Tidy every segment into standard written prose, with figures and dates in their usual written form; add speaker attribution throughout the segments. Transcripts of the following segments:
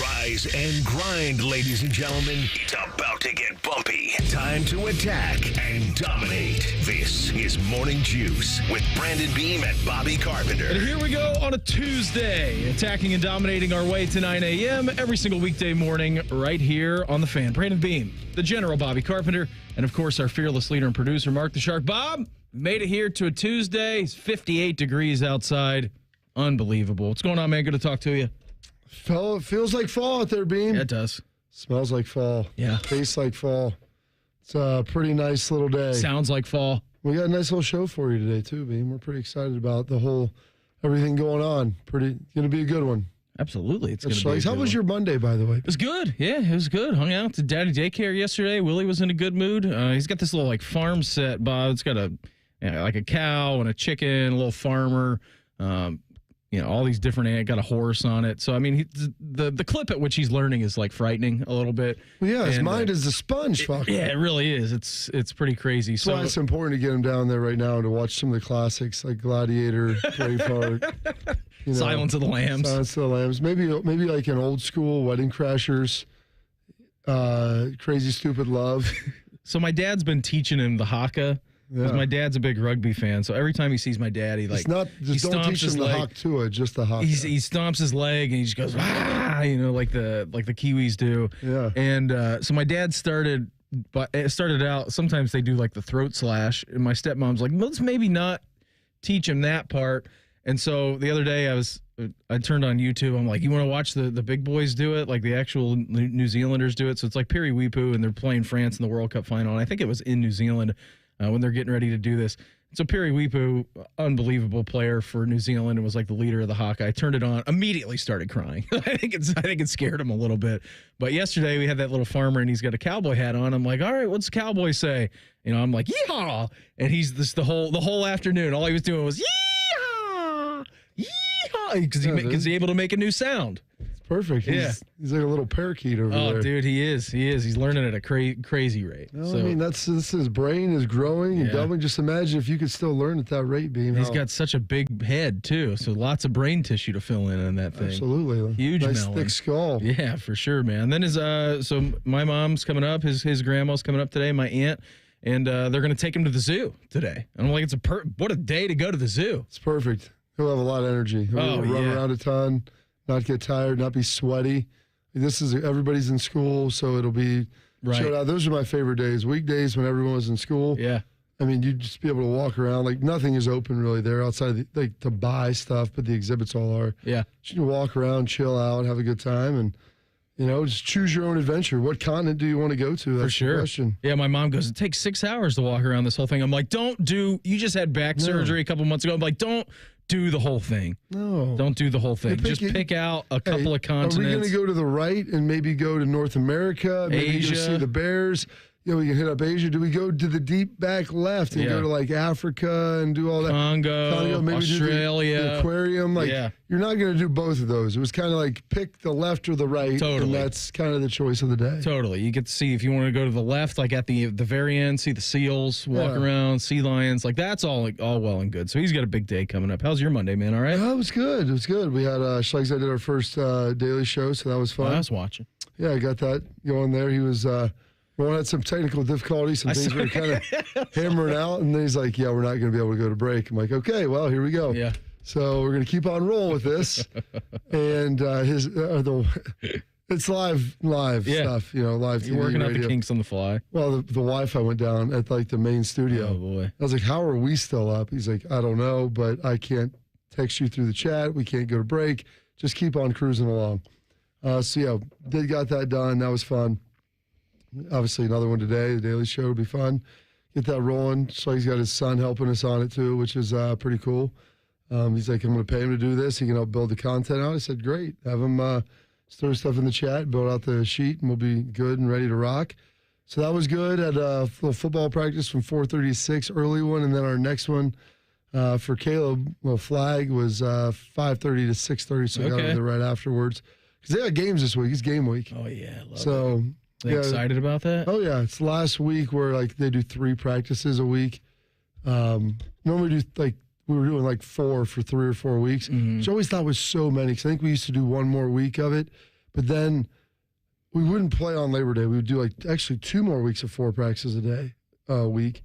Speaker 1: Rise and grind, ladies and gentlemen. It's about to get bumpy. Time to attack and dominate. This is Morning Juice with Brandon Beam and Bobby Carpenter.
Speaker 2: And here we go on a Tuesday, attacking and dominating our way to 9 a.m. every single weekday morning right here on The Fan. Brandon Beam, the General Bobby Carpenter, and of course our fearless leader and producer, Mark the Shark. Bob, made it here to a Tuesday. It's 58 degrees outside. Unbelievable. What's going on, man? Good to talk to you.
Speaker 3: It feels like fall out there, Beam.
Speaker 2: Yeah, it does.
Speaker 3: Smells like fall.
Speaker 2: Yeah.
Speaker 3: Tastes like fall. It's a pretty nice little day.
Speaker 2: Sounds like fall.
Speaker 3: We got a nice little show for you today, too, Beam. We're pretty excited about everything going on. Going to be a good one.
Speaker 2: Absolutely. It's going to be a good
Speaker 3: How was your Monday, by the way?
Speaker 2: It was good. Yeah, it was good. Hung out to daddy daycare yesterday. Willie was in a good mood. He's got this little farm set, Bob. It's got a cow and a chicken, a little farmer. All these different, got a horse on it. So, I mean, the clip at which he's learning is frightening a little bit.
Speaker 3: Well, yeah, his mind is a sponge.
Speaker 2: It really is. It's pretty crazy.
Speaker 3: That's why it's important to get him down there right now to watch some of the classics like Gladiator, Braveheart,
Speaker 2: Silence of the Lambs.
Speaker 3: Silence of the Lambs. Maybe like an old school Wedding Crashers, Crazy Stupid Love.
Speaker 2: So my dad's been teaching him the haka. Because my dad's a big rugby fan, so every time he sees my dad, he
Speaker 3: don't teach him the hawk to it, just the hawk.
Speaker 2: He stomps his leg and he just goes, like the Kiwis do.
Speaker 3: Yeah.
Speaker 2: And so my dad started out. Sometimes they do the throat slash, and my stepmom's like, let's maybe not teach him that part. And so the other day I turned on YouTube. I'm like, you want to watch the big boys do it, like the actual New Zealanders do it? So it's like Piri Weepu, and they're playing France in the World Cup final. And I think it was in New Zealand. When they're getting ready to do this. So Piri Weepu, unbelievable player for New Zealand, and was the leader of the Hawkeye. I turned it on, immediately started crying. I think it scared him a little bit. But yesterday we had that little farmer, and he's got a cowboy hat on. I'm like, all right, what's the cowboy say? I'm like, yeehaw! And he's the whole afternoon. All he was doing was yeehaw, yeehaw, because he's able to make a new sound.
Speaker 3: Perfect. He's like a little parakeet over there.
Speaker 2: Oh, dude, he is. He's learning at a crazy rate.
Speaker 3: No, I mean, his brain is growing and doubling. Just imagine if you could still learn at that rate, Beam.
Speaker 2: He's got such a big head, too, so lots of brain tissue to fill in on that thing.
Speaker 3: Absolutely.
Speaker 2: Huge
Speaker 3: nice
Speaker 2: melon.
Speaker 3: Thick skull.
Speaker 2: Yeah, for sure, man. Then so my mom's coming up. His grandma's coming up today, my aunt, and they're going to take him to the zoo today. And I'm like, what a day to go to the zoo.
Speaker 3: It's perfect. He'll have a lot of energy. He'll run around a ton. Not get tired, not be sweaty. Everybody's in school, so it'll be showed out. Those are my favorite days. Weekdays when everyone was in school.
Speaker 2: Yeah.
Speaker 3: I mean, you'd just be able to walk around. Nothing is open really there outside to buy stuff, but the exhibits all are.
Speaker 2: Yeah.
Speaker 3: You can walk around, chill out, have a good time, and just choose your own adventure. What continent do you want to go to? That's
Speaker 2: for sure.
Speaker 3: The question.
Speaker 2: Yeah, my mom goes, it takes 6 hours to walk around this whole thing. I'm like, you just had back surgery a couple months ago. I'm like, don't do the whole thing.
Speaker 3: No.
Speaker 2: Don't do the whole thing. Just pick out a couple of continents.
Speaker 3: Are we going to go to the right and maybe go to North America? Maybe
Speaker 2: Asia.
Speaker 3: Go see the bears? We can hit up Asia. Do we go to the deep back left and go to Africa and do all that?
Speaker 2: Congo, maybe
Speaker 3: Australia. Do the aquarium. You're not going to do both of those. It was kind of pick the left or the right.
Speaker 2: Totally.
Speaker 3: And that's kind of the choice of the day.
Speaker 2: Totally. You get to see, if you want to go to the left, at the very end, see the seals, walk around, sea lions. That's all well and good. So he's got a big day coming up. How's your Monday, man? All right?
Speaker 3: It was good. It was good. We had, Schlegel did our first daily show, so that was fun.
Speaker 2: I was watching.
Speaker 3: Yeah, I got that going there. He was... Ron had some technical difficulties, some things were kind of hammering out, and then he's like, we're not going to be able to go to break. I'm like, okay, well, here we go.
Speaker 2: Yeah.
Speaker 3: So we're going to keep on rolling with this. And it's live stuff, live TV,
Speaker 2: You're working
Speaker 3: radio.
Speaker 2: out the kinks on the fly.
Speaker 3: Well, the Wi-Fi went down at the main studio.
Speaker 2: Oh, boy.
Speaker 3: I was like, how are we still up? He's like, I don't know, but I can't text you through the chat. We can't go to break. Just keep on cruising along. Got that done. That was fun. Obviously, another one today. The Daily Show will be fun. Get that rolling. So he's got his son helping us on it, too, which is pretty cool. He's like, I'm going to pay him to do this. He can help build the content out. I said, great. Have him throw stuff in the chat, build out the sheet, and we'll be good and ready to rock. So that was good. Had a little football practice from 4:30 to 6, early one. And then our next one for Caleb, flag, was 5:30 to 6:30. So I got over there right afterwards. Because they got games this week. It's game week.
Speaker 2: Oh, yeah. Love
Speaker 3: so...
Speaker 2: it. They excited about that?
Speaker 3: Oh, yeah. It's last week where, they do 3 practices a week. Normally we were doing 4 for 3 or 4 weeks, which I always thought was so many, because I think we used to do one more week of it. But then we wouldn't play on Labor Day. We would do actually 2 more weeks of 4 practices a week.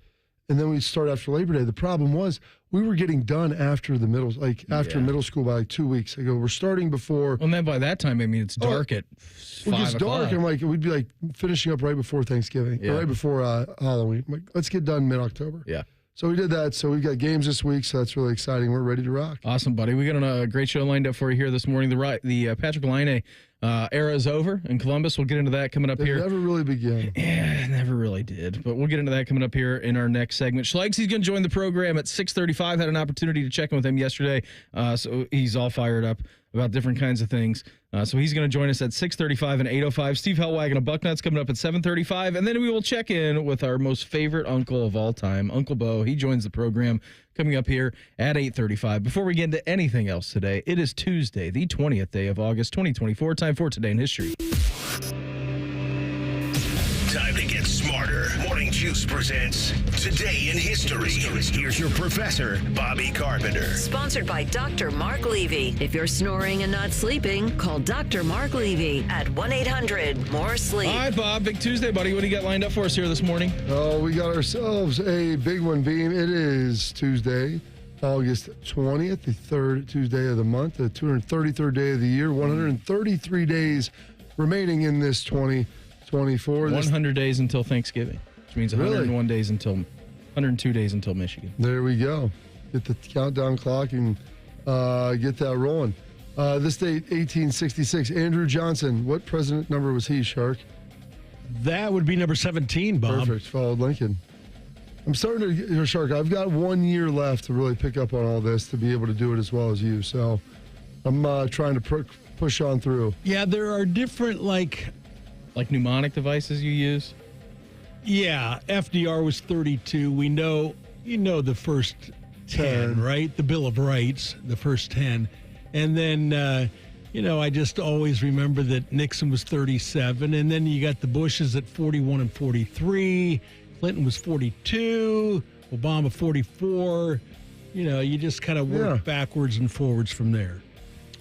Speaker 3: And then we'd start after Labor Day. The problem was we were getting done after the middle school by 2 weeks. I go, we're starting before.
Speaker 2: Well, then by that time, I mean, it's dark at 5
Speaker 3: It gets dark.
Speaker 2: o'clock.
Speaker 3: And we'd be finishing up right before Thanksgiving, or right before Halloween. I'm like, let's get done mid-October.
Speaker 2: Yeah.
Speaker 3: So we did that. So we've got games this week, so that's really exciting. We're ready to rock.
Speaker 2: Awesome, buddy. We got a great show lined up for you here this morning. The Patrik Laine era is over in Columbus. We'll get into that coming up here.
Speaker 3: It never really began.
Speaker 2: Yeah, it never really did. But we'll get into that coming up here in our next segment. Schlegel, he's going to join the program at 6:35. Had an opportunity to check in with him yesterday, so he's all fired up about different kinds of things. So he's going to join us at 6:35 and 8:05. Steve Helwagen of Bucknuts coming up at 7:35. And then we will check in with our most favorite uncle of all time, Uncle Beau. He joins the program coming up here at 8:35. Before we get into anything else today, it is Tuesday, the 20th day of August, 2024. Time for Today in History.
Speaker 1: Time to get smarter. Morning Juice presents Today in History. Here's your professor, Bobby Carpenter.
Speaker 4: Sponsored by Dr. Mark Levy. If you're snoring and not sleeping, call Dr. Mark Levy at 1-800-MORE-SLEEP.
Speaker 2: All right, Bob. Big Tuesday, buddy. What do you got lined up for us here this morning?
Speaker 3: Oh, we got ourselves a big one, Beam. It is Tuesday, August 20th, the 3rd Tuesday of the month, the 233rd day of the year, 133 days remaining in this 2024.
Speaker 2: 100 days until Thanksgiving, which means 101 days until 102 days until Michigan.
Speaker 3: There we go. Get the countdown clock and get that rolling. This date, 1866. Andrew Johnson. What president number was he, Shark?
Speaker 5: That would be number 17, Bob.
Speaker 3: Perfect. Followed Lincoln. I'm starting to, Shark, I've got 1 year left to really pick up on all this to be able to do it as well as you. So I'm trying to push on through.
Speaker 5: Yeah, there are different, like
Speaker 2: mnemonic devices you use?
Speaker 5: Yeah, FDR was 32. We know, the first 10, right? The Bill of Rights, the first 10. And then, I just always remember that Nixon was 37. And then you got the Bushes at 41 and 43. Clinton was 42. Obama 44. You just kind of work backwards and forwards from there.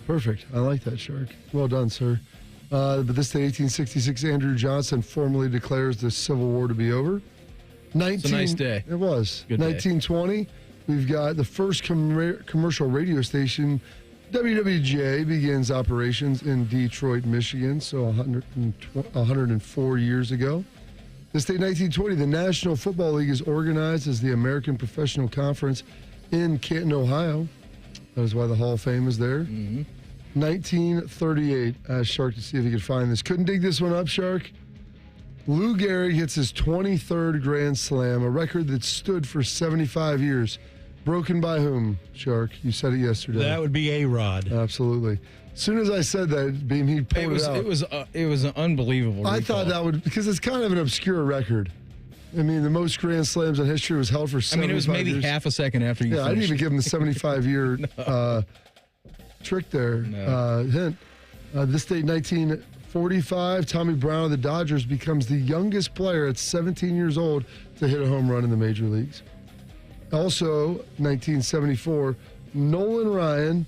Speaker 3: Perfect. I like that, Shark. Well done, sir. But this day, 1866, Andrew Johnson formally declares the Civil War to be over.
Speaker 2: It's a nice day.
Speaker 3: It was.
Speaker 2: Good day.
Speaker 3: 1920, we've got the first commercial radio station, WWJ, begins operations in Detroit, Michigan, so 104 years ago. This day, 1920, the National Football League is organized as the American Professional Conference in Canton, Ohio. That is why the Hall of Fame is there.
Speaker 2: Mm-hmm.
Speaker 3: 1938. Asked Shark to see if he could find this. Couldn't dig this one up, Shark. Lou Gehrig hits his 23rd Grand Slam, a record that stood for 75 years. Broken by whom, Shark? You said it yesterday.
Speaker 5: That would be A-Rod.
Speaker 3: Absolutely. As soon as I said that, Beam, he pulled it out.
Speaker 2: It was an unbelievable recall.
Speaker 3: I thought that would, because it's kind of an obscure record. I mean, the most Grand Slams in history was held for 75 years.
Speaker 2: it was maybe
Speaker 3: years.
Speaker 2: half a second after you finished.
Speaker 3: I didn't even give him the 75-year trick there. Hint. This date, 1945, Tommy Brown of the Dodgers becomes the youngest player at 17 years old to hit a home run in the major leagues. Also, 1974, Nolan Ryan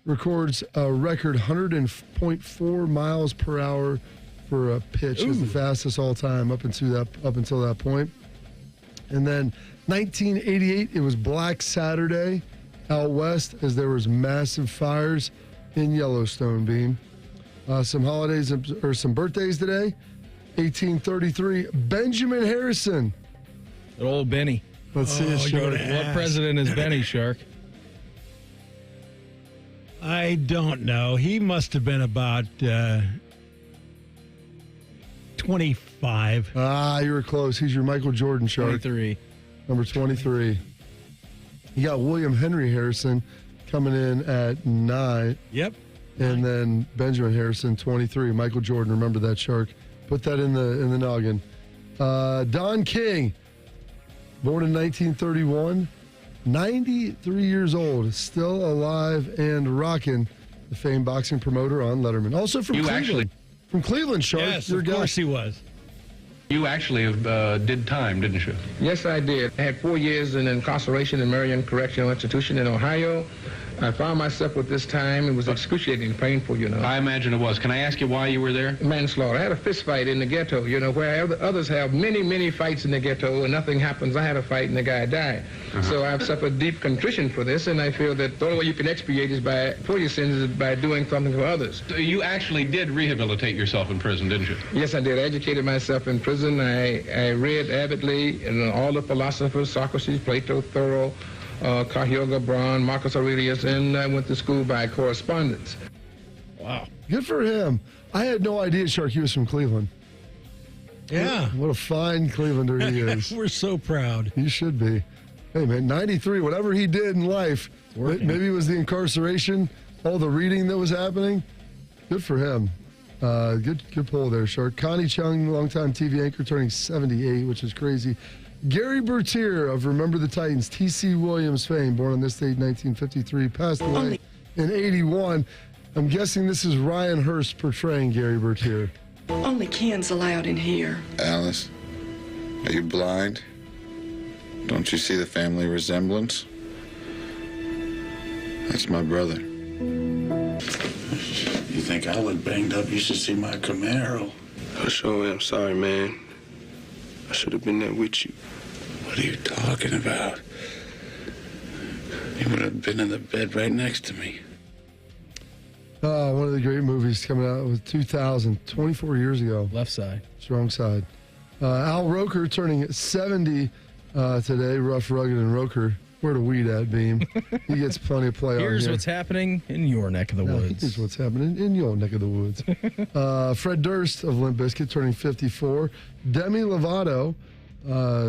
Speaker 3: records a record 100.4 miles per hour for a pitch. Is the fastest all time up until that point. And then 1988, it was Black Saturday out west as there was massive fires in Yellowstone, Beam. Some holidays or some birthdays today. 1833, Benjamin Harrison.
Speaker 2: Good old Benny.
Speaker 3: Let's see his Shark.
Speaker 2: What president is Benny, Shark?
Speaker 5: I don't know. He must have been about 25.
Speaker 3: You were close. He's your Michael Jordan, Shark.
Speaker 2: 23.
Speaker 3: Number 23. You got William Henry Harrison coming in at 9.
Speaker 5: Yep.
Speaker 3: And then Benjamin Harrison, 23. Michael Jordan, remember that, Shark. Put that in the noggin. Don King, born in 1931, 93 years old, still alive and rocking. The famed boxing promoter on Letterman. Also from Cleveland. From Cleveland, Shark.
Speaker 5: Yes, of course he was.
Speaker 6: You actually did time, didn't you?
Speaker 7: Yes, I did. I had 4 years in incarceration in Marion Correctional Institution in Ohio. I found myself at this time. It was excruciatingly painful, you know.
Speaker 6: I imagine it was. Can I ask you why you were there?
Speaker 7: Manslaughter. I had a fist fight in the ghetto, you know, where others have many, many fights in the ghetto and nothing happens. I had a fight and the guy died. So I've suffered deep contrition for this, and I feel that the only way you can expiate for your sins is by doing something for others.
Speaker 6: So you actually did rehabilitate yourself in prison, didn't you?
Speaker 7: Yes, I did. I educated myself in prison. I read avidly and all the philosophers, Socrates, Plato, Thoreau, Cahuga, Braun, Marcus Aurelius, and I went to school by correspondence.
Speaker 3: Wow. Good for him. I had no idea Sharky was from Cleveland.
Speaker 5: Yeah.
Speaker 3: What a fine Clevelander he is.
Speaker 5: We're so proud.
Speaker 3: He should be. Hey, man, 93, whatever he did in life, maybe it was the incarceration, all the reading that was happening. Good for him. Good pull there, Shark. Connie Chung, longtime TV anchor, turning 78, which is crazy. Gary Bertier of Remember the Titans, T.C. Williams fame, born on this date, 1953, passed away in 81. I'm guessing this is Ryan Hurst portraying Gary Bertier.
Speaker 8: Only Ken's allowed in here.
Speaker 9: Alice, are you blind? Don't you see the family resemblance? That's my brother.
Speaker 10: You think I look banged up? You should see my Camaro.
Speaker 11: I sure am sorry, man. I should have been there with you.
Speaker 10: What are you talking about? You would have been in the bed right next to me.
Speaker 3: One of the great movies coming out was 2000, 24 years ago.
Speaker 2: Left Side.
Speaker 3: Strong Side. Al Roker turning 70 today. Rough, rugged, and Roker. Where the weed at, Beam? He gets plenty of play on here.
Speaker 2: Here's what's happening in your neck of the woods.
Speaker 3: Here's what's happening in your neck of the woods. Fred Durst of Limp Bizkit turning 54. Demi Lovato,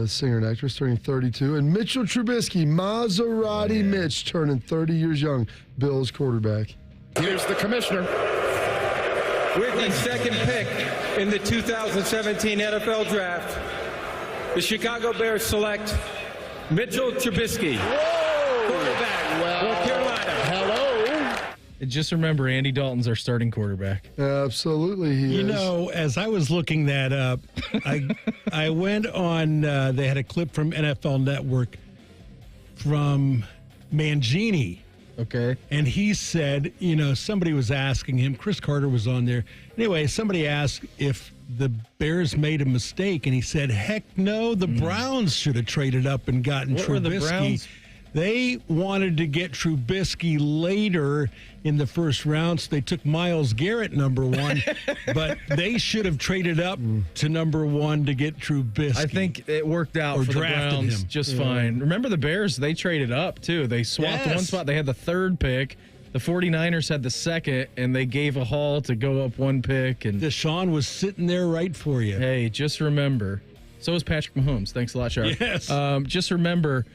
Speaker 3: singer and actress, turning 32. And Mitchell Trubisky, Maserati Mitch, turning 30 years young. Bills quarterback.
Speaker 12: Here's the commissioner. With the second pick in the 2017 NFL Draft, the Chicago Bears select Mitchell Trubisky, quarterback, North Carolina.
Speaker 3: Hello.
Speaker 2: Just remember, Andy Dalton's our starting quarterback.
Speaker 3: Absolutely, he is.
Speaker 5: You know, as I was looking that up, I went on, they had a clip from NFL Network from Mangini.
Speaker 2: Okay.
Speaker 5: And he said, you know, somebody was asking him, Chris Carter was on there. Anyway, somebody asked if the Bears made a mistake, and he said, heck no, the Browns should have traded up and gotten
Speaker 2: What were the
Speaker 5: Trubisky.
Speaker 2: Browns?
Speaker 5: They wanted to get Trubisky later in the first round, so they took Myles Garrett, number one, but they should have traded up to number one to get Trubisky.
Speaker 2: I think it worked out
Speaker 5: Or
Speaker 2: for the
Speaker 5: drafted
Speaker 2: Browns
Speaker 5: him.
Speaker 2: just fine. Remember the Bears, they traded up, too. They swapped one spot. They had the third pick. The 49ers had the second, and they gave a haul to go up one pick. And
Speaker 5: Deshaun was sitting there right for you.
Speaker 2: Hey, just remember. So is Patrick Mahomes. Thanks a lot, Sharp.
Speaker 5: Yes.
Speaker 2: Just remember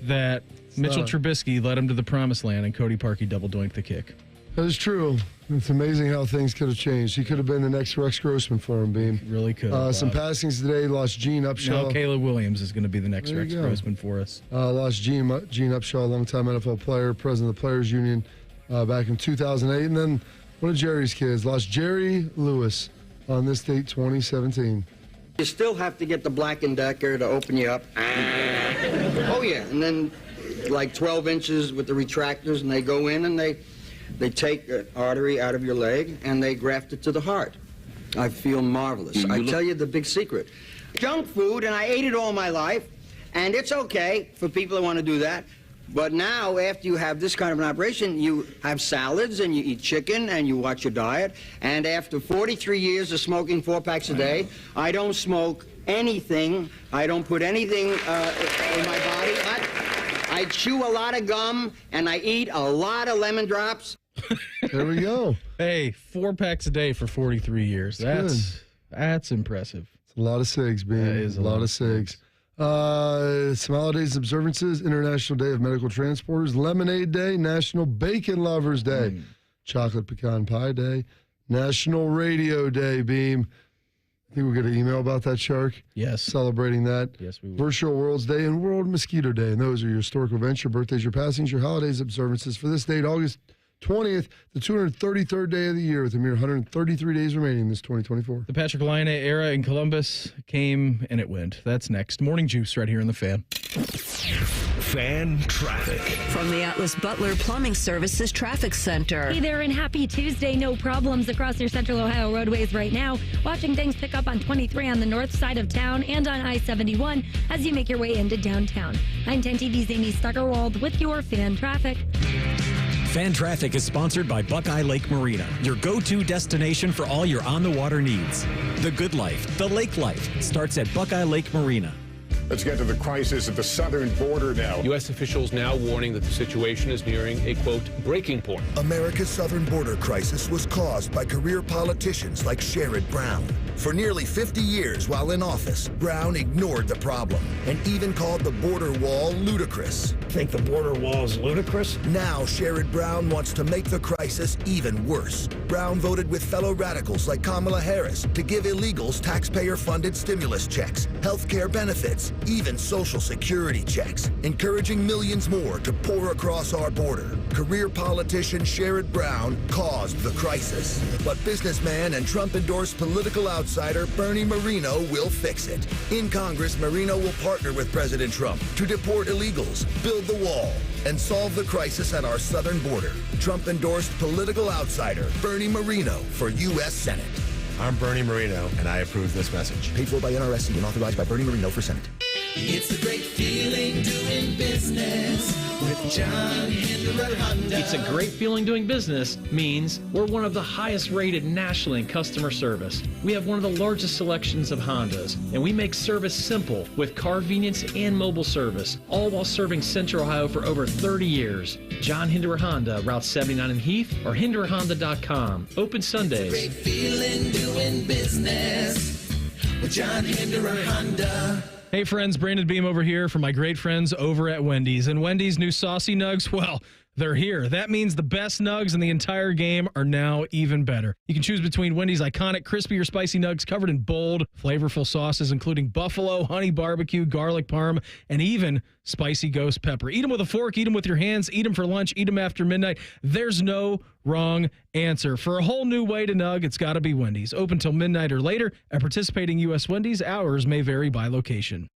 Speaker 2: that Mitchell Trubisky led him to the promised land, and Cody Parkey double doinked the kick.
Speaker 3: That is true. It's amazing how things could have changed. He could have been the next Rex Grossman for him, Beam.
Speaker 2: Really could.
Speaker 3: Some passings today. Lost Gene Upshaw.
Speaker 2: Now Caleb Williams is going to be the next Rex Grossman for us.
Speaker 3: Lost Gene Upshaw, longtime NFL player, president of the Players Union back in 2008. And then one of Jerry's kids lost Jerry Lewis on this date, 2017.
Speaker 13: You still have to get the Black & Decker to open you up. Oh, yeah. And then like 12 inches with the retractors, and they go in and they take an artery out of your leg and they graft it to the heart. I feel marvelous. I tell you the big secret. Junk food, and I ate it all my life, and it's okay for people that want to do that. But now, after you have this kind of an operation, you have salads and you eat chicken and you watch your diet. And after 43 years of smoking 4 packs a day, I don't smoke anything. I don't put anything in my body. I chew a lot of gum and I eat a lot of lemon drops.
Speaker 3: There we go.
Speaker 2: Hey, 4 packs a day for 43 years. That's impressive.
Speaker 3: It's a lot of cigs, man.
Speaker 2: That is
Speaker 3: a lot of cigs. Some holidays observances: International Day of Medical Transporters, Lemonade Day, National Bacon Lovers Day, Chocolate Pecan Pie Day, National Radio Day, Beam. I think we'll get an email about that, Shark.
Speaker 2: Yes.
Speaker 3: Celebrating that.
Speaker 2: Yes, we will.
Speaker 3: Virtual Worlds Day and World Mosquito Day. And those are your historical events, your birthdays, your passings, your holidays observances for this date, August 20th, the 233rd day of the year, with a mere 133 days remaining this 2024.
Speaker 2: The Patrik Laine era in Columbus came and it went. That's next. Morning Juice right here in the Fan.
Speaker 1: Fan traffic.
Speaker 4: From the Atlas Butler Plumbing Services Traffic Center.
Speaker 14: Hey there, and happy Tuesday. No problems across your Central Ohio roadways right now. Watching things pick up on 23 on the north side of town and on I-71 as you make your way into downtown. I'm 10 TV's Amy Steckerwald with your fan traffic.
Speaker 15: Fan Traffic is sponsored by Buckeye Lake Marina, your go-to destination for all your on-the-water needs. The good life, the lake life, starts at Buckeye Lake Marina.
Speaker 16: Let's get to the crisis at the southern border now.
Speaker 6: U.S. officials now warning that the situation is nearing a, quote, breaking point.
Speaker 17: America's southern border crisis was caused by career politicians like Sherrod Brown. For nearly 50 years while in office, Brown ignored the problem and even called the border wall ludicrous.
Speaker 18: Think the border wall is ludicrous?
Speaker 17: Now Sherrod Brown wants to make the crisis even worse. Brown voted with fellow radicals like Kamala Harris to give illegals taxpayer-funded stimulus checks, health care benefits, even Social Security checks, encouraging millions more to pour across our border. Career politician Sherrod Brown caused the crisis. But businessman and Trump-endorsed political outsider Bernie Moreno will fix it. In Congress, Moreno will partner with President Trump to deport illegals, build the wall, and solve the crisis at our southern border. Trump-endorsed political outsider Bernie Moreno for U.S. Senate.
Speaker 19: I'm Bernie Moreno, and I approve this message.
Speaker 17: Paid for by NRSC and authorized by Bernie Moreno for Senate.
Speaker 20: It's a great feeling doing business with John Hinderer Honda.
Speaker 21: It's a great feeling doing business means we're one of the highest rated nationally in customer service. We have one of the largest selections of Hondas, and we make service simple with car convenience and mobile service, all while serving Central Ohio for over 30 years. John Hinderer Honda, Route 79 in Heath, or HindererHonda.com. Open Sundays.
Speaker 20: Great feeling doing business with John Hinderer Honda.
Speaker 2: Hey friends, Brandon Beam over here from my great friends over at Wendy's. And Wendy's new saucy nugs, well, they're here. That means the best nugs in the entire game are now even better. You can choose between Wendy's iconic crispy or spicy nugs covered in bold, flavorful sauces, including buffalo, honey barbecue, garlic parm, and even spicy ghost pepper. Eat them with a fork, eat them with your hands, eat them for lunch, eat them after midnight. There's no wrong answer. For a whole new way to nug, it's got to be Wendy's. Open till midnight or later. At participating U.S. Wendy's, hours may vary by location.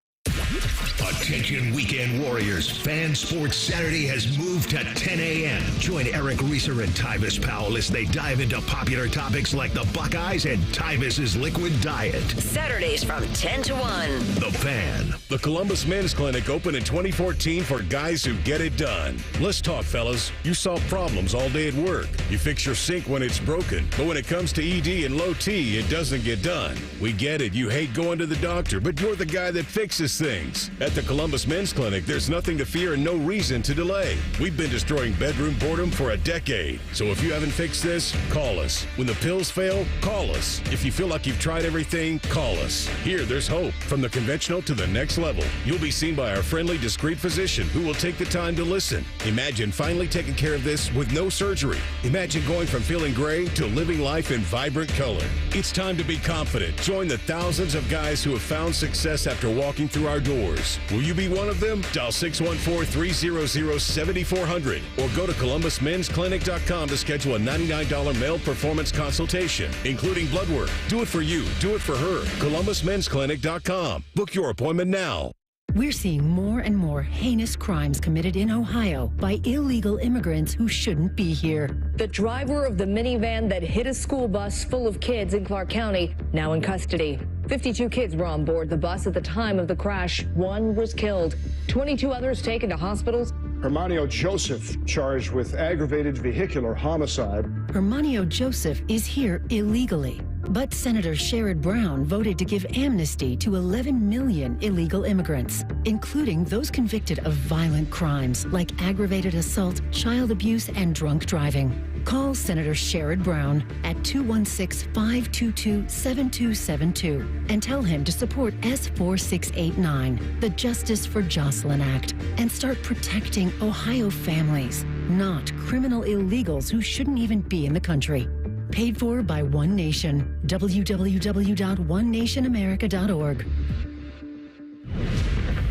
Speaker 1: Attention weekend warriors. Fan Sports Saturday has moved to 10 a.m. Join Eric Reeser and Tyvis Powell as they dive into popular topics like the Buckeyes and Tyvis's liquid diet.
Speaker 4: Saturdays from 10 to 1.
Speaker 1: The Fan.
Speaker 22: The Columbus Men's Clinic opened in 2014 for guys who get it done. Let's talk, fellas. You solve problems all day at work. You fix your sink when it's broken. But when it comes to ED and low T, it doesn't get done. We get it. You hate going to the doctor, but you're the guy that fixes things. At the Columbus Men's Clinic, there's nothing to fear and no reason to delay. We've been destroying bedroom boredom for a decade. So if you haven't fixed this, call us. When the pills fail, call us. If you feel like you've tried everything, call us. Here, there's hope. From the conventional to the next level. You'll be seen by our friendly, discreet physician who will take the time to listen. Imagine finally taking care of this with no surgery. Imagine going from feeling gray to living life in vibrant color. It's time to be confident. Join the thousands of guys who have found success after walking through our doors. Will you be one of them? Dial 614-300-7400 or go to ColumbusMen'sClinic.com to schedule a $99 male performance consultation, including blood work. Do it for you. Do it for her. ColumbusMen'sClinic.com. Book your appointment now.
Speaker 23: We're seeing more and more heinous crimes committed in Ohio by illegal immigrants who shouldn't be here.
Speaker 24: The driver of the minivan that hit a school bus full of kids in Clark County, now in custody. 52 kids were on board the bus at the time of the crash. One was killed. 22 others taken to hospitals.
Speaker 25: Hermanio Joseph charged with aggravated vehicular homicide.
Speaker 23: Hermanio Joseph is here illegally. But Senator Sherrod Brown voted to give amnesty to 11 million illegal immigrants, including those convicted of violent crimes like aggravated assault, child abuse, and drunk driving. Call Senator Sherrod Brown at 216-522-7272 and tell him to support S4689, the Justice for Jocelyn Act, and start protecting Ohio families, not criminal illegals who shouldn't even be in the country. Paid for by One Nation. www.onenationamerica.org.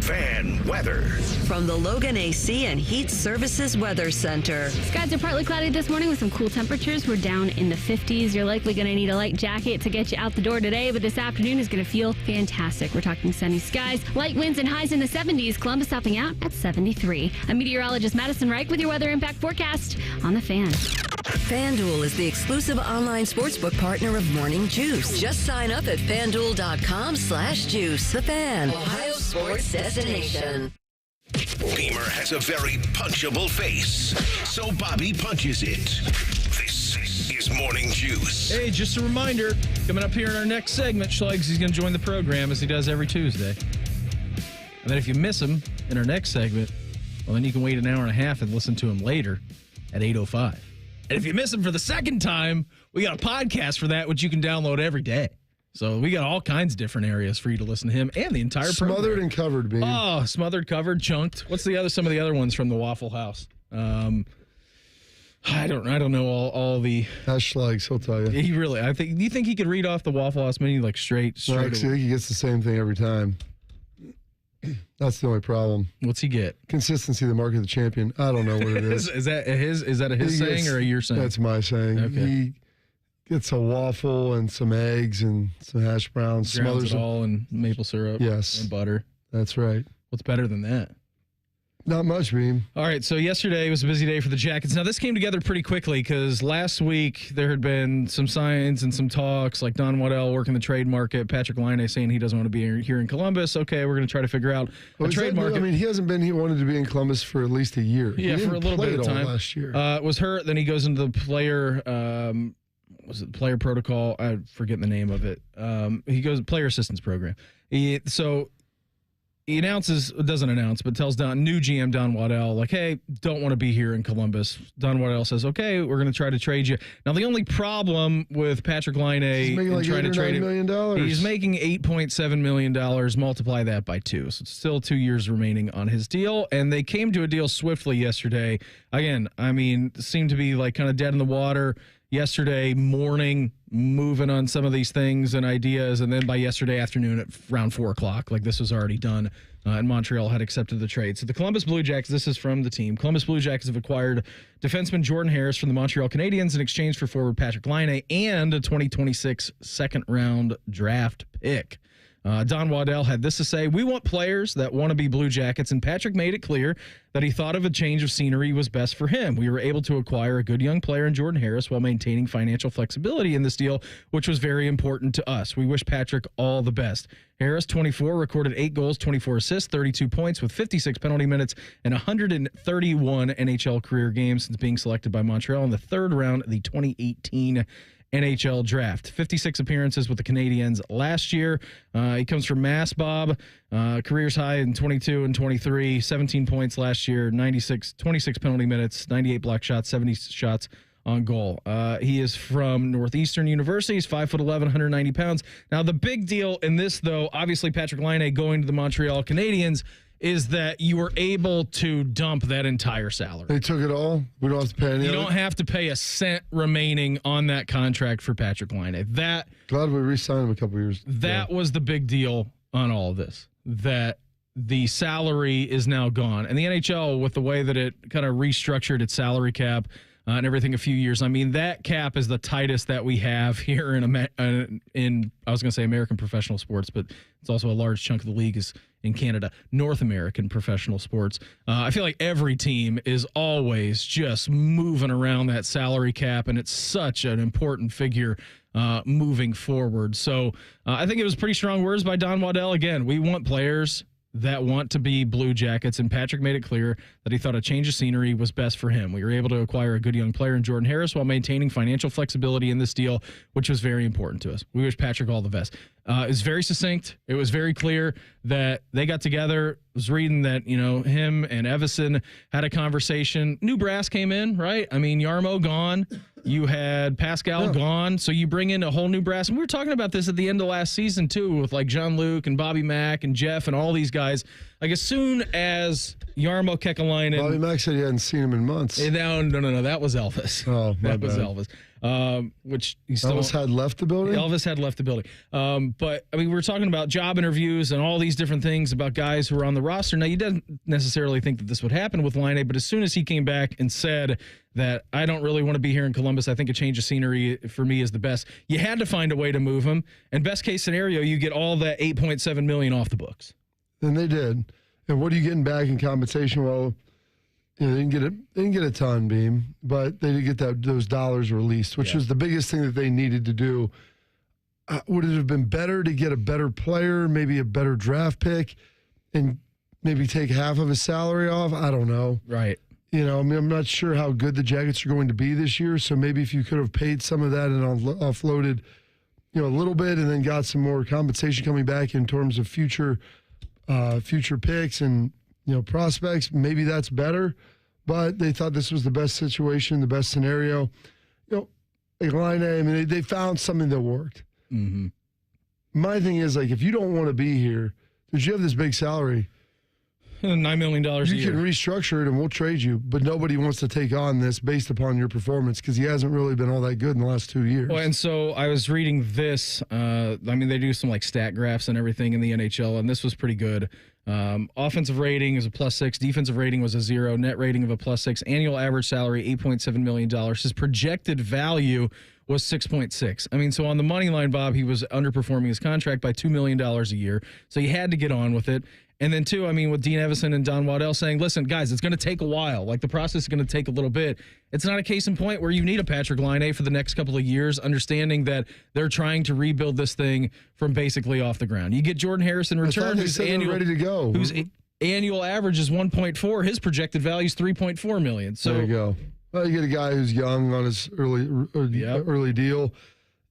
Speaker 1: Fan weather.
Speaker 4: From the Logan AC and Heat Services Weather Center.
Speaker 7: Skies are partly cloudy this morning with some cool temperatures. We're down in the 50s. You're likely going to need a light jacket to get you out the door today, but this afternoon is going to feel fantastic. We're talking sunny skies, light winds, and highs in the 70s. Columbus topping out at 73. I'm meteorologist Madison Reich with your weather impact forecast on The Fan.
Speaker 4: FanDuel is the exclusive online sportsbook partner of Morning Juice. Just sign up at FanDuel.com/juice. The Fan, Ohio sports destination.
Speaker 1: Beamer has a very punchable face, so Bobby punches it. This is Morning Juice.
Speaker 2: Hey, just a reminder, coming up here in our next segment, Schlegel, he's going to join the program as he does every Tuesday. And then if you miss him in our next segment, well, then you can wait an hour and a half and listen to him later at 8:05. And if you miss him for the second time, we got a podcast for that, which you can download every day. So we got all kinds of different areas for you to listen to him and the entire program.
Speaker 3: Smothered and covered, Bean.
Speaker 2: Oh, smothered, covered, chunked. What's some of the other ones from the Waffle House? I don't know all the.
Speaker 3: That's Schlegel, he'll tell you.
Speaker 2: He really, do you think he could read off the Waffle House menu like straight?
Speaker 3: I think he gets the same thing every time. That's the only problem.
Speaker 2: What's he get?
Speaker 3: Consistency, the mark of the champion. I don't know what it is.
Speaker 2: Is that a his saying or a your saying?
Speaker 3: That's my saying.
Speaker 2: Okay.
Speaker 3: He gets a waffle and some eggs and some hash browns.
Speaker 2: Smothers it all in maple syrup.
Speaker 3: Yes.
Speaker 2: And butter.
Speaker 3: That's right.
Speaker 2: What's better than that?
Speaker 3: Not much, Beam.
Speaker 2: All right, so yesterday was a busy day for the Jackets. Now, this came together pretty quickly because last week there had been some signs and some talks, like Don Waddell working the trade market, Patrik Laine saying he doesn't want to be here in Columbus. Okay, we're going to try to figure out a trade market.
Speaker 3: I mean, he wanted to be in Columbus for at least a year.
Speaker 2: Yeah, for a little bit of time.
Speaker 3: Last year.
Speaker 2: Was hurt, then he goes into the player, player protocol? I forget the name of it. He goes player assistance program. He doesn't announce, but tells new GM Don Waddell, like, hey, don't want to be here in Columbus. Don Waddell says, okay, we're going to try to trade you. Now, the only problem with Patrik Laine and trying to trade him, he's making $8.7 million. Multiply that by 2. So it's still 2 years remaining on his deal. And they came to a deal swiftly yesterday. Again, I mean, seemed to be like kind of dead in the water yesterday morning, moving on some of these things and ideas, and then by yesterday afternoon at around 4 o'clock, like this was already done, and Montreal had accepted the trade. So the Columbus Blue Jackets, this is from the team, Columbus Blue Jackets have acquired defenseman Jordan Harris from the Montreal Canadiens in exchange for forward Patrik Laine and a 2026 second-round draft pick. Don Waddell had this to say: we want players that want to be Blue Jackets, and Patrik made it clear that he thought of a change of scenery was best for him. We were able to acquire a good young player in Jordan Harris while maintaining financial flexibility in this deal, which was very important to us. We wish Patrik all the best. Harris, 24, recorded 8 goals, 24 assists, 32 points with 56 penalty minutes and 131 NHL career games since being selected by Montreal in the third round of the 2018 NHL draft. 56 appearances with the Canadiens last year. He comes from Mass, Bob. Careers high in 22 and 23. 17 points last year. 26 penalty minutes. 98 block shots. 70 shots on goal. He is from Northeastern University. He's 5'11", 190 pounds. Now, the big deal in this, though, obviously Patrik Laine going to the Montreal Canadiens, is that you were able to dump that entire salary.
Speaker 3: They took it all? We don't have to pay any.
Speaker 2: You don't have to pay a cent remaining on that contract for Patrik Laine.
Speaker 3: Glad we re-signed him a couple years.
Speaker 2: That was the big deal on all of this, that the salary is now gone. And the NHL, with the way that it kind of restructured its salary cap and everything a few years, I mean, that cap is the tightest that we have here in I was going to say American professional sports, but it's also a large chunk of the league is in Canada, North American professional sports. I feel like every team is always just moving around that salary cap, and it's such an important figure moving forward. So I think it was pretty strong words by Don Waddell. Again, we want players that want to be Blue Jackets, and Patrik made it clear that he thought a change of scenery was best for him. We were able to acquire a good young player in Jordan Harris while maintaining financial flexibility in this deal, which was very important to us. We wish Patrik all the best. It was very succinct. It was very clear that they got together. I was reading that, him and Evison had a conversation. New brass came in, right? I mean, Jarmo gone. You had Pascal gone. So you bring in a whole new brass. And we were talking about this at the end of last season, too, with like Jean-Luc and Bobby Mack and Jeff and all these guys. Like, as soon as Jarmo Kekalainen...
Speaker 3: Bobby Mack said he hadn't seen him in months.
Speaker 2: No. That was Elvis.
Speaker 3: Oh, my
Speaker 2: That was
Speaker 3: bad.
Speaker 2: Elvis. which he still
Speaker 3: Elvis had left the building?
Speaker 2: Elvis had left the building. But, I mean, we're talking about job interviews and all these different things about guys who are on the roster. Now, you didn't necessarily think that this would happen with Laine, but as soon as he came back and said that I don't really want to be here in Columbus, I think a change of scenery for me is the best. You had to find a way to move him. And best case scenario, you get all that $8.7 million off the books.
Speaker 3: And they did. And what are you getting back in compensation? Well, they didn't get a ton, Beam, but they did get those dollars released, which was the biggest thing that they needed to do. Would it have been better to get a better player, maybe a better draft pick, and maybe take half of his salary off? I don't know.
Speaker 2: Right.
Speaker 3: I'm not sure how good the Jackets are going to be this year, so maybe if you could have paid some of that and offloaded, a little bit, and then got some more compensation coming back in terms of future picks and prospects, maybe that's better. But they thought this was the best situation, the best scenario. Like Laine, I mean, they found something that worked.
Speaker 2: Mm-hmm.
Speaker 3: My thing is, like, if you don't want to be here, because you have this big salary,
Speaker 2: $9 million a year.
Speaker 3: You can restructure it and we'll trade you, but nobody wants to take on this based upon your performance because he hasn't really been all that good in the last 2 years.
Speaker 2: Well, and so I was reading this. I mean, they do some like stat graphs and everything in the NHL, and this was pretty good. Offensive rating is a +6. Defensive rating was a 0. Net rating of a +6. Annual average salary, $8.7 million. His projected value was 6.6. I mean, so on the money line, Bob, he was underperforming his contract by $2 million a year. So you had to get on with it. And then, too, I mean, with Dean Evison and Don Waddell saying, listen, guys, it's going to take a while. Like, the process is going to take a little bit. It's not a case in point where you need a Patrik Laine for the next couple of years, understanding that they're trying to rebuild this thing from basically off the ground. You get Jordan Harris in return, whose
Speaker 3: ready to go.
Speaker 2: Whose annual average is 1.4. His projected value is $3.4 million. So
Speaker 3: there you go. Well, you get a guy who's young on his early deal,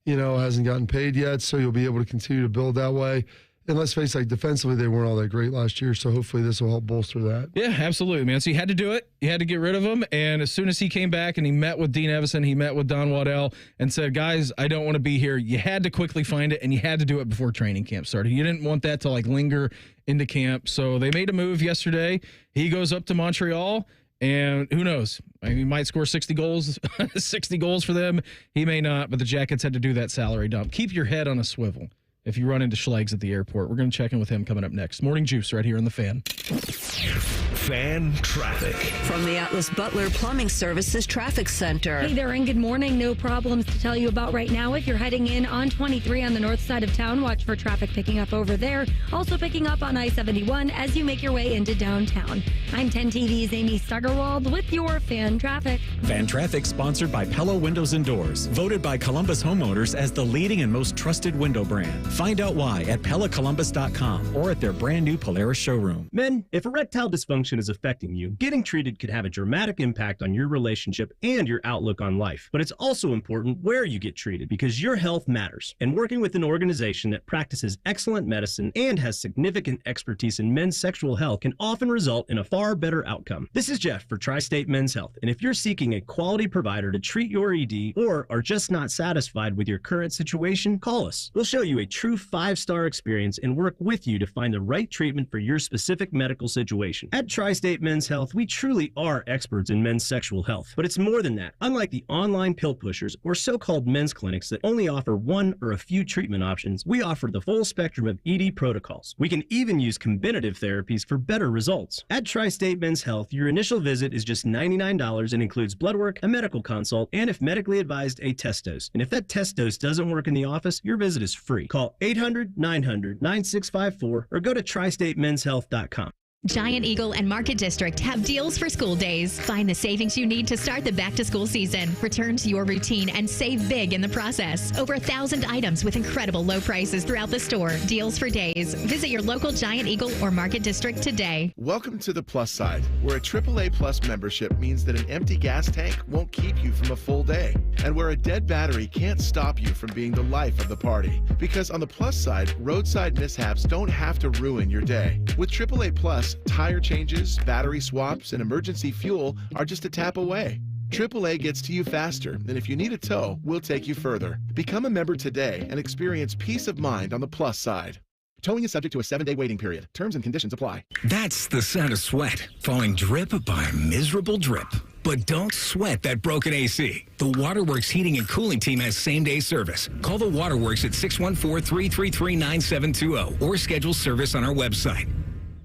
Speaker 3: hasn't gotten paid yet, so you'll be able to continue to build that way. And let's face it, defensively, they weren't all that great last year, so hopefully this will help bolster that.
Speaker 2: Yeah, absolutely, man. So you had to do it. You had to get rid of him. And as soon as he came back and he met with Dean Evison, he met with Don Waddell and said, guys, I don't want to be here. You had to quickly find it, and you had to do it before training camp started. You didn't want that to, linger into camp. So they made a move yesterday. He goes up to Montreal. And who knows? I mean, he might score 60 goals, 60 goals for them. He may not, but the Jackets had to do that salary dump. Keep your head on a swivel if you run into Schlegel at the airport. We're going to check in with him coming up next. Morning Juice right here on The Fan.
Speaker 1: Fan traffic.
Speaker 4: From the Atlas Butler Plumbing Services Traffic Center.
Speaker 14: Hey there, and good morning. No problems to tell you about right now. If you're heading in on 23 on the north side of town, watch for traffic picking up over there. Also picking up on I-71 as you make your way into downtown. I'm 10 TV's Amy Stuggerwald with your Fan Traffic.
Speaker 15: Fan Traffic sponsored by Pella Windows and Doors. Voted by Columbus homeowners as the leading and most trusted window brand. Find out why at PellaColumbus.com or at their brand new Polaris showroom.
Speaker 8: Men, if erectile dysfunction is affecting you, getting treated could have a dramatic impact on your relationship and your outlook on life. But it's also important where you get treated because your health matters. And working with an organization that practices excellent medicine and has significant expertise in men's sexual health can often result in a far better outcome. This is Jeff for Tri-State Men's Health. And if you're seeking a quality provider to treat your ED or are just not satisfied with your current situation, call us. We'll show you a true 5-star experience and work with you to find the right treatment for your specific medical situation. At Tri-State Men's Health, we truly are experts in men's sexual health. But it's more than that. Unlike the online pill pushers or so-called men's clinics that only offer one or a few treatment options, we offer the full spectrum of ED protocols. We can even use combinative therapies for better results. At Tri-State Men's Health, your initial visit is just $99 and includes blood work, a medical consult, and if medically advised, a test dose. And if that test dose doesn't work in the office, your visit is free. Call 800-900-9654 or go to tristatemenshealth.com.
Speaker 9: Giant Eagle and Market District have deals for school days. Find the savings you need to start the back-to-school season. Return to your routine and save big in the process. Over 1,000 items with incredible low prices throughout the store. Deals for days. Visit your local Giant Eagle or Market District today.
Speaker 10: Welcome to the plus side, where a AAA Plus membership means that an empty gas tank won't keep you from a full day, and where a dead battery can't stop you from being the life of the party. Because on the plus side, roadside mishaps don't have to ruin your day. With AAA Plus, tire changes, battery swaps, and emergency fuel are just a tap away. AAA gets to you faster, and if you need a tow, we'll take you further. Become a member today and experience peace of mind on the plus side. Towing is subject to a 7-day waiting period. Terms and conditions apply.
Speaker 1: That's the sound of sweat falling drip by a miserable drip.
Speaker 5: But don't sweat that broken AC. The Waterworks Heating and Cooling Team has same-day service. Call the Waterworks at 614-333-9720 or schedule service on our website.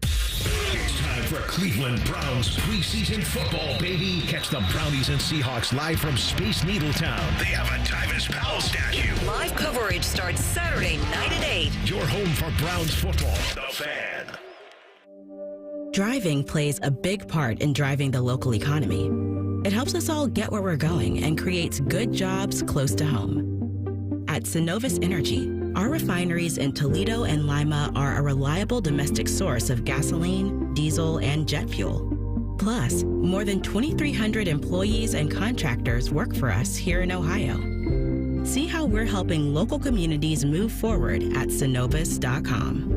Speaker 1: It's time for Cleveland Browns preseason football, baby. Catch the Brownies and Seahawks live from Space Needle Town. They have a Tyvus Powell statue.
Speaker 4: Live coverage starts Saturday night at 8.
Speaker 1: Your home for Browns football. The Fan.
Speaker 11: Driving plays a big part in driving the local economy. It helps us all get where we're going and creates good jobs close to home. At Synovus Energy, our refineries in Toledo and Lima are a reliable domestic source of gasoline, diesel, and jet fuel. Plus, more than 2,300 employees and contractors work for us here in Ohio. See how we're helping local communities move forward at Synovus.com.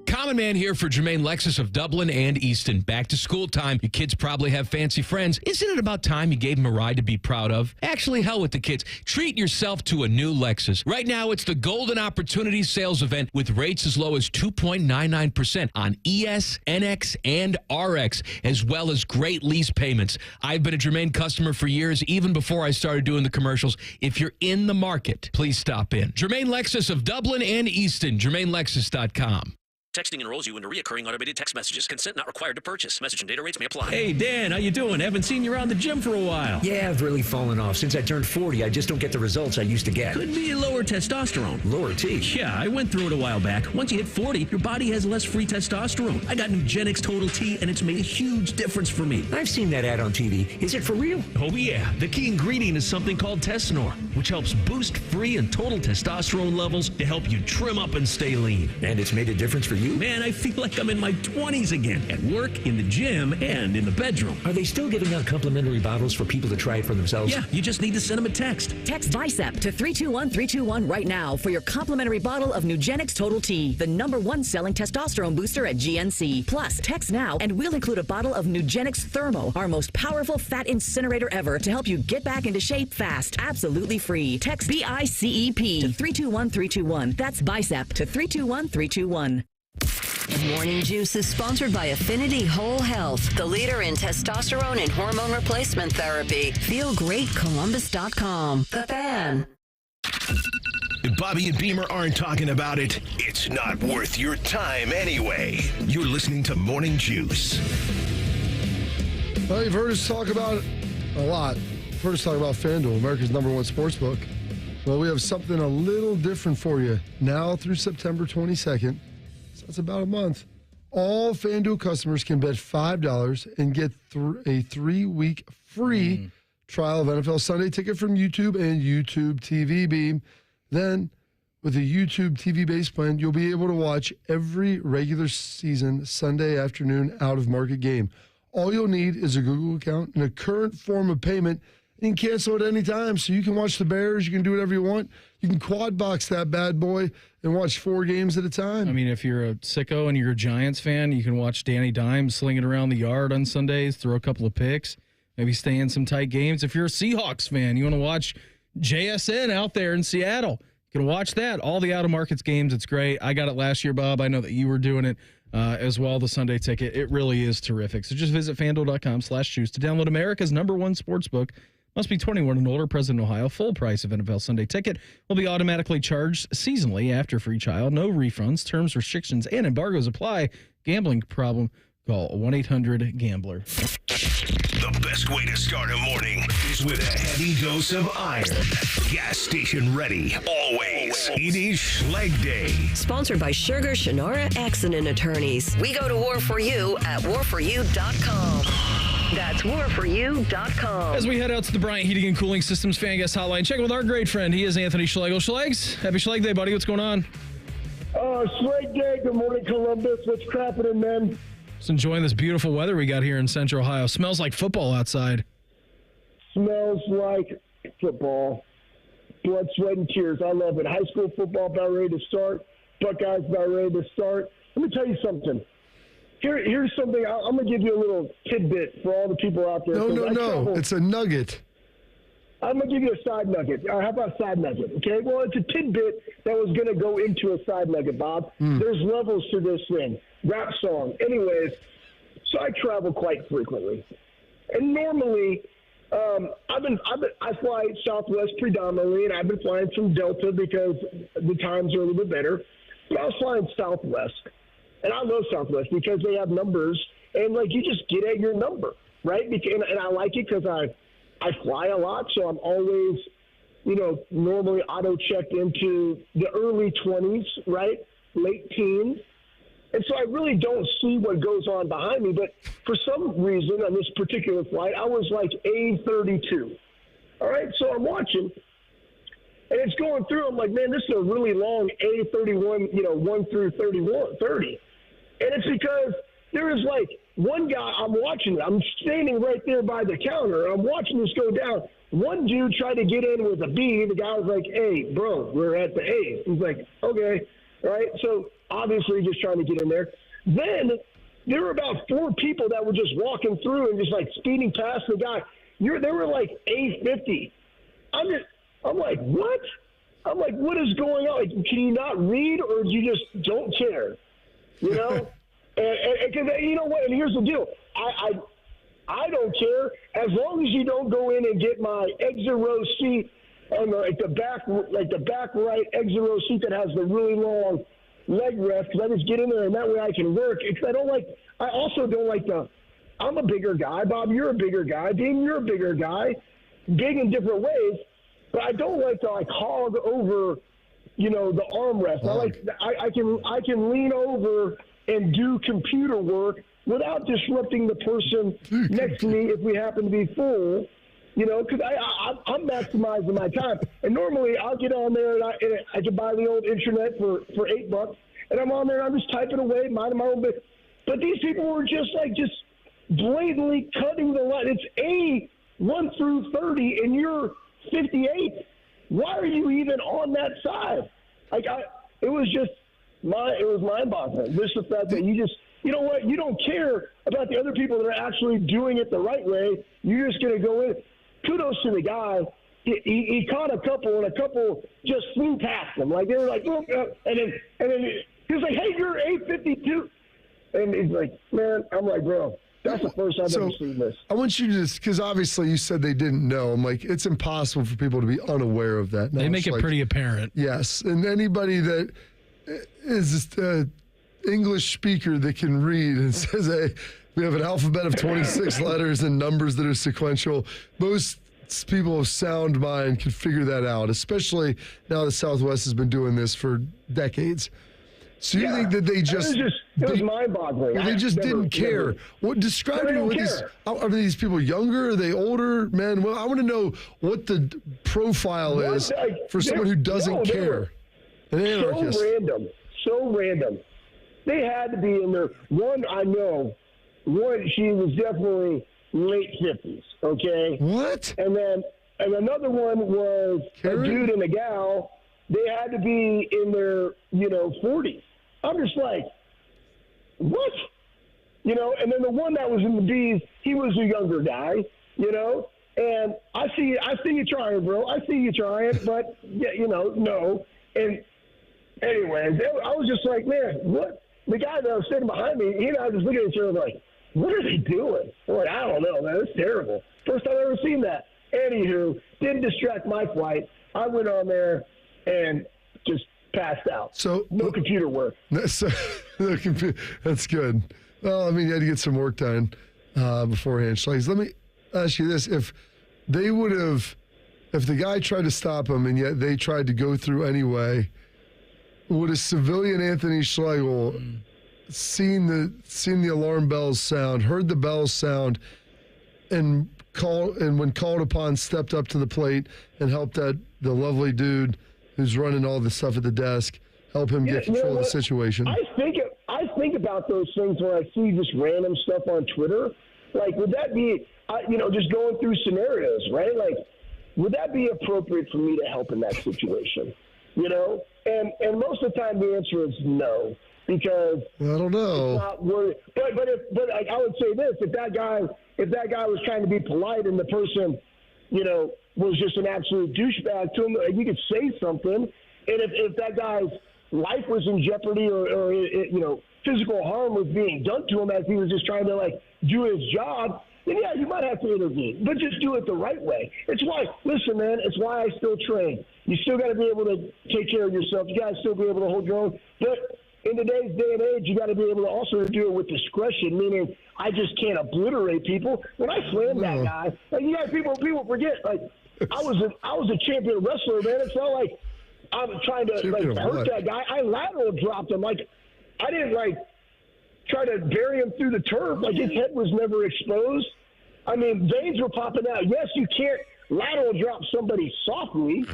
Speaker 12: Common Man here for Jermaine Lexus of Dublin and Easton. Back to school time. Your kids probably have fancy friends. Isn't it about time you gave them a ride to be proud of? Actually, hell with the kids. Treat yourself to a new Lexus. Right now, it's the Golden Opportunity Sales Event with rates as low as 2.99% on ES, NX, and RX, as well as great lease payments. I've been a Jermaine customer for years, even before I started doing the commercials. If you're in the market, please stop in. Jermaine Lexus of Dublin and Easton. JermaineLexus.com.
Speaker 13: Texting enrolls you into recurring automated text messages. Consent not required to purchase. Message and data rates may apply.
Speaker 16: Hey, Dan, how you doing? Haven't seen you around the gym for a while.
Speaker 26: Yeah, I've really fallen off. Since I turned 40, I just don't get the results I used to get.
Speaker 16: Could be lower testosterone.
Speaker 26: Lower T?
Speaker 16: Yeah, I went through it a while back. Once you hit 40, your body has less free testosterone. I got Nugenix Total T, and it's made a huge difference for me.
Speaker 26: I've seen that ad on TV. Is it for real?
Speaker 16: Oh, yeah. The key ingredient is something called Tesnor, which helps boost free and total testosterone levels to help you trim up and stay lean.
Speaker 26: And it's made a difference for you?
Speaker 16: Man, I feel like I'm in my 20s again, at work, in the gym, and in the bedroom.
Speaker 26: Are they still giving out complimentary bottles for people to try it for themselves?
Speaker 16: Yeah, you just need to send them a text.
Speaker 27: Text BICEP to 321-321 right now for your complimentary bottle of Nugenix Total T, the #1 selling testosterone booster at GNC. Plus, text now and we'll include a bottle of Nugenix Thermo, our most powerful fat incinerator ever, to help you get back into shape fast. Absolutely free. Text BICEP to 321-321. That's BICEP to 321-321.
Speaker 4: Morning Juice is sponsored by Affinity Whole Health, the leader in testosterone and hormone replacement therapy. FeelGreatColumbus.com. The Fan.
Speaker 1: If Bobby and Beamer aren't talking about it, it's not worth your time anyway. You're listening to Morning Juice.
Speaker 3: Well, you've heard us talk about it a lot. You've heard us talk about FanDuel, America's #1 sportsbook. Well, we have something a little different for you now through September 22nd. That's about a month. All FanDuel customers can bet $5 and get a 3-week free trial of NFL Sunday Ticket from YouTube and YouTube TV Beam. Then, with a YouTube TV base plan, you'll be able to watch every regular season Sunday afternoon out-of-market game. All you'll need is a Google account and a current form of payment. You can cancel at any time, so you can watch the Bears. You can do whatever you want. You can quad box that bad boy and watch 4 games at a time.
Speaker 2: I mean, if you're a sicko and you're a Giants fan, you can watch Danny Dimes sling it around the yard on Sundays, throw a couple of picks, maybe stay in some tight games. If you're a Seahawks fan, you want to watch JSN out there in Seattle, you can watch that. All the out-of-markets games, it's great. I got it last year, Bob. I know that you were doing it as well, the Sunday Ticket. It really is terrific. So just visit FanDuel.com/juice to download America's #1 sportsbook. Must be 21 and older, present in Ohio. Full price of NFL Sunday Ticket will be automatically charged seasonally after free trial. No refunds. Terms, restrictions, and embargoes apply. Gambling problem? Call 1-800-GAMBLER.
Speaker 1: The best way to start a morning is with a heavy dose of iron. Gas station ready, always. It is Schleg Day.
Speaker 4: Sponsored by Sugar Shannara Accident Attorneys. We go to war for you at warforyou.com. That's warforyou.com.
Speaker 2: As we head out to the Bryant Heating and Cooling Systems Fan Guest Hotline, check with our great friend. He is Anthony Schlegel. Schlegs, happy Schleg Day, buddy. What's going on?
Speaker 28: Schleg Day. Good morning, Columbus. What's crapping, man?
Speaker 2: Just enjoying this beautiful weather we got here in Central Ohio. Smells like football outside.
Speaker 28: Smells like football. Blood, sweat, and tears. I love it. High school football about ready to start. Buckeyes about ready to start. Let me tell you something. Here's something. I'm going to give you a little tidbit for all the people out there.
Speaker 3: No. It's a nugget.
Speaker 28: I'm going to give you a side nugget. How about a side nugget? Okay, well, it's a tidbit that was going to go into a side nugget, Bob. There's levels to this thing. Rap song. Anyways, so I travel quite frequently. And normally, I fly Southwest predominantly, and I've been flying some Delta because the times are a little bit better. But I was flying Southwest, and I love Southwest because they have numbers, and like you just get at your number, right? And I like it because I fly a lot, so I'm always, normally auto checked into the early 20s, right, late teens. And so I really don't see what goes on behind me. But for some reason on this particular flight, I was like A32. All right, so I'm watching, and it's going through. I'm like, man, this is a really long A31, 1 through 30. And it's because there is like one guy, I'm watching it. I'm standing right there by the counter. I'm watching this go down. One dude tried to get in with a B. The guy was like, hey, bro, we're at the A. He's like, okay. Right? So obviously just trying to get in there. Then there were about 4 people that were just walking through and just like speeding past the guy. They were like A50. I'm like, what? I'm like, what is going on? Like, can you not read, or you just don't care? You know? And you know what? And here's the deal. I don't care as long as you don't go in and get my exit row seat on the back right exit row seat that has the really long leg rest, because I just get in there and that way I can work. I also don't like I'm a bigger guy. Bob, you're a bigger guy. Dean, you're a bigger guy. Big in different ways, but I don't like to hog over, the armrest. I can lean over and do computer work without disrupting the person next to me if we happen to be full. Because I'm maximizing my time. And normally I'll get on there and I can buy the old intranet for $8, and I'm on there and I'm just typing away, minding my own business. But these people were just blatantly cutting the line. It's A1 through 30, and you're 58. Why are you even on that side? It was mind-boggling. Just the fact that you what? You don't care about the other people that are actually doing it the right way. You're just going to go in. Kudos to the guy. He caught a couple, and a couple just flew past him. Like, they were like, oh, and then he was like, hey, you're A52. And he's like, man, I'm like, bro, that's the first time I've ever seen this.
Speaker 3: I want you to just, because obviously you said they didn't know. I'm like, it's impossible for people to be unaware of that.
Speaker 2: They make it pretty apparent.
Speaker 3: Yes. And anybody that is just English speaker that can read and says, hey, we have an alphabet of 26 letters and numbers that are sequential. Most people of sound mind can figure that out, especially now the Southwest has been doing this for decades. So you think that they just...
Speaker 28: It was mind-boggling.
Speaker 3: They just didn't care. Describe to me what these... Are these people younger? Are they older? Man, well, I want to know what the profile is for someone who doesn't care. An anarchist.
Speaker 28: So random. They had to be in there. One, I know. One, she was definitely late 50s, okay?
Speaker 3: What?
Speaker 28: And another one was Karen? A dude and a gal. They had to be in their, 40s. I'm just like, what? And then the one that was in the B's, he was a younger guy, And I see you trying, bro. I see you trying, but, no. And anyways, I was just like, man, what? The guy that was sitting behind me, he and I was looking at each other like, what are they doing? I'm like, I don't know, man. It's terrible. First time I've ever seen that. Anywho, didn't distract my flight. I went on there and just passed out.
Speaker 3: So
Speaker 28: no computer work.
Speaker 3: That's good. Well, I mean, you had to get some work done beforehand. Schlegel, let me ask you this. If the guy tried to stop him and yet they tried to go through anyway, would a civilian Anthony Schlegel seen the alarm bells sound, heard the bells sound, and when called upon, stepped up to the plate and helped the lovely dude who's running all the stuff at the desk, help him get control of the situation?
Speaker 28: I think about those things when I see just random stuff on Twitter. Like, would that be, just going through scenarios, right? Like, would that be appropriate for me to help in that situation? And most of the time the answer is no, because
Speaker 3: I don't know.
Speaker 28: It's not worth, but I would say this: if that guy was trying to be polite and the person, was just an absolute douchebag to him, you could say something. And if that guy's life was in jeopardy or physical harm was being done to him as he was just trying to do his job, then yeah, you might have to intervene, but just do it the right way. It's why, listen, man, it's why I still train. You still got to be able to take care of yourself. You got to still be able to hold your own. But in today's day and age, you got to be able to also do it with discretion, meaning I just can't obliterate people. When I slammed that guy, like, you got people forget, like, I was a champion wrestler, man. It's not like I'm trying to hurt that guy. I lateral dropped him. Like, I didn't try to bury him through the turf. Like, his head was never exposed. I mean, veins were popping out. Yes, you can't lateral drop somebody softly,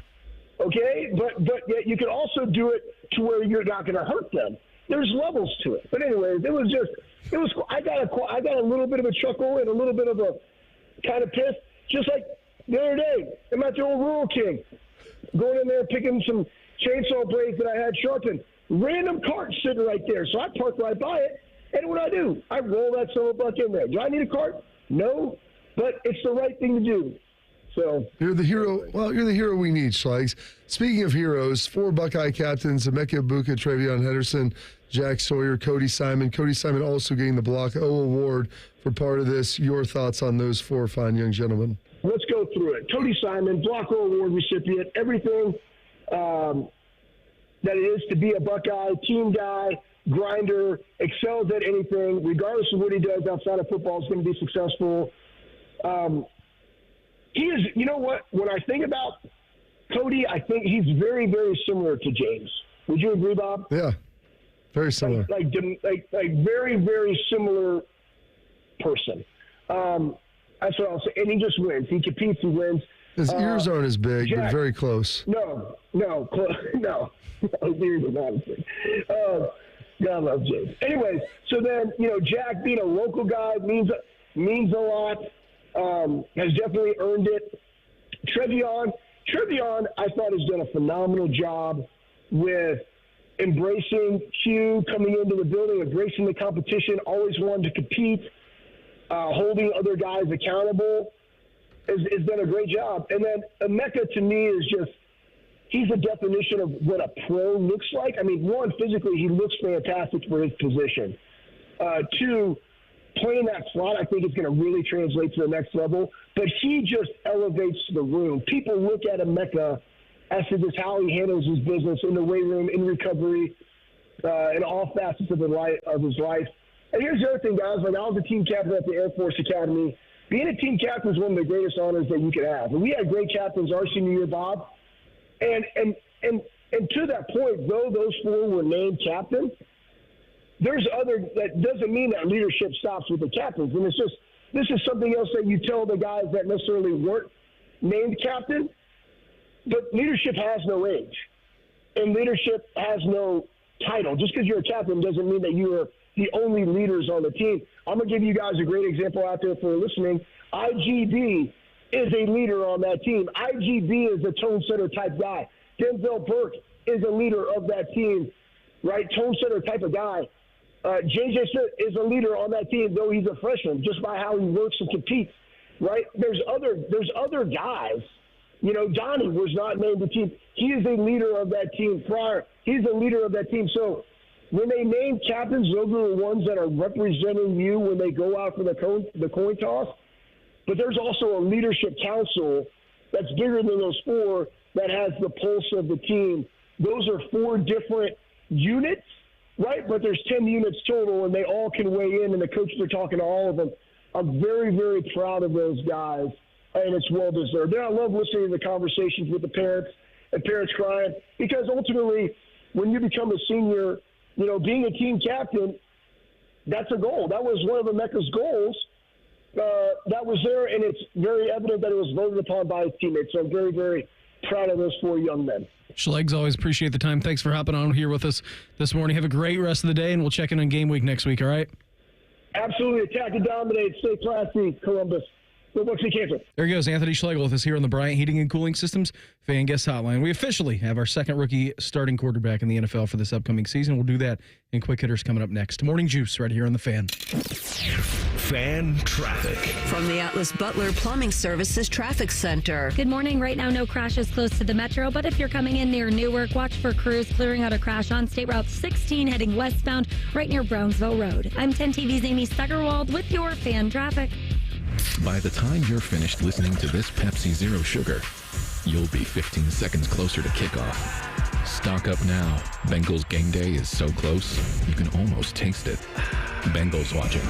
Speaker 28: okay? But yet you can also do it to where you're not going to hurt them. There's levels to it. But anyways, it was. I got a little bit of a chuckle and a little bit of a kind of piss, just like the other day. I'm at the old Rural King, going in there picking some chainsaw blades that I had sharpened. Random cart sitting right there, so I parked right by it. And what do? I roll that son of a buck in there. Do I need a cart? No, but it's the right thing to do. So
Speaker 3: you're the hero. Well, you're the hero we need, Schlegs. Speaking of heroes, 4 Buckeye captains: Emeka Ibuka, Travion Henderson, Jack Sawyer, Cody Simon. Cody Simon also getting the Block O Award for part of this. Your thoughts on those 4 fine young gentlemen?
Speaker 28: Let's go through it. Cody Simon, Block O Award recipient, everything that it is to be a Buckeye, team guy, grinder, excels at anything, regardless of what he does outside of football, is going to be successful. He is, you know what? When I think about Cody, I think he's very, very similar to James. Would you agree, Bob?
Speaker 3: Yeah, very similar.
Speaker 28: Like very, very similar person. That's what I'll say. And he just wins. He competes. He wins.
Speaker 3: His ears aren't as big,
Speaker 28: Jack,
Speaker 3: but very close.
Speaker 28: No. His ears are not as big. God love James. Anyways, so then, Jack being a local guy means a lot. Has definitely earned it. Travion, I thought, has done a phenomenal job with embracing Q, coming into the building, embracing the competition, always wanted to compete, holding other guys accountable. Has done a great job. And then Emeka, to me, is just, he's a definition of what a pro looks like. I mean, 1, physically, he looks fantastic for his position. 2, playing that slot, I think, is going to really translate to the next level. But he just elevates the room. People look at Emeka as to just how he handles his business in the weight room, in recovery, in all facets of his life. And here's the other thing, guys. Like, I was a team captain at the Air Force Academy. Being a team captain is one of the greatest honors that you could have. And we had great captains our senior year, Bob. And to that point, though those 4 were named captain, there's that doesn't mean that leadership stops with the captains. And it's just, this is something else that you tell the guys that necessarily weren't named captain. But leadership has no age, and leadership has no title. Just because you're a captain doesn't mean that you are the only leaders on the team. I'm going to give you guys a great example out there for listening. IGB is a leader on that team. IGB is a tone setter type guy. Denzel Burke is a leader of that team, right? Tone setter type of guy. JJ Smith is a leader on that team, though he's a freshman, just by how he works and competes, right? There's other guys. Donnie was not named the team. He is a leader of that team. Fryer, he's a leader of that team. So when they name captains, those are the ones that are representing you when they go out for the coin toss. But there's also a leadership council that's bigger than those 4 that has the pulse of the team. Those are 4 different units, right? But there's 10 units total, and they all can weigh in, and the coaches are talking to all of them. I'm very, very proud of those guys, and it's well-deserved. And I love listening to the conversations with the parents and parents crying, because ultimately, when you become a senior, being a team captain, that's a goal. That was one of Emeka's goals. That was there, and it's very evident that it was voted upon by his teammates. So I'm very, very proud of those 4 young men.
Speaker 2: Schlegs, always appreciate the time. Thanks for hopping on here with us this morning. Have a great rest of the day, and we'll check in on game week next week, all right?
Speaker 28: Absolutely. Attack and dominate. Stay classy, Columbus.
Speaker 2: There he goes, Anthony Schlegel with us here on the Bryant Heating and Cooling Systems Fan Guest Hotline. We officially have our second rookie starting quarterback in the NFL for this upcoming season. We'll do that in Quick Hitters coming up next. Morning Juice right here on the Fan.
Speaker 1: Fan traffic.
Speaker 4: From the Atlas Butler Plumbing Services Traffic Center.
Speaker 14: Good morning. Right now, no crashes close to the metro, but if you're coming in near Newark, watch for crews clearing out a crash on State Route 16 heading westbound right near Brownsville Road. I'm 10 TV's Amy Steigerwald with your Fan traffic.
Speaker 6: By the time you're finished listening to this Pepsi Zero Sugar, you'll be 15 seconds closer to kickoff. Stock up now. Bengals game day is so close, you can almost taste it. Bengals watching.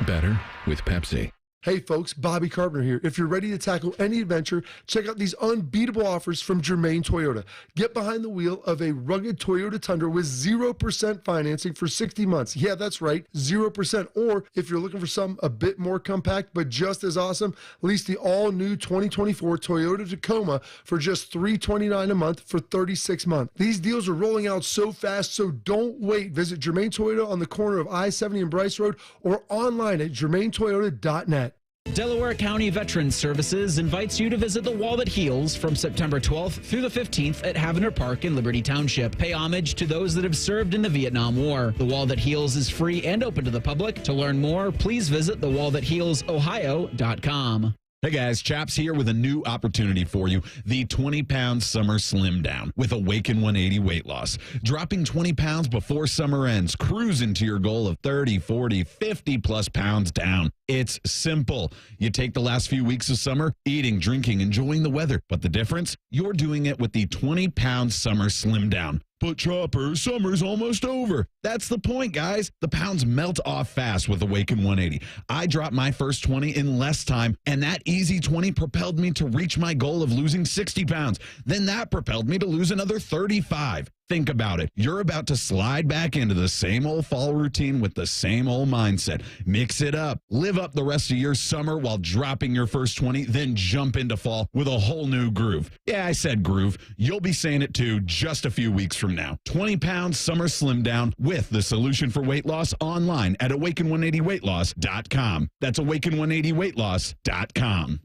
Speaker 6: Better with Pepsi.
Speaker 3: Hey folks, Bobby Carpenter here. If you're ready to tackle any adventure, check out these unbeatable offers from Germain Toyota. Get behind the wheel of a rugged Toyota Tundra with 0% financing for 60 months. Yeah, that's right, 0%. Or if you're looking for something a bit more compact but just as awesome, lease the all-new 2024 Toyota Tacoma for just $329 a month for 36 months. These deals are rolling out so fast, so don't wait. Visit Germain Toyota on the corner of I-70 and Bryce Road or online at germaintoyota.net.
Speaker 17: Delaware County Veterans Services invites you to visit the Wall That Heals from September 12th through the 15th at Havner Park in Liberty Township. Pay homage to those that have served in the Vietnam War. The Wall That Heals is free and open to the public. To learn more, please visit thewallthathealsohio.com.
Speaker 18: Hey guys, Chaps here with a new opportunity for you, the 20-pound summer slim down with Awaken 180 weight loss. Dropping 20 pounds before summer ends, cruising to your goal of 30, 40, 50 plus pounds down. It's simple. You take the last few weeks of summer, eating, drinking, enjoying the weather. But the difference? You're doing it with the 20-pound summer slim down. But Chopper, summer's almost over. That's the point, guys. The pounds melt off fast with Awaken 180. I dropped my first 20 in less time, and that easy 20 propelled me to reach my goal of losing 60 pounds. Then that propelled me to lose another 35. Think about it. You're about to slide back into the same old fall routine with the same old mindset. Mix it up. Live up the rest of your summer while dropping your first 20, then jump into fall with a whole new groove. Yeah, I said groove. You'll be saying it too just a few weeks from now. 20 pounds summer slim down with the solution for weight loss online at awaken180weightloss.com. That's awaken180weightloss.com.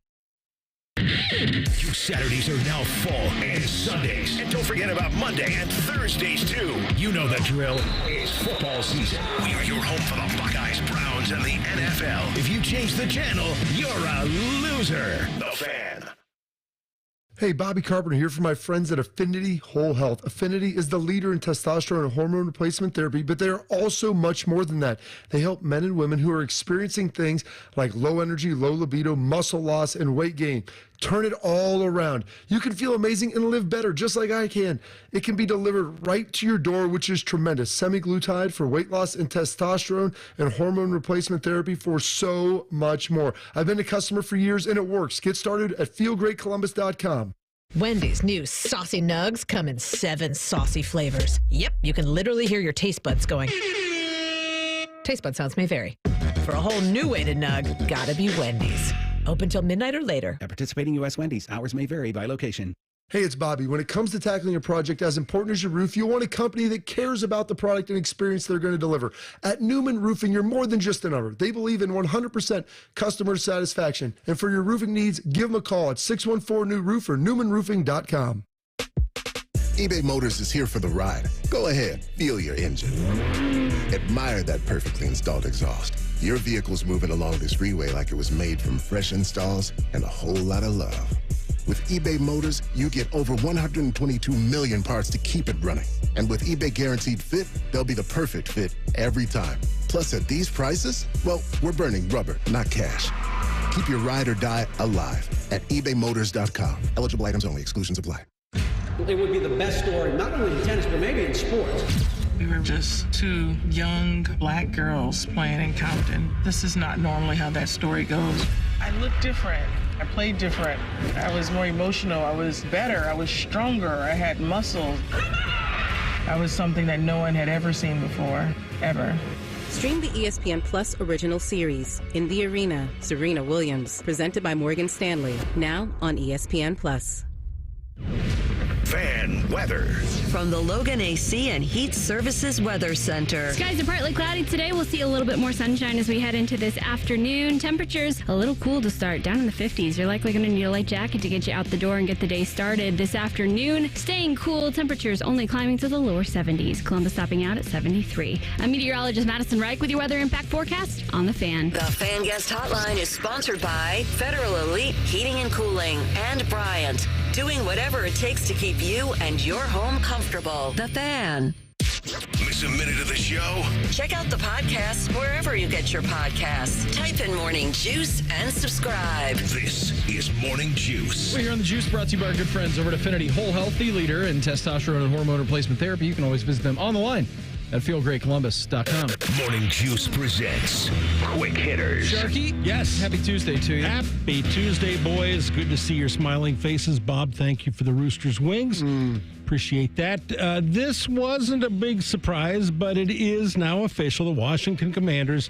Speaker 1: Your Saturdays are now full and Sundays. And don't forget about Monday and Thursdays, too. You know the drill. It's football season. We are your home for the Buckeyes, Browns, and the NFL. If you change the channel, you're a loser. The Fan.
Speaker 3: Hey, Bobby Carpenter here for my friends at Affinity Whole Health. Affinity is the leader in testosterone and hormone replacement therapy, but they are also much more than that. They help men and women who are experiencing things like low energy, low libido, muscle loss, and weight gain. Turn it all around. You can feel amazing and live better, just like I can. It can be delivered right to your door, which is tremendous. Semaglutide for weight loss and testosterone and hormone replacement therapy for so much more. I've been a customer for years, and it works. Get started at feelgreatcolumbus.com.
Speaker 19: Wendy's new Saucy Nugs come in 7 saucy flavors. Yep, you can literally hear your taste buds going. Taste bud sounds may vary. For a whole new way to nug, gotta be Wendy's. Open till midnight or later.
Speaker 20: At participating U.S. Wendy's, hours may vary by location.
Speaker 3: Hey, it's Bobby. When it comes to tackling a project as important as your roof, you want a company that cares about the product and experience they're going to deliver. At Newman Roofing, you're more than just a number. They believe in 100% customer satisfaction. And for your roofing needs, give them a call at 614-NEW-ROOF or newmanroofing.com.
Speaker 21: eBay Motors is here for the ride. Go ahead, feel your engine. Admire that perfectly installed exhaust. Your vehicle's moving along this freeway like it was made from fresh installs and a whole lot of love. With eBay Motors, you get over 122 million parts to keep it running. And with eBay Guaranteed Fit, they'll be the perfect fit every time. Plus, at these prices, well, we're burning rubber, not cash. Keep your ride or die alive at ebaymotors.com. Eligible items only. Exclusions apply.
Speaker 22: It would be the best story, not only in tennis, but maybe in sports.
Speaker 24: We were just 2 young black girls playing in Compton. This is not normally how that story goes. I looked different. I played different. I was more emotional. I was better. I was stronger. I had muscles. I was something that no one had ever seen before, ever.
Speaker 29: Stream the ESPN Plus original series, In the Arena, Serena Williams, presented by Morgan Stanley, now on ESPN Plus.
Speaker 1: Fan weather.
Speaker 4: From the Logan AC and Heat Services Weather Center.
Speaker 7: Skies are partly cloudy today. We'll see a little bit more sunshine as we head into this afternoon. Temperatures a little cool to start, down in the 50s. You're likely going to need a light jacket to get you out the door and get the day started this afternoon. Staying cool, temperatures only climbing to the lower 70s. Columbus stopping out at 73. I'm meteorologist Madison Reich with your weather impact forecast on The Fan.
Speaker 4: The Fan Guest Hotline is sponsored by Federal Elite Heating and Cooling and Bryant. Doing whatever it takes to keep you and your home comfortable. The Fan.
Speaker 1: Miss a minute of the show?
Speaker 4: Check out the podcast wherever you get your podcasts. Type in Morning Juice and subscribe.
Speaker 1: This is Morning Juice.
Speaker 2: We're here on The Juice, brought to you by our good friends over at Affinity Whole Health, the leader in testosterone and hormone replacement therapy. You can always visit them on the line at feelgreatcolumbus.com.
Speaker 1: Morning Juice presents Quick Hitters.
Speaker 2: Sharky?
Speaker 5: Yes.
Speaker 2: Happy Tuesday to you.
Speaker 5: Happy Tuesday, boys. Good to see your smiling faces. Bob, thank you for the Roosters wings. Appreciate that. This wasn't a big surprise, but it is now official. The Washington Commanders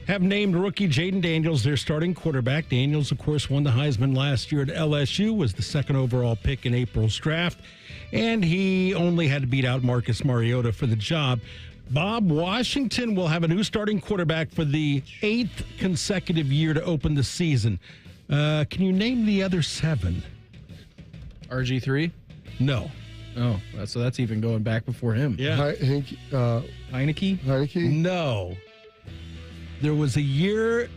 Speaker 5: have named rookie Jaden Daniels their starting quarterback. Daniels, of course, won the Heisman last year at LSU, was the second overall pick in April's draft, and he only had to beat out Marcus Mariota for the job. Bob, Washington will have a new starting quarterback for the 8th consecutive year to open the season. Can you name the other 7?
Speaker 2: RG3?
Speaker 5: No.
Speaker 2: Oh, so that's even going back before him.
Speaker 5: Yeah.
Speaker 2: Heineke?
Speaker 5: No. There was a year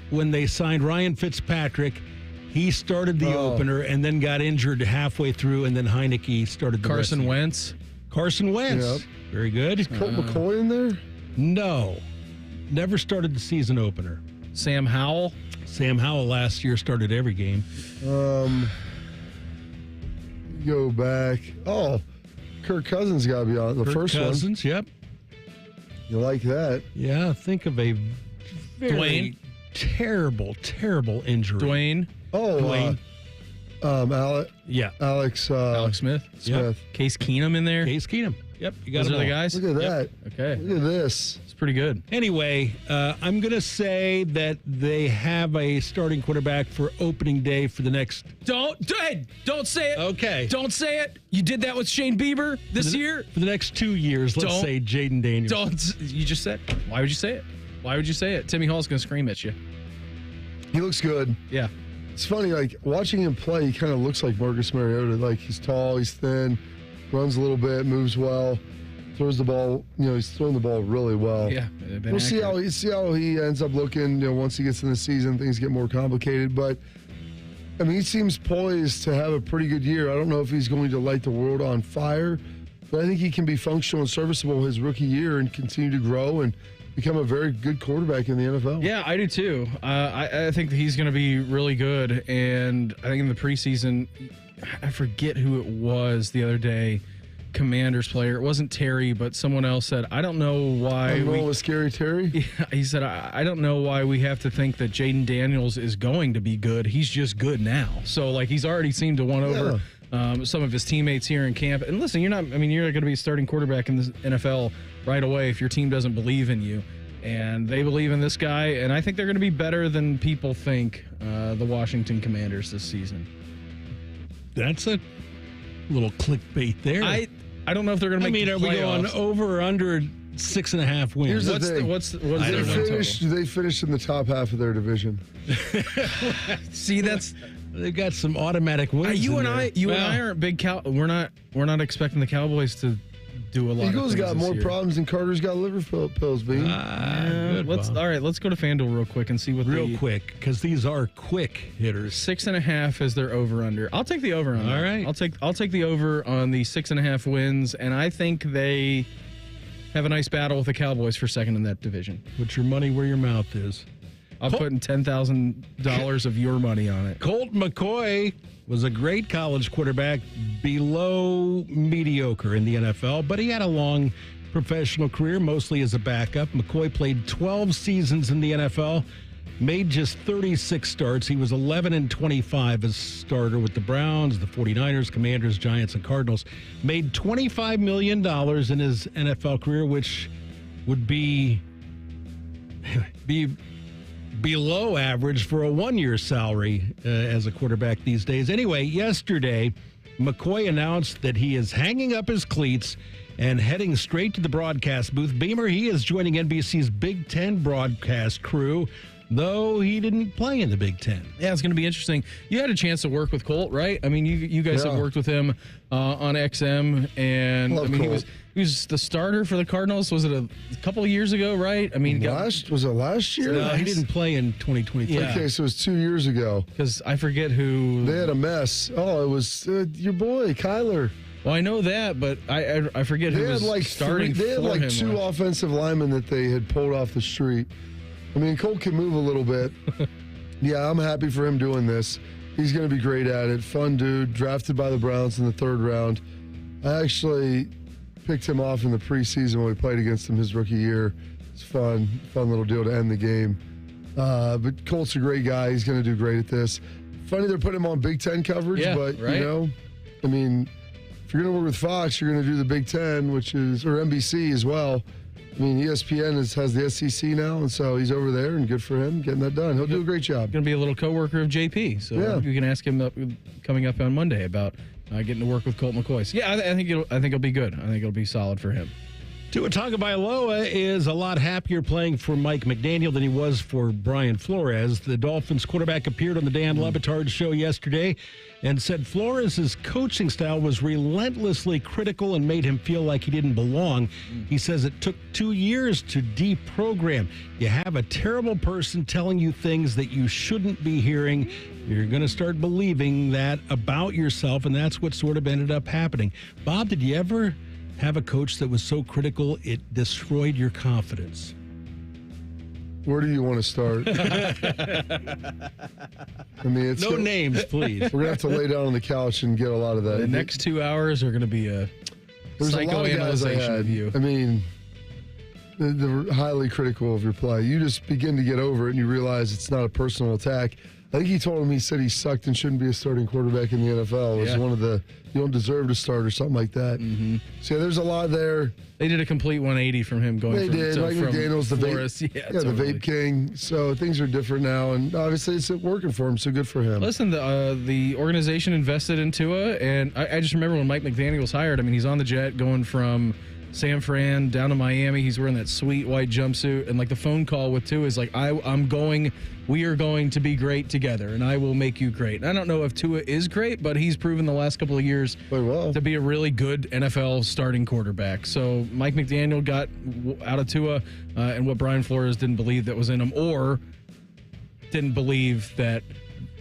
Speaker 5: when they signed Ryan Fitzpatrick. He started the opener and then got injured halfway through, and then Heineke started the
Speaker 2: Carson Wentz?
Speaker 5: Carson Wentz.
Speaker 3: Yep.
Speaker 5: Very good.
Speaker 3: Is Colt McCoy in there?
Speaker 5: No. Never started the season opener.
Speaker 2: Sam Howell?
Speaker 5: Sam Howell last year started every game.
Speaker 3: Go back. Oh, Kirk Cousins got to be on the first one.
Speaker 5: Kirk Cousins, yep.
Speaker 3: You like that?
Speaker 5: Yeah, think of a very
Speaker 2: Dwayne?
Speaker 5: terrible injury.
Speaker 2: Dwayne?
Speaker 3: Oh,
Speaker 5: Dwayne.
Speaker 3: Alex
Speaker 2: Smith?
Speaker 3: Smith.
Speaker 2: Case Keenum in there?
Speaker 5: Case Keenum. Yep, you got
Speaker 2: Those
Speaker 5: them
Speaker 2: are the
Speaker 5: all.
Speaker 2: guys?
Speaker 3: Look at that.
Speaker 2: Okay.
Speaker 3: Look at this.
Speaker 2: It's pretty good.
Speaker 5: Anyway, I'm going to say that they have a starting quarterback for opening day for the next...
Speaker 2: Don't say it.
Speaker 5: Okay.
Speaker 2: Don't say it. You did that with Shane Bieber this year?
Speaker 5: For the next 2 years, let's say Jaden Daniels.
Speaker 2: You just said, why would you say it? Why would you say it? Timmy Hall's going to scream at you.
Speaker 3: He looks good.
Speaker 2: Yeah.
Speaker 3: It's funny, like, watching him play, he kind of looks like Marcus Mariota. Like, he's tall, he's thin, runs a little bit, moves well, throws the ball. He's throwing the ball really well.
Speaker 2: Yeah.
Speaker 3: We'll see how he ends up looking, once he gets in the season, things get more complicated. But, I mean, he seems poised to have a pretty good year. I don't know if he's going to light the world on fire, but I think he can be functional and serviceable his rookie year and continue to grow and become a very good quarterback in the NFL.
Speaker 2: Yeah, I do too. I think that he's going to be really good. And I think in the preseason, I forget who it was the other day, Commanders player. It wasn't Terry, but someone else said, I don't know why.
Speaker 3: Was Scary Terry?
Speaker 2: Yeah, he said, I don't know why we have to think that Jaden Daniels is going to be good. He's just good now. So, he's already seemed to won over some of his teammates here in camp. And listen, you're not going to be a starting quarterback in the NFL right away if your team doesn't believe in you. And they believe in this guy, and I think they're going to be better than people think, the Washington Commanders this season.
Speaker 5: That's a little clickbait there.
Speaker 2: I don't know if they're going to make the playoffs.
Speaker 5: Are we going over or under 6.5 wins?
Speaker 3: Here's the thing.
Speaker 2: What is their win total?
Speaker 3: They finished in the top half of their division.
Speaker 2: See,
Speaker 5: they've got some automatic wins.
Speaker 2: You and I aren't big we're not expecting the Cowboys to do a lot.
Speaker 3: Eagles
Speaker 2: of
Speaker 3: got more
Speaker 2: year.
Speaker 3: problems than Carter's got liver pills, Bean.
Speaker 2: Let's go to FanDuel real quick and see what
Speaker 5: real quick, because these are quick hitters.
Speaker 2: 6.5 is their over under. I'll take the over on that.
Speaker 5: All right.
Speaker 2: I'll take the over on the 6.5 wins, and I think they have a nice battle with the Cowboys for second in that division.
Speaker 5: Put your money where your mouth is.
Speaker 2: I'm putting $10,000 of your money on it.
Speaker 5: Colt McCoy was a great college quarterback, below mediocre in the NFL, but he had a long professional career, mostly as a backup. McCoy played 12 seasons in the NFL, made just 36 starts. He was 11-25 as starter with the Browns, the 49ers, Commanders, Giants, and Cardinals. Made $25 million in his NFL career, which would be below average for a one-year salary as a quarterback these days. Anyway, yesterday, McCoy announced that he is hanging up his cleats and heading straight to the broadcast booth. Beamer, he is joining NBC's Big Ten broadcast crew, though he didn't play in the Big Ten.
Speaker 2: Yeah, it's going to be interesting. You had a chance to work with Colt, right? I mean, you guys have worked with him on XM, and he was the starter for the Cardinals. Was it a couple of years ago, right? I mean,
Speaker 3: was it last year?
Speaker 5: No, he didn't play in 2023.
Speaker 2: Yeah.
Speaker 3: Okay, so it was 2 years ago.
Speaker 2: Because I forget who.
Speaker 3: They had a mess. Oh, it was your boy, Kyler.
Speaker 2: Well, I know that, but I forget who was starting
Speaker 3: They had
Speaker 2: for
Speaker 3: like
Speaker 2: him.
Speaker 3: two offensive linemen that they had pulled off the street. I mean, Colt can move a little bit. Yeah, I'm happy for him doing this. He's going to be great at it. Fun dude, drafted by the Browns in the 3rd round. I actually picked him off in the preseason when we played against him his rookie year. It's fun little deal to end the game. But Colt's a great guy. He's going to do great at this. Funny they're putting him on Big Ten coverage, but,
Speaker 2: right?
Speaker 3: you know, I mean, if you're going to work with Fox, you're going to do the Big Ten, or NBC as well. I mean, ESPN has the SEC now, and so he's over there, and good for him getting that done. He'll do a great job.
Speaker 2: Going to be a little coworker of JP, so you can ask him coming up on Monday about getting to work with Colt McCoy. Yeah, I think it'll be good. I think it'll be solid for him.
Speaker 5: Tua Tagovailoa is a lot happier playing for Mike McDaniel than he was for Brian Flores. The Dolphins quarterback appeared on the Dan Le Batard show yesterday and said Flores' coaching style was relentlessly critical and made him feel like he didn't belong. He says it took 2 years to deprogram. You have a terrible person telling you things that you shouldn't be hearing. You're going to start believing that about yourself, and that's what sort of ended up happening. Bob, did you ever have a coach that was so critical it destroyed your confidence?
Speaker 3: Where do you want to start? I mean, it's
Speaker 5: no names, please.
Speaker 3: We're going to have to lay down on the couch and get a lot of that.
Speaker 2: The next 2 hours are going to be a
Speaker 3: There's a lot of guys I had.
Speaker 2: of you.
Speaker 3: I mean, they're highly critical of your play. You just begin to get over it and you realize it's not a personal attack. I think he told him, he said he sucked and shouldn't be a starting quarterback in the NFL. It was one of the, you don't deserve to start or something like that. Mm-hmm. So there's a lot there.
Speaker 2: They did a complete 180 from him going
Speaker 3: They did. Mike McDaniel's the
Speaker 2: Flores.
Speaker 3: vape, the vape king. So things are different now, and obviously it's working for him, so good for him.
Speaker 2: Listen, the organization invested in Tua, and I just remember when Mike McDaniel was hired, I mean, he's on the jet going from San Fran down to Miami. He's wearing that sweet white jumpsuit, and like the phone call with Tua is like, we are going to be great together, and I will make you great. And I don't know if Tua is great, but he's proven the last couple of years to be a really good NFL starting quarterback. So Mike McDaniel got out of Tua, and what Brian Flores didn't believe that was in him, or didn't believe that,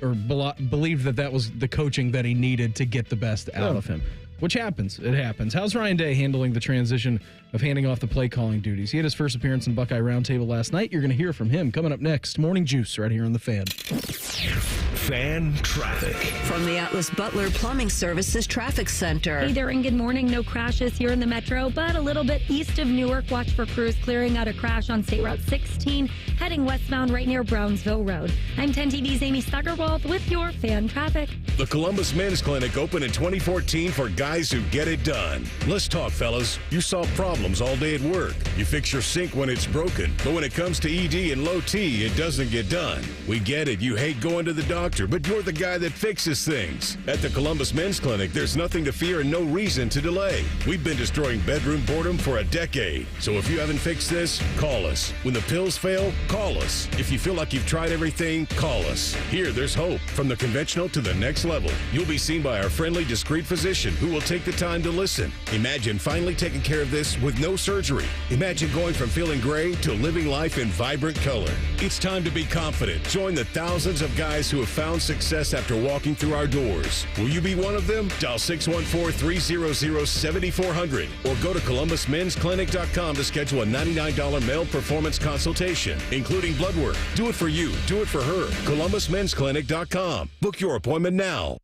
Speaker 2: or believed that was the coaching that he needed to get the best out of him. Which happens. It happens. How's Ryan Day handling the transition of handing off the play calling duties? He had his first appearance in Buckeye Roundtable last night. You're going to hear from him coming up next. Morning Juice right here on The Fan.
Speaker 1: Fan traffic.
Speaker 4: From the Atlas Butler Plumbing Services Traffic Center.
Speaker 14: Hey there, and good morning. No crashes here in the metro, but a little bit east of Newark. Watch for crews clearing out a crash on State Route 16, heading westbound right near Brownsville Road. I'm 10 TV's Amy Stuggerwald with your fan traffic.
Speaker 8: The Columbus Men's Clinic opened in 2014 for guys who get it done. Let's talk, fellas. You solve problems all day at work. You fix your sink when it's broken, but when it comes to ED and low T, it doesn't get done. We get it. You hate going to the doctor, but you're the guy that fixes things. At the Columbus Men's Clinic, there's nothing to fear and no reason to delay. We've been destroying bedroom boredom for a decade. So if you haven't fixed this, call us. When the pills fail, call us. If you feel like you've tried everything, call us. Here, there's hope. From the conventional to the next level. You'll be seen by our friendly, discreet physician who will take the time to listen. Imagine finally taking care of this with no surgery. Imagine going from feeling gray to living life in vibrant color. It's time to be confident. Join the thousands of guys who have found success after walking through our doors. Will you be one of them? Dial 614-300-7400 or go to ColumbusMen'sClinic.com to schedule a $99 male performance consultation, including blood work. Do it for you. Do it for her. ColumbusMen'sClinic.com. Book your appointment now.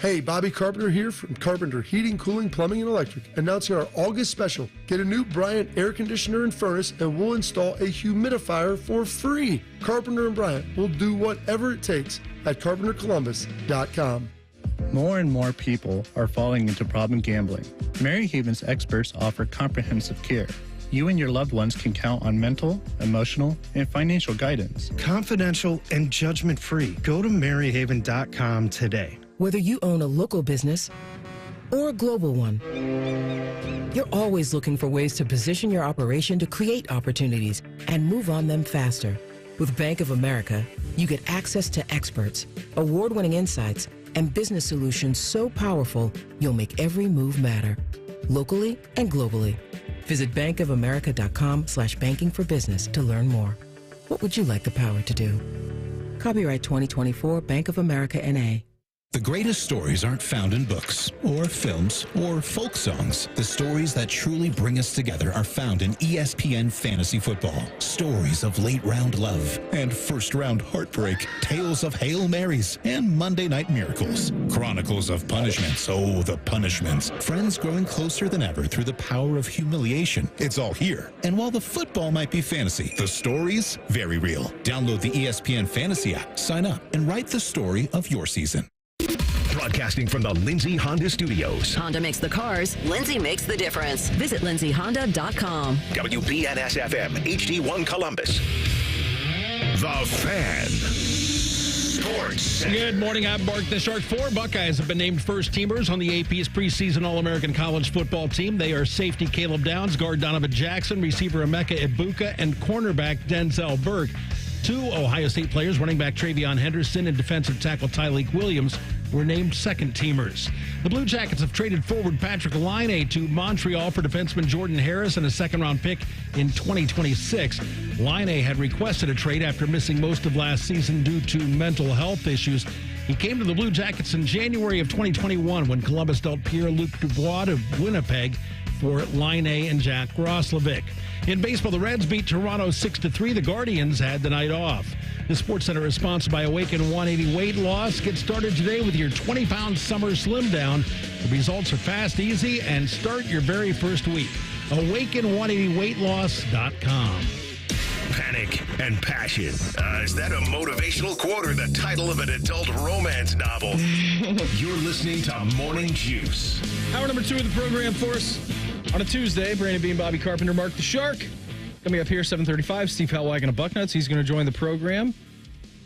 Speaker 3: Hey, Bobby Carpenter here from Carpenter Heating, Cooling, Plumbing, and Electric, announcing our August special. Get a new Bryant air conditioner and furnace, and we'll install a humidifier for free. Carpenter and Bryant will do whatever it takes at CarpenterColumbus.com.
Speaker 9: More and more people are falling into problem gambling. Mary Haven's experts offer comprehensive care. You and your loved ones can count on mental, emotional, and financial guidance.
Speaker 10: Confidential and judgment-free. Go to maryhaven.com today.
Speaker 11: Whether you own a local business or a global one, you're always looking for ways to position your operation to create opportunities and move on them faster. With Bank of America, you get access to experts, award-winning insights, and business solutions so powerful, you'll make every move matter, locally and globally. Visit bankofamerica.com/banking for business to learn more. What would you like the power to do? Copyright 2024 Bank of America N.A.
Speaker 12: The greatest stories aren't found in books or films or folk songs. The stories that truly bring us together are found in ESPN Fantasy Football. Stories of late-round love and first-round heartbreak. Tales of Hail Marys and Monday Night Miracles. Chronicles of punishments. Oh, the punishments. Friends growing closer than ever through the power of humiliation. It's all here. And while the football might be fantasy, the stories, very real. Download the ESPN Fantasy app, sign up, and write the story of your season.
Speaker 1: Broadcasting from the Lindsay Honda Studios.
Speaker 4: Honda makes the cars. Lindsay makes the difference. Visit lindsayhonda.com.
Speaker 1: WBNS-FM, HD1 Columbus. The Fan. Sports.
Speaker 5: Good morning. I'm Mark. The Sharks. 4 Buckeyes have been named first teamers on the AP's preseason All-American college football team. They are safety Caleb Downs, guard Donovan Jackson, receiver Emeka Ibuka, and cornerback Denzel Burke. 2 Ohio State players, running back Travion Henderson and defensive tackle Tyleek Williams, were named second-teamers. The Blue Jackets have traded forward Patrik Laine to Montreal for defenseman Jordan Harris and a second-round pick in 2026. Laine had requested a trade after missing most of last season due to mental health issues. He came to the Blue Jackets in January of 2021 when Columbus dealt Pierre-Luc Dubois of Winnipeg for Laine and Jack Roslovic. In baseball, the Reds beat Toronto 6-3. The Guardians had the night off. The Sports Center is sponsored by Awaken 180 Weight Loss. Get started today with your 20-pound summer slim down. The results are fast, easy, and start your very first week. Awaken180weightloss.com.
Speaker 1: Panic and passion. Is that a motivational quote or the title of an adult romance novel? You're listening to Morning Juice.
Speaker 2: Hour number 2 of the program for us on a Tuesday. Brandon Bean, Bobby Carpenter, Mark the Shark. Coming up here, 7:35, Steve Helwagen of Bucknuts. He's going to join the program.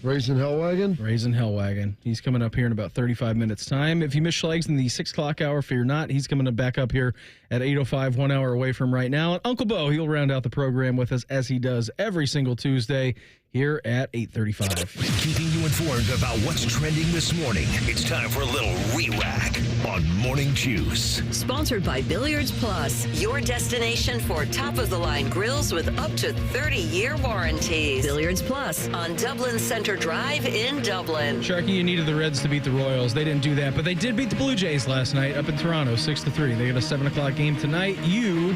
Speaker 3: Raising Helwagen. He's coming up here in about 35 minutes' time. If you miss Schlegel in the 6 o'clock hour, fear not. He's coming back up here at 8:05, 1 hour away from right now. And Uncle Beau, he'll round out the program with us as he does every single Tuesday here at 8:35.
Speaker 1: Keeping you informed about what's trending this morning. It's time for a little re-rack on Morning Juice.
Speaker 4: Sponsored by Billiards Plus, your destination for top-of-the-line grills with up to 30-year warranties. Billiards Plus on Dublin Center Drive in Dublin.
Speaker 2: Sharky, you needed the Reds to beat the Royals. They didn't do that, but they did beat the Blue Jays last night up in Toronto, 6-3. They got a 7 o'clock game tonight. You,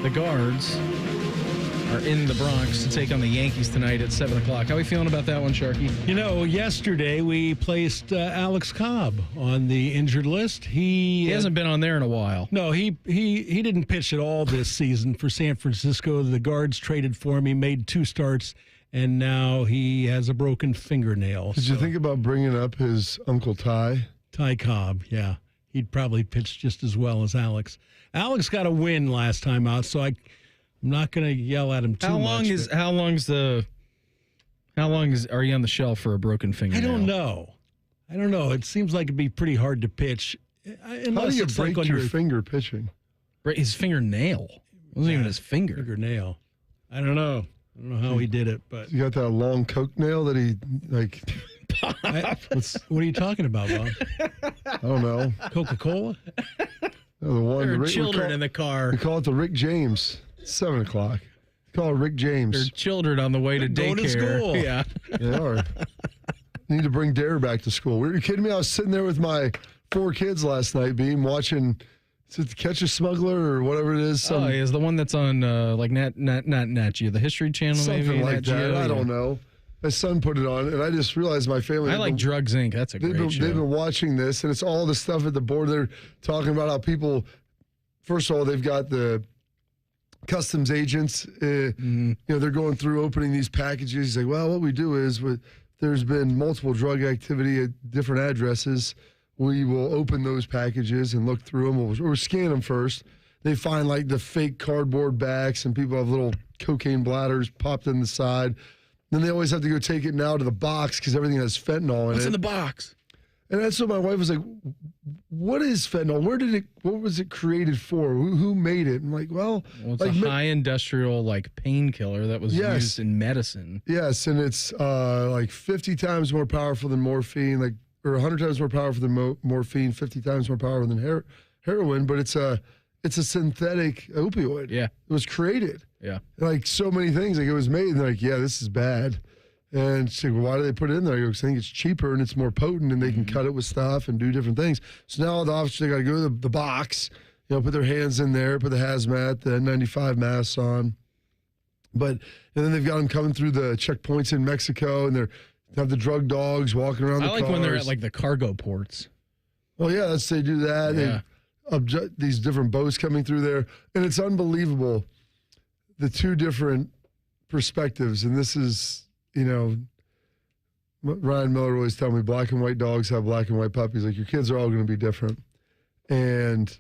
Speaker 2: the Guards, are in the Bronx to take on the Yankees tonight at 7 o'clock. How are we feeling about that one, Sharky?
Speaker 5: You know, yesterday we placed Alex Cobb on the injured list. He
Speaker 2: hasn't been on there in a while.
Speaker 5: No, he didn't pitch at all this season for San Francisco. The Guards traded for him. He made 2 starts, and now he has a broken fingernail.
Speaker 3: Did you think about bringing up his Uncle Ty?
Speaker 5: Ty Cobb, yeah. He'd probably pitch just as well as Alex. Alex got a win last time out, so I'm not going to yell at him too much.
Speaker 2: How long are you on the shelf for a broken fingernail?
Speaker 5: I don't know. It seems like it'd be pretty hard to pitch.
Speaker 3: How do you break your finger pitching?
Speaker 2: His fingernail. It wasn't even his finger.
Speaker 5: Fingernail. I don't know how he did it, but
Speaker 3: you got that long Coke nail that he like.
Speaker 5: What are you talking about, Bob?
Speaker 3: I don't know.
Speaker 5: Coca-Cola?
Speaker 3: No, the one.
Speaker 2: There are children in the car.
Speaker 3: We call it the Rick James. 7 o'clock. Call it Rick James.
Speaker 2: There are children on the way to daycare.
Speaker 5: Go to school.
Speaker 2: Yeah.
Speaker 3: They are. Need to bring Dare back to school. Were you kidding me? I was sitting there with my 4 kids last night, watching Catch a Smuggler or whatever it is.
Speaker 2: Oh, is the one that's on like not Nat Geo, the History Channel,
Speaker 3: something
Speaker 2: maybe
Speaker 3: like that. I don't know. My son put it on, and I just realized my family.
Speaker 2: I like Drugs Inc. That's a great show.
Speaker 3: They've been watching this, and it's all the stuff at the board. They're talking about how people. First of all, they've got the customs agents. They're going through opening these packages. He's like, well, what we do is, there's been multiple drug activity at different addresses. We will open those packages and look through them. We'll scan them first. They find like the fake cardboard backs, and people have little cocaine bladders popped in the side. Then they always have to go take it now to the box because everything has fentanyl in it.
Speaker 2: What's in the box?
Speaker 3: And that's what my wife was like, what is fentanyl? What was it created for? Who made it? I'm like, well
Speaker 2: it's
Speaker 3: like,
Speaker 2: a high industrial painkiller that was used in medicine.
Speaker 3: Yes, and it's like 50 times more powerful than morphine, or 100 times more powerful than morphine, 50 times more powerful than heroin, but it's a synthetic opioid.
Speaker 2: Yeah.
Speaker 3: It was created.
Speaker 2: Yeah.
Speaker 3: Like so many things, it was made, and they're like, yeah, this is bad. And she's like, well, why do they put it in there? I go, 'cause I think it's cheaper and it's more potent and they can cut it with stuff and do different things. So now the officers, they got to go to the box, put their hands in there, put the hazmat, the N95 masks on. And then they've got them coming through the checkpoints in Mexico, and they have the drug dogs walking around the cars.
Speaker 2: I like when they're at, like, the cargo ports.
Speaker 3: Well, yeah, they do that.
Speaker 2: Yeah.
Speaker 3: These different boats coming through there. And it's unbelievable, the two different perspectives. And this is, Ryan Miller always tell me black and white dogs have black and white puppies. Like, your kids are all going to be different. And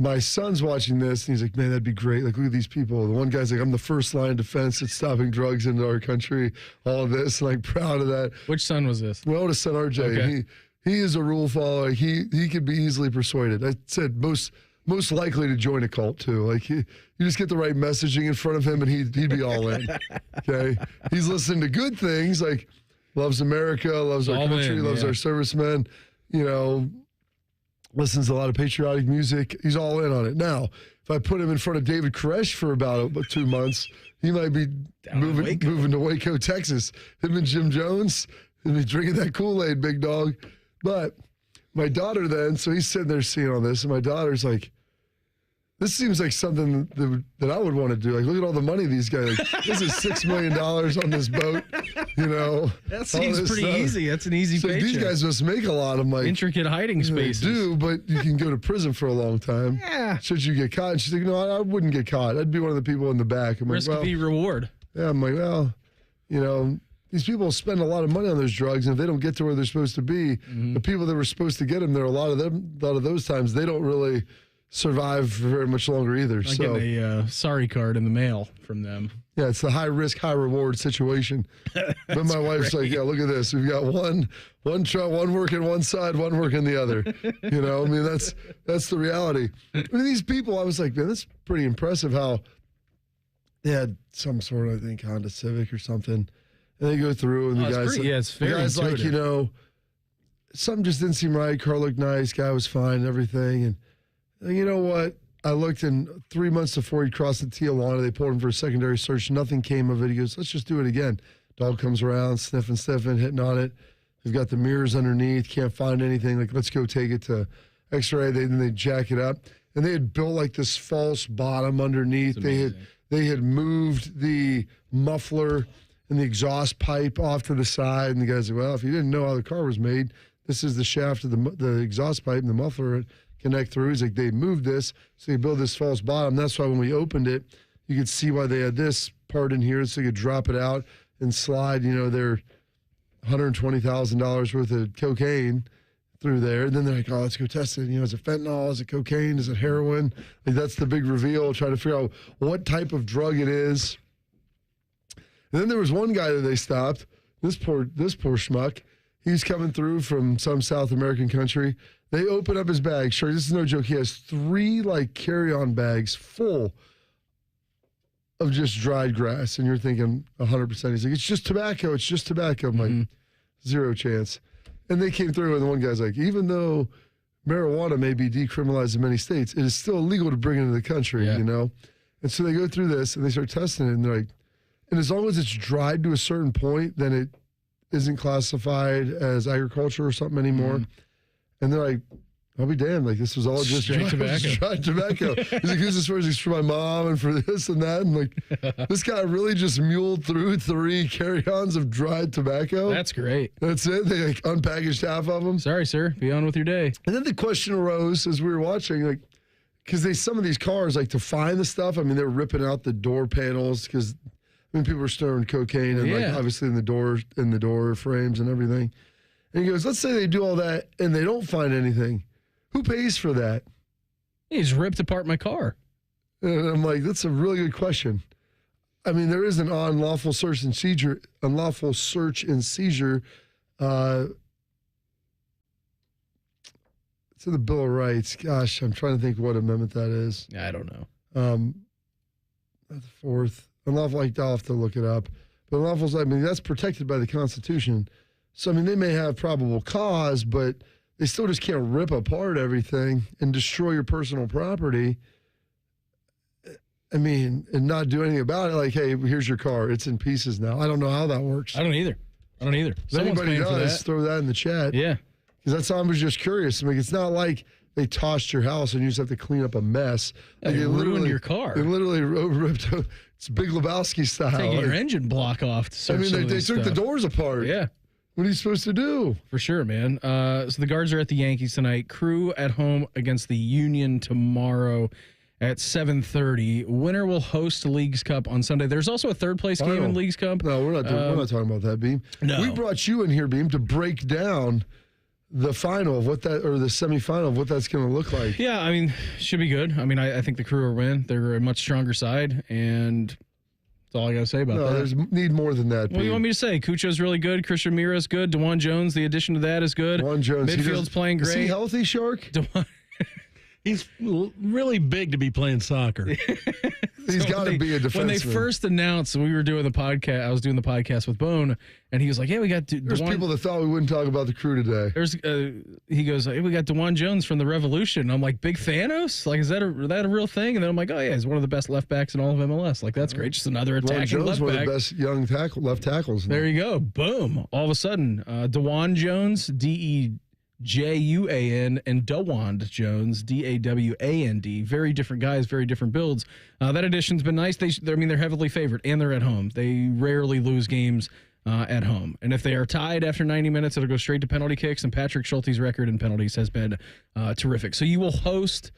Speaker 3: my son's watching this, and he's like, man, that'd be great. Like, look at these people. The one guy's like, I'm the first line of defense at stopping drugs into our country, all of this. Like, proud of that.
Speaker 2: Which son was this?
Speaker 3: My oldest son, RJ.
Speaker 2: Okay.
Speaker 3: He is a rule follower. He could be easily persuaded. I said most likely to join a cult, too. Like, you just get the right messaging in front of him, and he'd be all in. Okay? He's listening to good things, like loves America, loves our country, loves our servicemen, listens to a lot of patriotic music. He's all in on it. Now, if I put him in front of David Koresh for about 2 months, he might be moving to Waco, Texas. Him and Jim Jones, he'll be drinking that Kool-Aid, big dog. But my daughter then, so he's sitting there seeing all this, and my daughter's like, this seems like something that I would want to do. Like, look at all the money these guys. Like, this is $6 million on this boat.
Speaker 2: That seems pretty easy. That's an easy paycheck.
Speaker 3: These guys must make a lot of money.
Speaker 2: Intricate hiding spaces.
Speaker 3: They do, but you can go to prison for a long time.
Speaker 2: Yeah.
Speaker 3: Should you get caught? And she's like, no, I wouldn't get caught. I'd be one of the people in the back. I'm
Speaker 2: Risk
Speaker 3: like, well,
Speaker 2: be reward.
Speaker 3: Yeah, I'm like, well, these people spend a lot of money on those drugs, and if they don't get to where they're supposed to be, the people that were supposed to get them there, a lot of those times, they don't really survive for very much longer either.
Speaker 2: I get a sorry card in the mail from them.
Speaker 3: Yeah, it's the high risk, high reward situation. But my wife's like, yeah, look at this. We've got one working one side, one working the other. That's the reality. I mean, these people, I was like, man, that's pretty impressive how they had some sort of, I think, Honda Civic or something. And they go through, and the guy's like, something just didn't seem right. Car looked nice, guy was fine, and everything. And you know what? I looked, and 3 months before he crossed the Tijuana, they pulled him for a secondary search. Nothing came of it. He goes, let's just do it again. Dog comes around, sniffing, hitting on it. They've got the mirrors underneath, can't find anything. Like, let's go take it to X-ray. Then they jack it up. And they had built like this false bottom underneath. They had moved the muffler and the exhaust pipe off to the side. And the guy's like, well, if you didn't know how the car was made, this is the shaft of the exhaust pipe and the muffler connect through. He's like, they moved this, so they built this false bottom. That's why when we opened it, you could see why they had this part in here, so you could drop it out and slide, their $120,000 worth of cocaine through there. And then they're like, oh, let's go test it. Is it fentanyl? Is it cocaine? Is it heroin? Like, that's the big reveal, trying to figure out what type of drug it is. And then there was one guy that they stopped, this poor schmuck. He's coming through from some South American country. They open up his bag. Sure, this is no joke. He has 3 carry-on bags full of just dried grass. And you're thinking 100%. He's like, it's just tobacco. It's just tobacco. I'm like, zero chance. And they came through, and the one guy's like, even though marijuana may be decriminalized in many states, it is still illegal to bring it into the country, And so they go through this, and they start testing it, and they're like, and as long as it's dried to a certain point, then it isn't classified as agriculture or something anymore. And they're like, I'll be damned. Like, this was all just dried tobacco. He's like, who's this for? He's like, for my mom and for this and that. And like, this guy really just muled through 3 carry-ons of dried tobacco.
Speaker 2: That's great.
Speaker 3: That's it. They unpackaged half of them.
Speaker 2: Sorry, sir. Be on with your day.
Speaker 3: And then the question arose as we were watching, like, because some of these cars, like, to find the stuff, I mean, they're ripping out the door panels because, people are storing cocaine and like obviously in the door frames and everything. And he goes, let's say they do all that and they don't find anything. Who pays for that?
Speaker 2: He's ripped apart my car.
Speaker 3: And I'm like, that's a really good question. I mean, there is an unlawful search and seizure. It's in the Bill of Rights. Gosh, I'm trying to think what amendment that is.
Speaker 2: I don't know.
Speaker 3: The 4th. Unlawful, I'll have to look it up. But unlawful, that's protected by the Constitution. So, they may have probable cause, but they still just can't rip apart everything and destroy your personal property. and not do anything about it. Like, hey, here's your car. It's in pieces now. I don't know how that works.
Speaker 2: I don't either. If
Speaker 3: anybody does, throw that in the chat.
Speaker 2: Yeah.
Speaker 3: Because that's all I was just curious. I mean, it's not like they tossed your house and you just have to clean up a mess.
Speaker 2: Yeah,
Speaker 3: Like,
Speaker 2: they ruined your car.
Speaker 3: They literally ripped it's Big Lebowski style.
Speaker 2: Taking your engine block off to search some of
Speaker 3: they
Speaker 2: this
Speaker 3: took the
Speaker 2: stuff.
Speaker 3: doors apart.
Speaker 2: Yeah.
Speaker 3: What are you supposed to do?
Speaker 2: For sure, man. So the Guards are at the Yankees tonight. Crew at home against the Union tomorrow at 7:30. Winner will host the Leagues Cup on Sunday. There's also a third-place game in Leagues Cup.
Speaker 3: No, we're not talking about that, Beam.
Speaker 2: No.
Speaker 3: We brought you in here, Beam, to break down the final of what that, or the semifinal of what that's going to look like.
Speaker 2: Yeah, I mean, should be good. I mean, I think the Crew will win. They're a much stronger side, and that's all I got to say about that.
Speaker 3: No, there's need more than that.
Speaker 2: What do you want me to say? Cucho's really good. Christian Mira's good. DeJuan Jones, the addition to that is good.
Speaker 3: DeJuan Jones.
Speaker 2: Midfield's playing great.
Speaker 3: Is he healthy, Shark?
Speaker 5: He's really big to be playing soccer.
Speaker 3: He's got to be a defenseman.
Speaker 2: When they first announced, we were doing the podcast. I was doing the podcast with Beau, and he was like, "Yeah, we got."
Speaker 3: There's people that thought we wouldn't talk about the Crew today.
Speaker 2: He goes, "Hey, we got DeJuan Jones from the Revolution." And I'm like, "Big Thanos? Like, is that a real thing?" And then I'm like, "Oh yeah, he's one of the best left backs in all of MLS. Like, that's great. Just another attacking
Speaker 3: Jones,
Speaker 2: left
Speaker 3: one
Speaker 2: back.
Speaker 3: of the best young left tackles.
Speaker 2: There you go. Boom. All of a sudden, DeJuan Jones, DeJuan, and DeWand Jones, DAWAND. Very different guys, very different builds. That addition's been nice. They're heavily favored, and they're at home. They rarely lose games at home. And if they are tied after 90 minutes, it'll go straight to penalty kicks, and Patrick Schulte's record in penalties has been terrific. So you will host,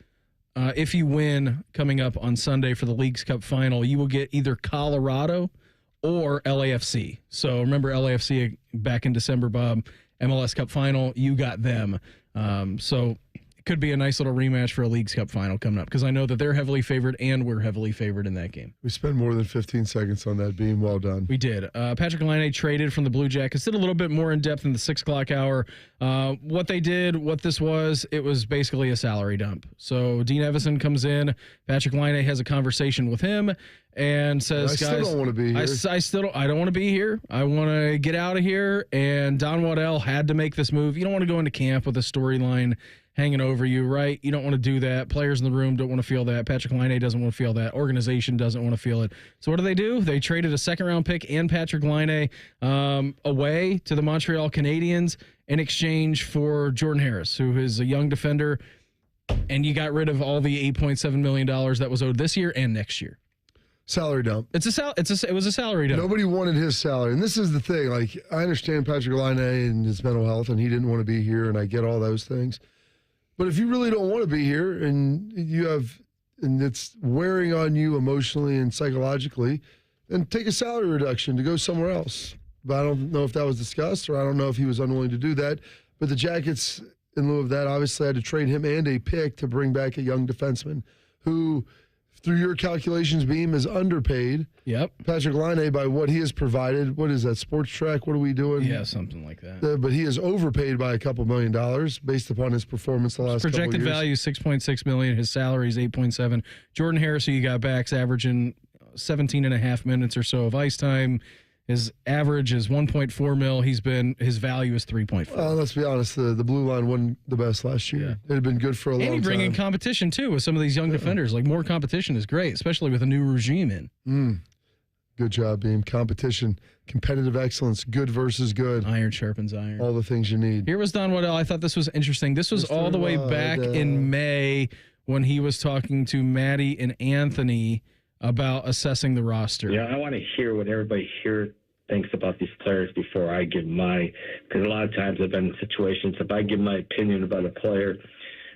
Speaker 2: if you win, coming up on Sunday for the Leagues Cup final, you will get either Colorado or LAFC. So remember LAFC back in December, Bob, MLS Cup final, you got them. So it could be a nice little rematch for a Leagues Cup final coming up, because I know that they're heavily favored and we're heavily favored in that game.
Speaker 3: We spent more than 15 seconds on that, Beam. Well done.
Speaker 2: We did. Patrik Laine traded from the Blue Jackets. Did a little bit more in depth in the 6 o'clock hour. What they did, what this was, it was basically a salary dump. So Dean Evison comes in. Patrik Laine has a conversation with him and says,
Speaker 3: "Guys, I still don't want to be here.
Speaker 2: I don't want to be here. I want to get out of here." And Don Waddell had to make this move. You don't want to go into camp with a storyline hanging over you, right? You don't want to do that. Players in the room don't want to feel that. Patrik Laine doesn't want to feel that. Organization doesn't want to feel it. So what do? They traded a second-round pick and Patrik Laine away to the Montreal Canadiens in exchange for Jordan Harris, who is a young defender, and you got rid of all the $8.7 million that was owed this year and next year.
Speaker 3: Salary dump.
Speaker 2: It was a salary dump.
Speaker 3: Nobody wanted his salary. And this is the thing. Like, I understand Patrik Laine and his mental health, and he didn't want to be here, and I get all those things. But if you really don't want to be here and it's wearing on you emotionally and psychologically, then take a salary reduction to go somewhere else. But I don't know if that was discussed, or I don't know if he was unwilling to do that. But the Jackets, in lieu of that, obviously had to trade him and a pick to bring back a young defenseman who, through your calculations, Beam, is underpaid.
Speaker 2: Yep.
Speaker 3: Patrik Laine, by what he has provided, what is that, Sports Track? What are we doing?
Speaker 2: Yeah, something like that.
Speaker 3: But he is overpaid by a couple $1 million based upon his performance the last couple of years.
Speaker 2: Projected value $6.6 million. His salary is $8.7. Jordan Harris, who you got back's averaging 17.5 minutes or so of ice time. His average is $1.4 million. His value is $3.4.
Speaker 3: Well, let's be honest. The blue line wasn't the best last year. It had been good for a long time.
Speaker 2: And you bring in competition too with some of these young defenders. Like, more competition is great, especially with a new regime in.
Speaker 3: Good job, Beam. Competition, competitive excellence, good versus good.
Speaker 2: Iron sharpens iron.
Speaker 3: All the things you need.
Speaker 2: Here was Don Waddell. I thought this was interesting. This was all the way back in May when he was talking to Maddie and Anthony about assessing the roster.
Speaker 6: Yeah, I want to hear what everybody here thinks about these players before I give because a lot of times I've been in situations, if I give my opinion about a player,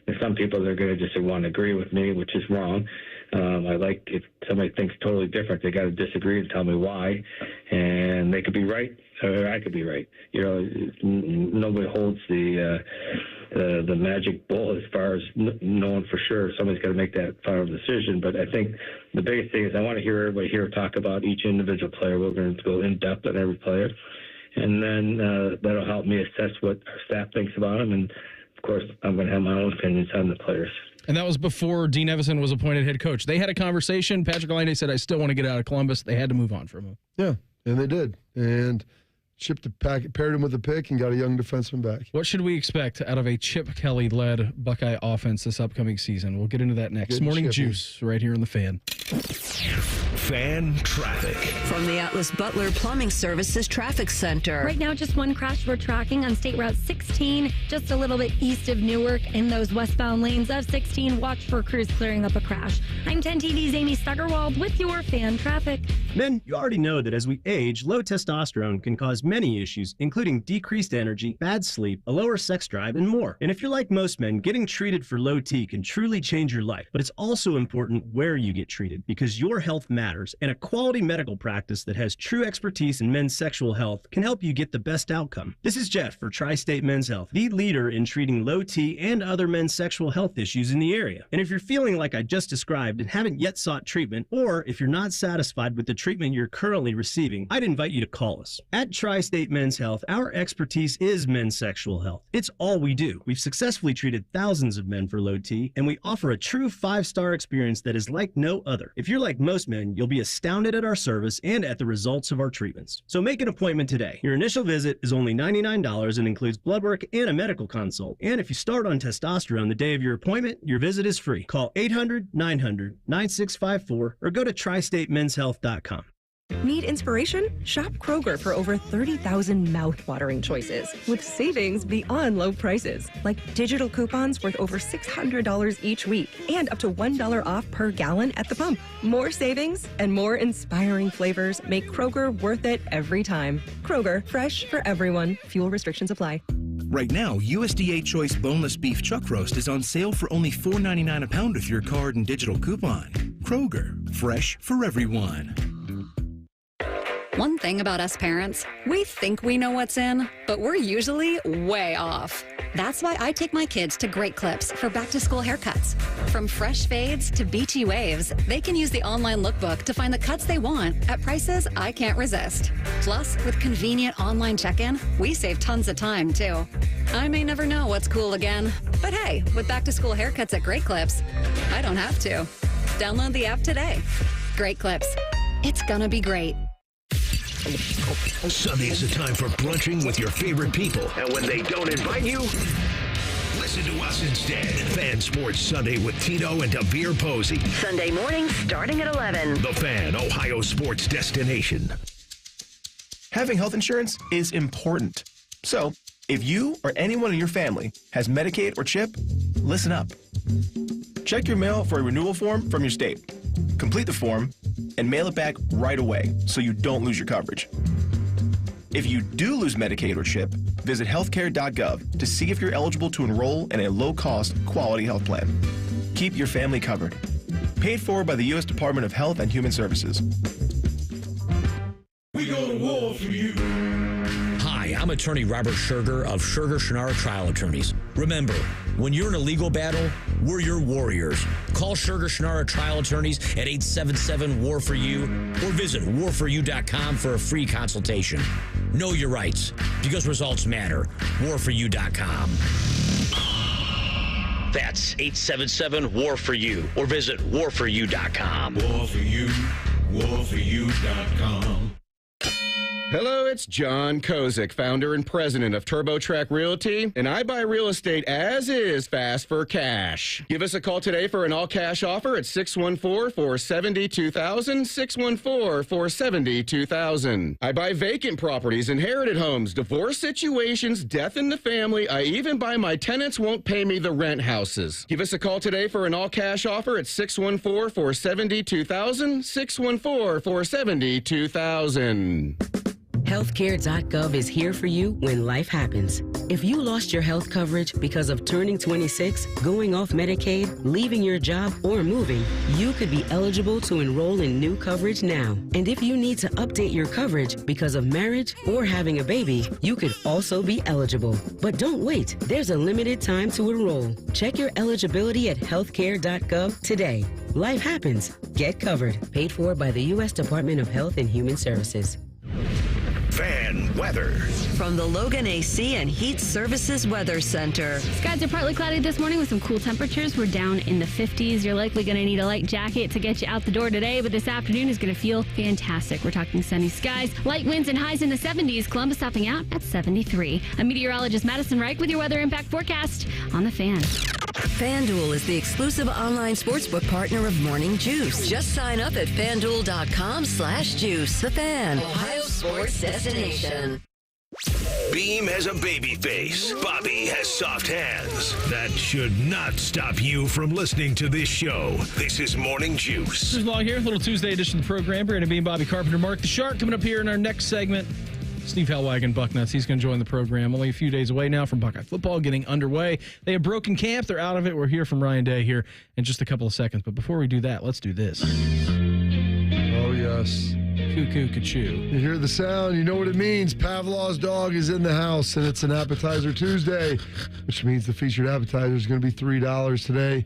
Speaker 6: and some people, they're going to just want to agree with me, which is wrong. I like if somebody thinks totally different, they got to disagree and tell me why, and they could be right, or I could be right. You know, nobody holds the magic bull as far as knowing for sure. Somebody's got to make that final decision. But I think the biggest thing is I want to hear everybody here talk about each individual player. We're going to go in depth on every player, and then that'll help me assess what our staff thinks about them. And of course, I'm going to have my own opinions on the players.
Speaker 2: And that was before Dean Evison was appointed head coach. They had a conversation. Patrik Laine said, "I still want to get out of Columbus." They had to move on from him.
Speaker 3: Yeah, and they did. And shipped the pack, paired him with a pick, and got a young defenseman back.
Speaker 2: What should we expect out of a Chip Kelly-led Buckeye offense this upcoming season? We'll get into that next.
Speaker 3: Good
Speaker 2: Morning
Speaker 3: Chippy.
Speaker 2: Juice right here in the Fan.
Speaker 1: Fan traffic.
Speaker 4: From the Atlas Butler Plumbing Services Traffic Center.
Speaker 14: Right now, just one crash we're tracking on State Route 16, just a little bit east of Newark. In those westbound lanes of 16, watch for crews clearing up a crash. I'm 10 TV's Amy Stuggerwald with your fan traffic.
Speaker 13: Men, you already know that as we age, low testosterone can cause many issues, including decreased energy, bad sleep, a lower sex drive, and more. And if you're like most men, getting treated for low T can truly change your life. But it's also important where you get treated, because your health matters, and a quality medical practice that has true expertise in men's sexual health can help you get the best outcome. This is Jeff for Tri-State Men's Health, the leader in treating low T and other men's sexual health issues in the area. And if you're feeling like I just described and haven't yet sought treatment, or if you're not satisfied with the treatment you're currently receiving, I'd invite you to call us. At Tri-State Men's Health, our expertise is men's sexual health. It's all we do. We've successfully treated thousands of men for low T, and we offer a true 5-star experience that is like no other. If you're like most men, you'll be astounded at our service and at the results of our treatments. So make an appointment today. Your initial visit is only $99 and includes blood work and a medical consult. And if you start on testosterone the day of your appointment, your visit is free. Call 800-900-9654 or go to tristatemenshealth.com.
Speaker 15: Need inspiration? Shop Kroger for over 30,000 mouth-watering choices with savings beyond low prices, like digital coupons worth over $600 each week and up to $1 off per gallon at the pump. More savings and more inspiring flavors make Kroger worth it every time. Kroger, fresh for everyone. Fuel restrictions apply.
Speaker 16: Right now, USDA Choice Boneless Beef Chuck Roast is on sale for only $4.99 a pound with your card and digital coupon. Kroger, fresh for everyone.
Speaker 17: One thing about us parents, we think we know what's in, but we're usually way off. That's why I take my kids to Great Clips for back-to-school haircuts. From fresh fades to beachy waves, they can use the online lookbook to find the cuts they want at prices I can't resist. Plus, with convenient online check-in, we save tons of time, too. I may never know what's cool again, but hey, with back-to-school haircuts at Great Clips, I don't have to. Download the app today. Great Clips. It's gonna be great.
Speaker 1: Sunday's a time for brunching with your favorite people. And when they don't invite you, listen to us instead. Fan Sports Sunday with Tito and Davir Posey.
Speaker 4: Sunday morning starting at 11.
Speaker 1: The Fan, Ohio sports destination.
Speaker 23: Having health insurance is important. So, if you or anyone in your family has Medicaid or CHIP, listen up. Check your mail for a renewal form from your state. Complete the form and mail it back right away so you don't lose your coverage. If you do lose Medicaid or CHIP, visit healthcare.gov to see if you're eligible to enroll in a low-cost, quality health plan. Keep your family covered. Paid for by the U.S. Department of Health and Human Services.
Speaker 25: We go to war for you.
Speaker 26: Hi, I'm attorney Robert Scherger of Scherger Shannara Trial Attorneys. Remember, when you're in a legal battle, we're your warriors. Call Scherger Shannara Trial Attorneys at 877-WAR-FOR-YOU or visit warforyou.com for a free consultation. Know your rights, because results matter. warforyou.com. That's 877-WAR-FOR-YOU or visit warforyou.com.
Speaker 25: War for you, warforyou.com.
Speaker 27: Hello, it's John Kozik, founder and president of TurboTrack Realty, and I buy real estate as is, fast for cash. Give us a call today for an all-cash offer at 614-470-2000, 614-470-2000. I buy vacant properties, inherited homes, divorce situations, death in the family. I even buy my tenants won't pay me the rent houses. Give us a call today for an all-cash offer at 614-470-2000, 614-470-2000.
Speaker 11: Healthcare.gov is here for you when life happens. If you lost your health coverage because of turning 26, going off Medicaid, leaving your job, or moving, you could be eligible to enroll in new coverage now. And if you need to update your coverage because of marriage or having a baby, you could also be eligible. But don't wait. There's a limited time to enroll. Check your eligibility at healthcare.gov today. Life happens. Get covered. Paid for by the U.S. Department of Health and Human Services.
Speaker 1: Fan weather.
Speaker 4: From the Logan AC and Heat Services Weather Center.
Speaker 7: Skies are partly cloudy this morning with some cool temperatures. We're down in the 50s. You're likely going to need a light jacket to get you out the door today, but this afternoon is going to feel fantastic. We're talking sunny skies, light winds, and highs in the 70s. Columbus topping out at 73. I'm meteorologist Madison Reich with your weather impact forecast on The Fan.
Speaker 4: FanDuel is the exclusive online sportsbook partner of Morning Juice. Just sign up at FanDuel.com/juice. The Fan, Ohio sports destination.
Speaker 1: Beam has a baby face. Bobby has soft hands. That should not stop you from listening to this show. This is Morning Juice.
Speaker 2: This is Long here, little Tuesday edition of the program. Brandon Beam, Bobby Carpenter, Mark the Shark coming up here in our next segment. Steve Helwagen, Bucknuts, he's going to join the program. Only a few days away now from Buckeye football getting underway. They have broken camp. They're out of it. We're here from Ryan Day here in just a couple of seconds. But before we do that, let's do this.
Speaker 3: Oh, yes.
Speaker 2: Cuckoo, ka-choo.
Speaker 3: You hear the sound, you know what it means. Pavlov's dog is in the house, and it's an Appetizer Tuesday, which means the featured appetizer is going to be $3 today.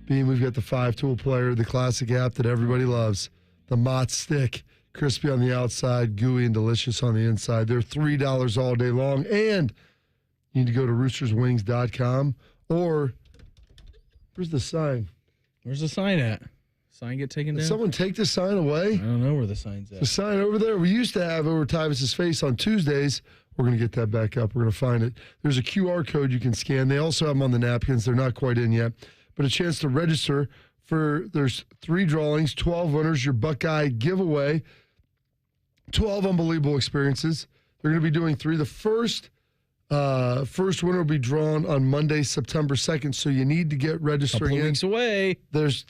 Speaker 3: Being we've got the 5-tool player, the classic app that everybody loves, the Mott Stick. Crispy on the outside, gooey and delicious on the inside. They're $3 all day long. And you need to go to roosterswings.com or where's the sign?
Speaker 2: Where's the sign at? Sign get taken down?
Speaker 3: Did someone take the sign away?
Speaker 2: I don't know where the sign's at.
Speaker 3: The sign over there we used to have over Tyvis's face on Tuesdays. We're going to get that back up. We're going to find it. There's a QR code you can scan. They also have them on the napkins. They're not quite in yet. But a chance to register for, there's 3 drawings, 12 winners, your Buckeye giveaway. 12 unbelievable experiences. They're going to be doing 3. The first winner will be drawn on Monday, September 2nd, so you need to get registering in.
Speaker 2: Couple weeks away.
Speaker 3: There's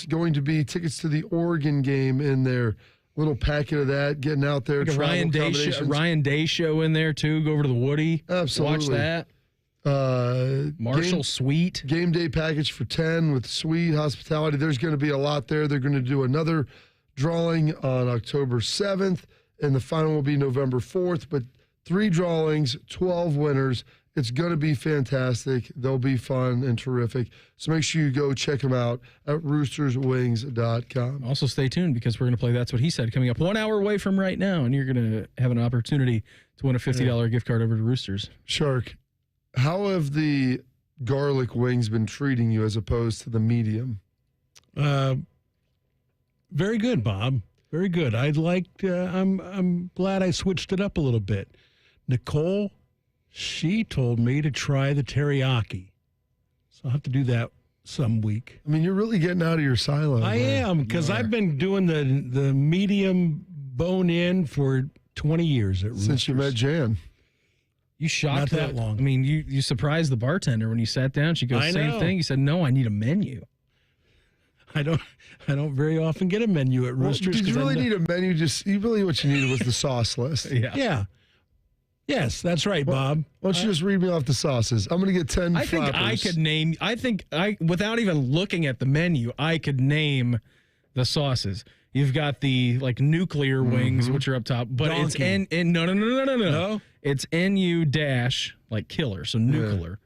Speaker 3: going to be tickets to the Oregon game in there. Little packet of that, getting out there.
Speaker 2: Like a Ryan Day show in there, too. Go over to the Woody.
Speaker 3: Absolutely.
Speaker 2: Watch that. Marshall Suite.
Speaker 3: Game day package for 10 with suite, hospitality. There's going to be a lot there. They're going to do another drawing on October 7th. And the final will be November 4th, but 3 drawings, 12 winners. It's going to be fantastic. They'll be fun and terrific. So make sure you go check them out at roosterswings.com.
Speaker 2: Also stay tuned because we're going to play That's What He Said coming up 1 hour away from right now, and you're going to have an opportunity to win a $50 gift card over to Roosters.
Speaker 3: Shark, how have the garlic wings been treating you as opposed to the medium?
Speaker 5: Very good, Bob. Very good. I'm glad I switched it up a little bit. Nicole, she told me to try the teriyaki. So I'll have to do that some week.
Speaker 3: I mean, you're really getting out of your silo.
Speaker 5: I am, because I've been doing the medium bone in for 20 years at Roosters.
Speaker 3: Since you met Jan.
Speaker 2: You shocked
Speaker 5: Not that long.
Speaker 2: I mean, you surprised the bartender when you sat down. She goes, same thing. You said, no, I need a menu.
Speaker 5: I don't very often get a menu at Roosters.
Speaker 3: Did you really need a menu? What you needed was the sauce list.
Speaker 5: Yeah. Yes, that's right, Bob.
Speaker 3: Why don't you just read me off the sauces? I'm going to get 10
Speaker 2: I think
Speaker 3: flappers.
Speaker 2: Without even looking at the menu, I could name the sauces. You've got the nuclear wings, which are up top, but
Speaker 5: Donkey.
Speaker 2: it's no. It's NU dash killer, so nuclear.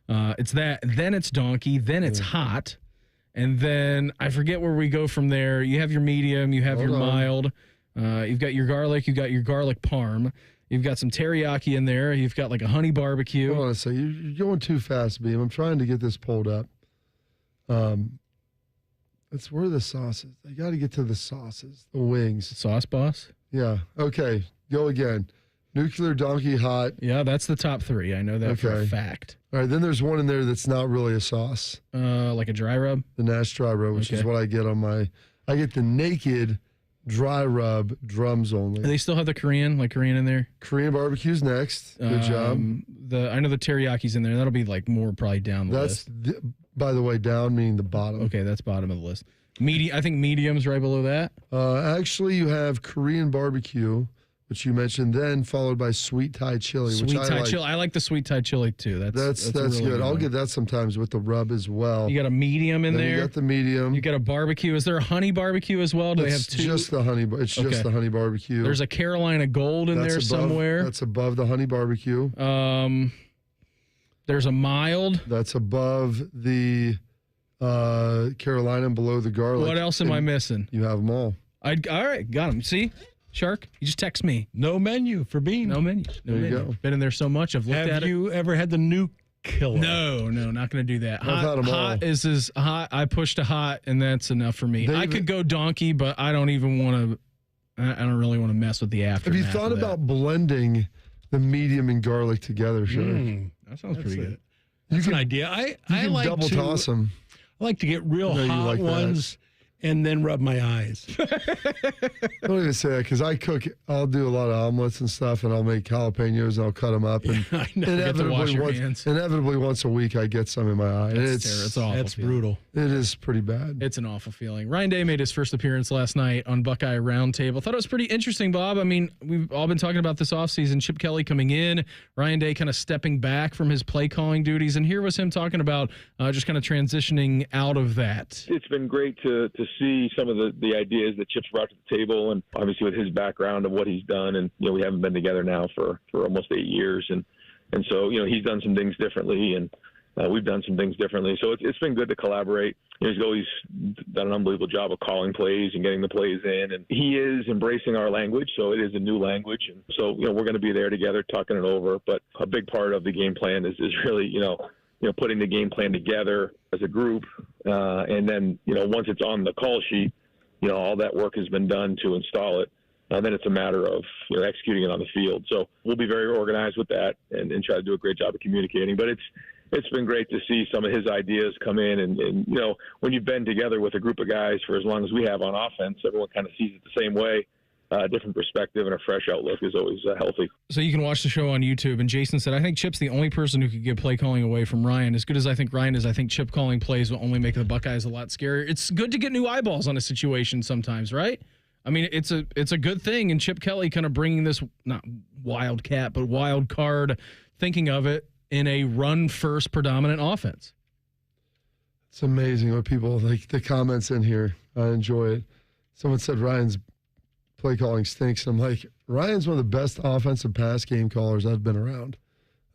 Speaker 2: It's that. Then it's donkey. Then it's hot. And then I forget where we go from there. You have your medium, you have your mild, you've got your garlic, you've got your garlic parm, you've got some teriyaki in there, you've got a honey barbecue.
Speaker 3: Hold on a second. You're going too fast, Beam. I'm trying to get this pulled up. That's where the sauces. I got to get to the sauces, the wings.
Speaker 2: Sauce boss?
Speaker 3: Yeah. Okay. Go again. Nuclear, donkey, hot.
Speaker 2: Yeah, that's the top 3. I know that for a fact.
Speaker 3: All right, then there's one in there that's not really a sauce.
Speaker 2: Like a dry rub?
Speaker 3: The Nash dry rub, which is what I get on my... I get the naked dry rub drums only.
Speaker 2: Do they still have the Korean in there?
Speaker 3: Korean barbecue's next. Good job.
Speaker 2: I know the teriyaki's in there. That'll be more probably down the list.
Speaker 3: By the way, down meaning the bottom.
Speaker 2: Okay, that's bottom of the list. I think medium's right below that.
Speaker 3: Actually, you have Korean barbecue, which you mentioned, then followed by sweet Thai chili.
Speaker 2: Chili. I like the sweet Thai chili too. That's
Speaker 3: really
Speaker 2: good.
Speaker 3: I'll get that sometimes with the rub as well.
Speaker 2: You got a medium in there.
Speaker 3: You got the medium.
Speaker 2: You got a barbecue. Is there a honey barbecue as well? Do they have 2?
Speaker 3: Just the honey. It's just the honey barbecue.
Speaker 2: There's a Carolina Gold in there somewhere.
Speaker 3: That's above the honey barbecue.
Speaker 2: There's a mild.
Speaker 3: That's above the Carolina and below the garlic.
Speaker 2: What else am I missing?
Speaker 3: You have them all.
Speaker 2: All right, got them. See? Shark, you just text me.
Speaker 5: No menu for Bean.
Speaker 2: No menu.
Speaker 3: There you go.
Speaker 2: Been in there so much. I've looked at it.
Speaker 5: Have you ever had the new killer?
Speaker 2: No, not going to do that.
Speaker 3: I've had them all.
Speaker 2: Hot is hot. I pushed a hot, and that's enough for me. I could go donkey, but I don't even want to. I don't really want to mess with the aftermath.
Speaker 3: Have you thought about blending the medium and garlic together, Shark?
Speaker 2: That sounds pretty good.
Speaker 5: That's an idea. I
Speaker 3: can
Speaker 5: like
Speaker 3: double
Speaker 5: to
Speaker 3: toss them.
Speaker 5: I like to get real
Speaker 3: I know you
Speaker 5: hot
Speaker 3: like that.
Speaker 5: ones and then rub my eyes.
Speaker 3: Don't even say that because I cook. I'll do a lot of omelets and stuff, and I'll make jalapenos and I'll cut them up. And
Speaker 5: I know.
Speaker 3: inevitably once a week, I get some in my eye. And
Speaker 2: It's awful.
Speaker 5: That's
Speaker 2: feeling.
Speaker 5: brutal.
Speaker 3: It is pretty bad.
Speaker 2: It's an awful feeling. Ryan Day made his first appearance last night on Buckeye Roundtable. Thought it was pretty interesting, Bob. I mean, we've all been talking about this offseason. Chip Kelly coming in, Ryan Day kind of stepping back from his play calling duties, and here was him talking about just kind of transitioning out of that.
Speaker 18: It's been great to see some of the ideas that Chip's brought to the table, and obviously with his background of what he's done, and we haven't been together now for almost 8 years, and so he's done some things differently, and we've done some things differently. So it's been good to collaborate. He's always done an unbelievable job of calling plays and getting the plays in, and he is embracing our language, so it is a new language, and so we're going to be there together talking it over. But a big part of the game plan is really putting the game plan together as a group, and then once it's on the call sheet, all that work has been done to install it. Then it's a matter of executing it on the field. So we'll be very organized with that and try to do a great job of communicating. But it's been great to see some of his ideas come in. And when you've been together with a group of guys for as long as we have on offense, everyone kind of sees it the same way. A different perspective and a fresh outlook is always healthy.
Speaker 2: So you can watch the show on YouTube. And Jason said, I think Chip's the only person who could give play calling away from Ryan. As good as I think Ryan is, I think Chip calling plays will only make the Buckeyes a lot scarier. It's good to get new eyeballs on a situation sometimes, right? I mean, it's a good thing. And Chip Kelly kind of bringing this, not wildcat, but wild card, thinking of it in a run-first predominant offense.
Speaker 3: It's amazing what people, like the comments in here. I enjoy it. Someone said Ryan's play calling stinks. I'm like, Ryan's one of the best offensive pass game callers I've been around.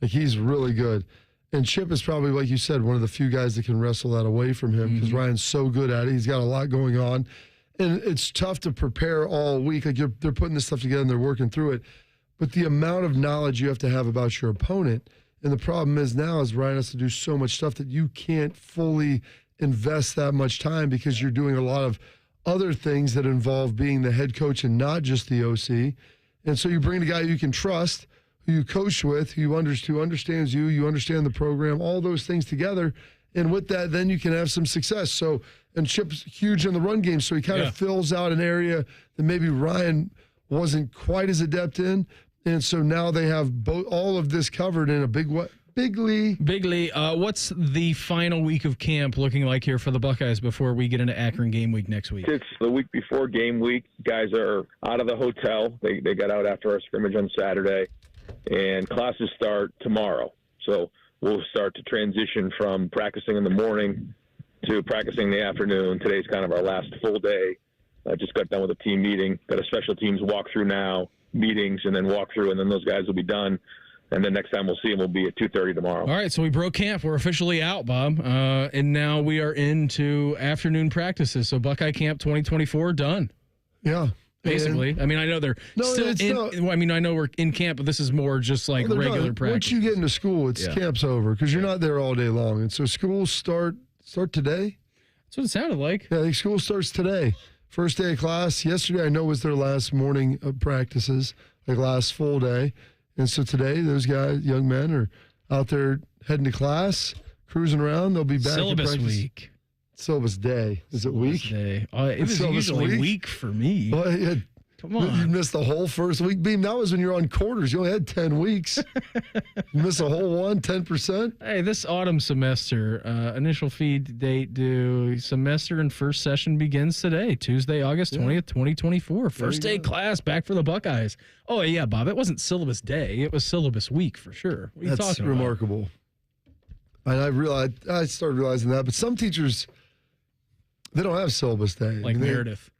Speaker 3: Like, he's really good. And Chip is probably, like you said, one of the few guys that can wrestle that away from him because Ryan's so good at it. He's got a lot going on. And it's tough to prepare all week. Like, they're putting this stuff together and they're working through it. But the amount of knowledge you have to have about your opponent, and the problem is now is Ryan has to do so much stuff that you can't fully invest that much time because you're doing a lot of other things that involve being the head coach and not just the OC. And so you bring the guy you can trust, who you coach with, who understands you understand the program, all those things together. And with that, then you can have some success. So, and Chip's huge in the run game, so he kind of fills out an area that maybe Ryan wasn't quite as adept in. And so now they have all of this covered in a Bigly.
Speaker 2: What's the final week of camp looking like here for the Buckeyes before we get into Akron game week next week?
Speaker 18: It's the week before game week. Guys are out of the hotel. They got out after our scrimmage on Saturday, and classes start tomorrow. So we'll start to transition from practicing in the morning to practicing in the afternoon. Today's kind of our last full day. I just got done with a team meeting. Got a special teams walkthrough now, meetings, and then walkthrough, and then those guys will be done. And then next time we'll see him will be at 2:30 tomorrow.
Speaker 2: All right, so we broke camp. We're officially out, Bob. And now we are into afternoon practices. So Buckeye Camp 2024 done.
Speaker 3: Yeah.
Speaker 2: Basically. I mean, I know they're I know we're in camp, but this is more just like regular practice.
Speaker 3: Once you get into school, camp's over because you're not there all day long. And so schools start today?
Speaker 2: That's what it sounded like.
Speaker 3: Yeah, I think school starts today. First day of class. Yesterday, I know, was their last morning of practices, like last full day. And so today, those guys, young men, are out there heading to class, cruising around. They'll be back
Speaker 2: Syllabus
Speaker 3: in practice.
Speaker 2: week.
Speaker 3: Syllabus day. Is it week?
Speaker 2: Day. It was usually week for me.
Speaker 3: Well,
Speaker 2: come on.
Speaker 3: You missed the whole first week. Beam, that was when you're on quarters. You only had 10 weeks. You missed a whole 10%.
Speaker 2: Hey, this autumn semester, initial feed date due, semester and first session begins today, Tuesday, August 20th, 2024. First day class, back for the Buckeyes. Oh, yeah, Bob, it wasn't syllabus day. It was syllabus week for sure. What are you talking about?
Speaker 3: Remarkable. And I started realizing that, but some teachers, they don't have syllabus day.
Speaker 2: Like Meredith.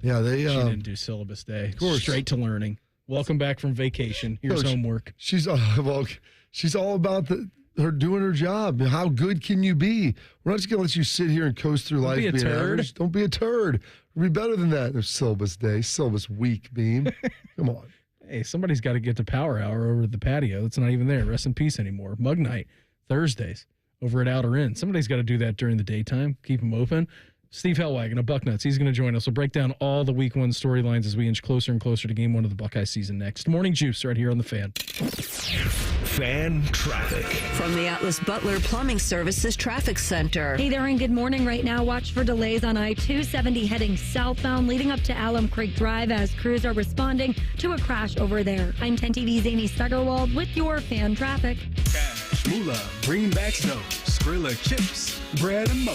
Speaker 3: Yeah, she
Speaker 2: didn't do syllabus day. Of course. Straight to learning. Welcome back from vacation. Here's homework.
Speaker 3: She's all about her doing her job. How good can you be? We're not just going to let you sit here and coast through life being average. Don't be a turd. Be better than that. There's syllabus day, syllabus week, Beam. Come on.
Speaker 2: Hey, somebody's got to get to power hour over at the patio. That's not even there. Rest in peace anymore. Mug night, Thursdays over at Outer Inn. Somebody's got to do that during the daytime. Keep them open. Steve Helwagen of Bucknuts. He's going to join us. We'll break down all the week one storylines as we inch closer and closer to game one of the Buckeye season next. Morning Juice right here on The Fan.
Speaker 1: Fan traffic.
Speaker 4: From the Atlas Butler Plumbing Services Traffic Center.
Speaker 14: Hey there, and good morning. Right now, watch for delays on I-270 heading southbound leading up to Alum Creek Drive as crews are responding to a crash over there. I'm 10 TV's Amy Steigerwald with your fan traffic.
Speaker 8: Cash, moolah, greenbacks, dough, Skrilla chips, bread and mo.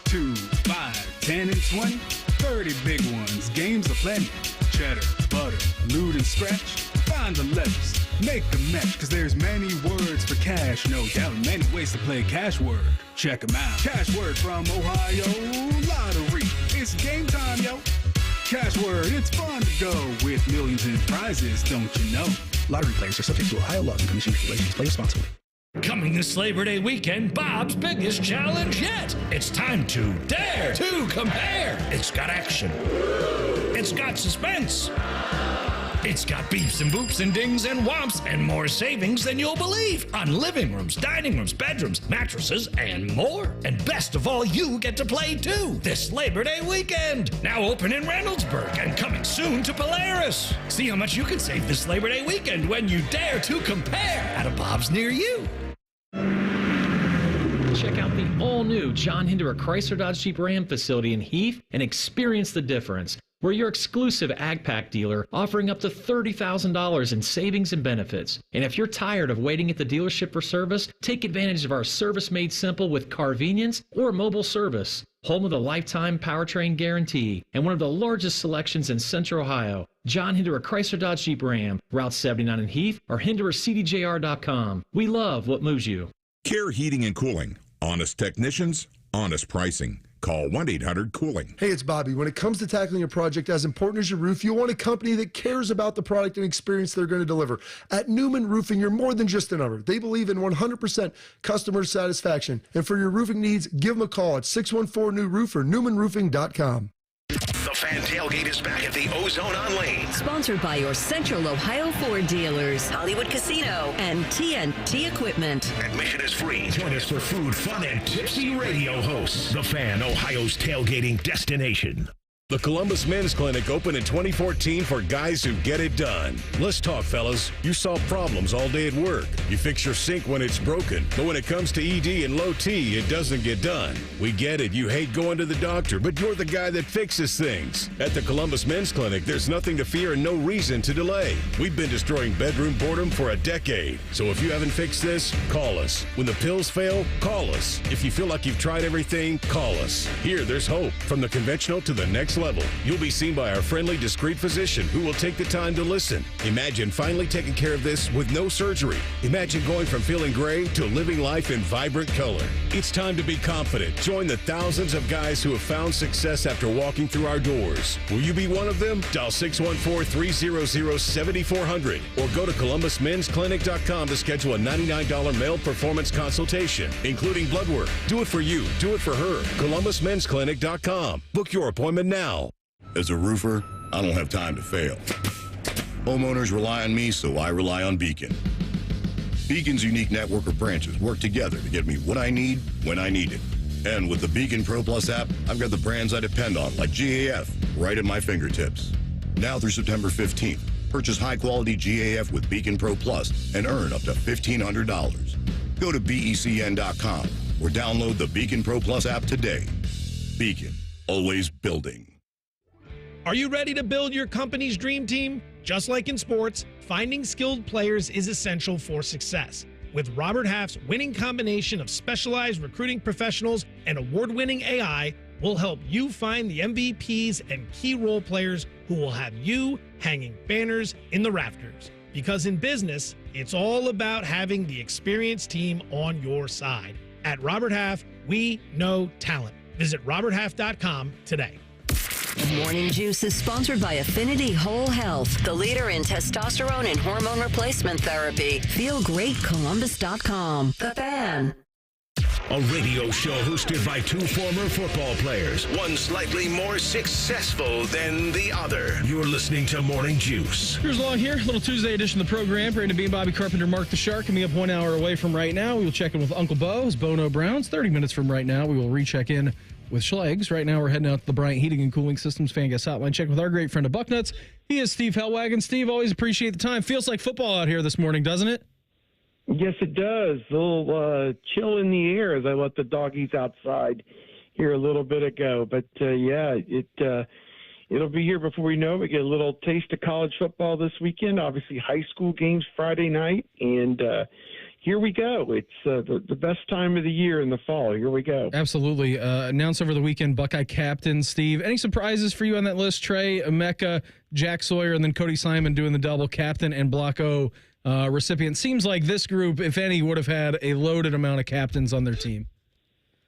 Speaker 8: 2, 5, 10, and 20, 30 big ones, games of plenty. Cheddar, butter, loot and scratch, find the letters, make the match, cause there's many words for cash, no doubt, many ways to play cash word. Check them out. Cash word from Ohio Lottery. It's game time, yo. Cash word, it's fun to go with millions in prizes, don't you know? Lottery players are subject to Ohio laws and commission regulations. Play responsibly.
Speaker 19: Coming this Labor Day weekend, Bob's biggest challenge yet. It's time to dare to compare. It's got action. It's got suspense. It's got beeps and boops and dings and whomps and more savings than you'll believe on living rooms, dining rooms, bedrooms, mattresses, and more. And best of all, you get to play too this Labor Day weekend. Now open in Reynoldsburg and coming soon to Polaris. See how much you can save this Labor Day weekend when you dare to compare at a Bob's near you.
Speaker 20: Check out the all-new John Hinderer Chrysler Dodge Jeep Ram facility in Heath and experience the difference. We're your exclusive AgPack dealer, offering up to $30,000 in savings and benefits. And if you're tired of waiting at the dealership for service, take advantage of our service made simple with Carvenience or mobile service. Home of the lifetime powertrain guarantee and one of the largest selections in Central Ohio. John Hinderer Chrysler Dodge Jeep Ram, Route 79 in Heath, or HindererCDJR.com. We love what moves you.
Speaker 21: Care Heating and Cooling. Honest technicians, honest pricing. Call 1-800-COOLING.
Speaker 3: Hey, it's Bobby. When it comes to tackling a project as important as your roof, you want a company that cares about the product and experience they're going to deliver. At Newman Roofing, you're more than just a number. They believe in 100% customer satisfaction. And for your roofing needs, give them a call at 614-NEW-ROOF or newmanroofing.com.
Speaker 1: The Fan Tailgate is back at the Ozone on Lane.
Speaker 4: Sponsored by your Central Ohio Ford dealers, Hollywood Casino, and TNT Equipment.
Speaker 1: Admission is free. Join us for food, fun, and tipsy radio hosts. The Fan, Ohio's tailgating destination.
Speaker 22: The Columbus Men's Clinic opened in 2014 for guys who get it done. Let's talk, fellas. You solve problems all day at work. You fix your sink when it's broken. But when it comes to ED and low T, it doesn't get done. We get it. You hate going to the doctor, but you're the guy that fixes things. At the Columbus Men's Clinic, there's nothing to fear and no reason to delay. We've been destroying bedroom boredom for a decade. So if you haven't fixed this, call us. When the pills fail, call us. If you feel like you've tried everything, call us. Here, there's hope. From the conventional to the next level. You'll be seen by our friendly, discreet physician who will take the time to listen. Imagine finally taking care of this with no surgery. Imagine going from feeling gray to living life in vibrant color. It's time to be confident. Join the thousands of guys who have found success after walking through our doors. Will you be one of them? Dial 614-300-7400 or go to ColumbusMen'sClinic.com to schedule a $99 male performance consultation, including blood work. Do it for you. Do it for her. ColumbusMen'sClinic.com. Book your appointment now.
Speaker 24: As a roofer, I don't have time to fail. Homeowners rely on me, so I rely on Beacon. Beacon's unique network of branches work together to get me what I need when I need it. And with the Beacon Pro Plus app, I've got the brands I depend on, like GAF, right at my fingertips. Now through September 15th, purchase high-quality GAF with Beacon Pro Plus and earn up to $1,500. Go to BECN.com or download the Beacon Pro Plus app today. Beacon, always building.
Speaker 5: Are you ready to build your company's dream team? Just like in sports, finding skilled players is essential for success. With Robert Half's winning combination of specialized recruiting professionals and award-winning AI, we'll help you find the MVPs and key role players who will have you hanging banners in the rafters. Because in business, it's all about having the experienced team on your side. At Robert Half, we know talent. Visit roberthalf.com today.
Speaker 4: Morning Juice is sponsored by Affinity Whole Health, the leader in testosterone and hormone replacement therapy. FeelGreatColumbus.com. The Fan.
Speaker 1: A radio show hosted by two former football players, one slightly more successful than the other. You're listening to Morning Juice.
Speaker 2: Here's Long here, little Tuesday edition of the program. Brandon Bean, Bobby Carpenter, Mark the Shark. Coming up 1 hour away from right now, we will check in with Uncle Beau, his Bono Browns. 30 minutes from right now, we will recheck in with Schlegel. Right now, we're heading out to the Bryant Heating and Cooling Systems Fan Guest Hotline. Check with our great friend of Bucknuts. He is Steve Helwagen. Steve, always appreciate the time. Feels like football out here this morning, doesn't it?
Speaker 6: Yes, it does. A little chill in the air as I let the doggies outside here a little bit ago. But, it'll be here before we know it. We get a little taste of college football this weekend. Obviously, high school games Friday night. And here we go. It's the best time of the year in the fall. Here we go.
Speaker 2: Absolutely. Announced over the weekend, Buckeye captain, Steve. Any surprises for you on that list? Trey, Emeka, Jack Sawyer, and then Cody Simon doing the double captain and Block O recipient. Seems like this group, if any, would have had a loaded amount of captains on their team.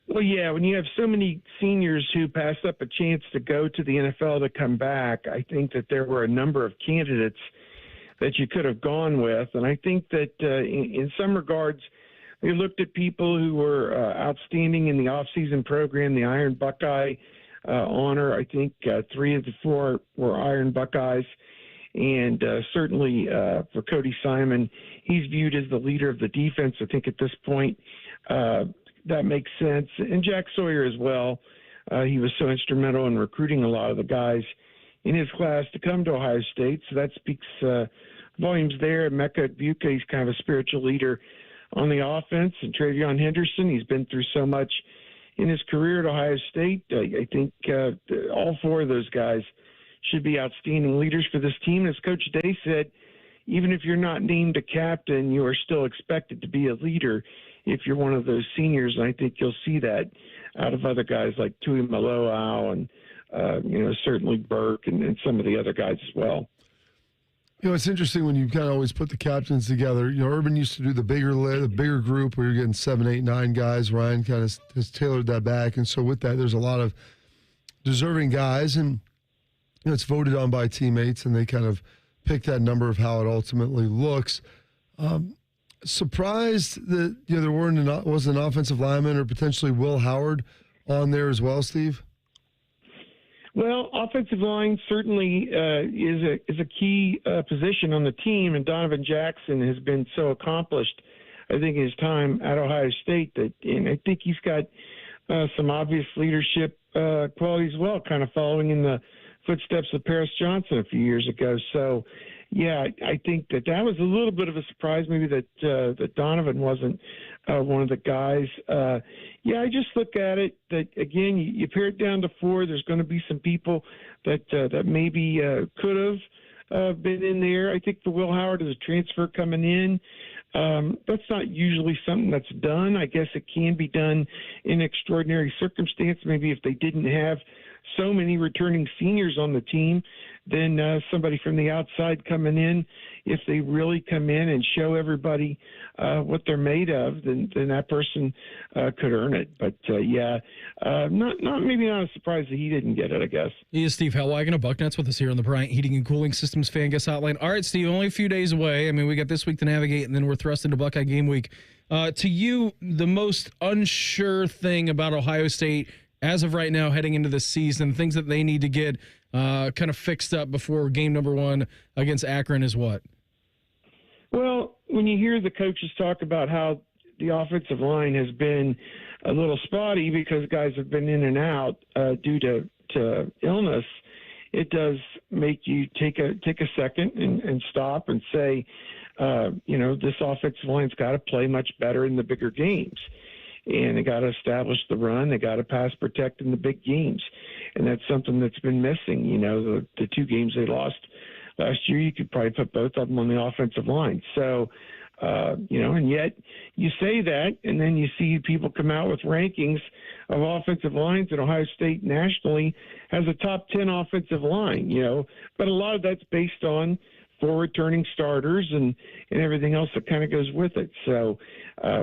Speaker 6: Well, yeah, when you have so many seniors who passed up a chance to go to the NFL to come back, I think that there were a number of candidates that you could have gone with. And I think that in some regards, they looked at people who were outstanding in the off-season program, the Iron Buckeye honor. I think 3 of the 4 were Iron Buckeyes. And certainly for Cody Simon, he's viewed as the leader of the defense. I think at this point that makes sense. And Jack Sawyer as well. He was so instrumental in recruiting a lot of the guys in his class to come to Ohio State. So that speaks volumes there. Emeka Egbuka, he's kind of a spiritual leader on the offense. And Travion Henderson, he's been through so much in his career at Ohio State. I think all 4 of those guys should be outstanding leaders for this team. As Coach Day said, even if you're not named a captain, you are still expected to be a leader if you're one of those seniors. And I think you'll see that out of other guys like Tui Maloau and, certainly Burke and some of the other guys as well.
Speaker 3: It's interesting when you kind of always put the captains together. Urban used to do the bigger group where you're getting 7, 8, 9 guys. Ryan kind of has tailored that back. And so with that, there's a lot of deserving guys. And it's voted on by teammates, and they kind of pick that number of how it ultimately looks. Surprised that there wasn't an offensive lineman or potentially Will Howard on there as well, Steve?
Speaker 6: Well, offensive line certainly is a key position on the team, and Donovan Jackson has been so accomplished, I think, in his time at Ohio State, and I think he's got some obvious leadership qualities as well, kind of following in the footsteps of Paris Johnson a few years ago. So, yeah, I think that was a little bit of a surprise, maybe that Donovan wasn't one of the guys. I just look at it that, again, you pare it down to 4. There's going to be some people that maybe could have been in there. I think for Will Howard as a transfer coming in, that's not usually something that's done. I guess it can be done in extraordinary circumstance. Maybe if they didn't have so many returning seniors on the team, then somebody from the outside coming in, if they really come in and show everybody what they're made of, then that person could earn it. But maybe not a surprise that he didn't get it, I guess.
Speaker 2: He is Steve Helwagen of Bucknuts with us here on the Bryant Heating and Cooling Systems Fan Guest Hotline. All right, Steve, only a few days away. I mean, we got this week to navigate, and then we're thrust into Buckeye game week. To you, the most unsure thing about Ohio State as of right now heading into the season, things that they need to get kind of fixed up before game number 1 against Akron is what?
Speaker 6: Well, when you hear the coaches talk about how the offensive line has been a little spotty because guys have been in and out due to illness, it does make you take a second and stop and say, this offensive line's got to play much better in the bigger games. And they got to establish the run. They got to pass protect in the big games. And that's something that's been missing. The 2 games they lost last year, you could probably put both of them on the offensive line. So, and yet you say that, and then you see people come out with rankings of offensive lines, and Ohio State nationally has a top 10 offensive line, but a lot of that's based on 4 returning starters and everything else that kind of goes with it. So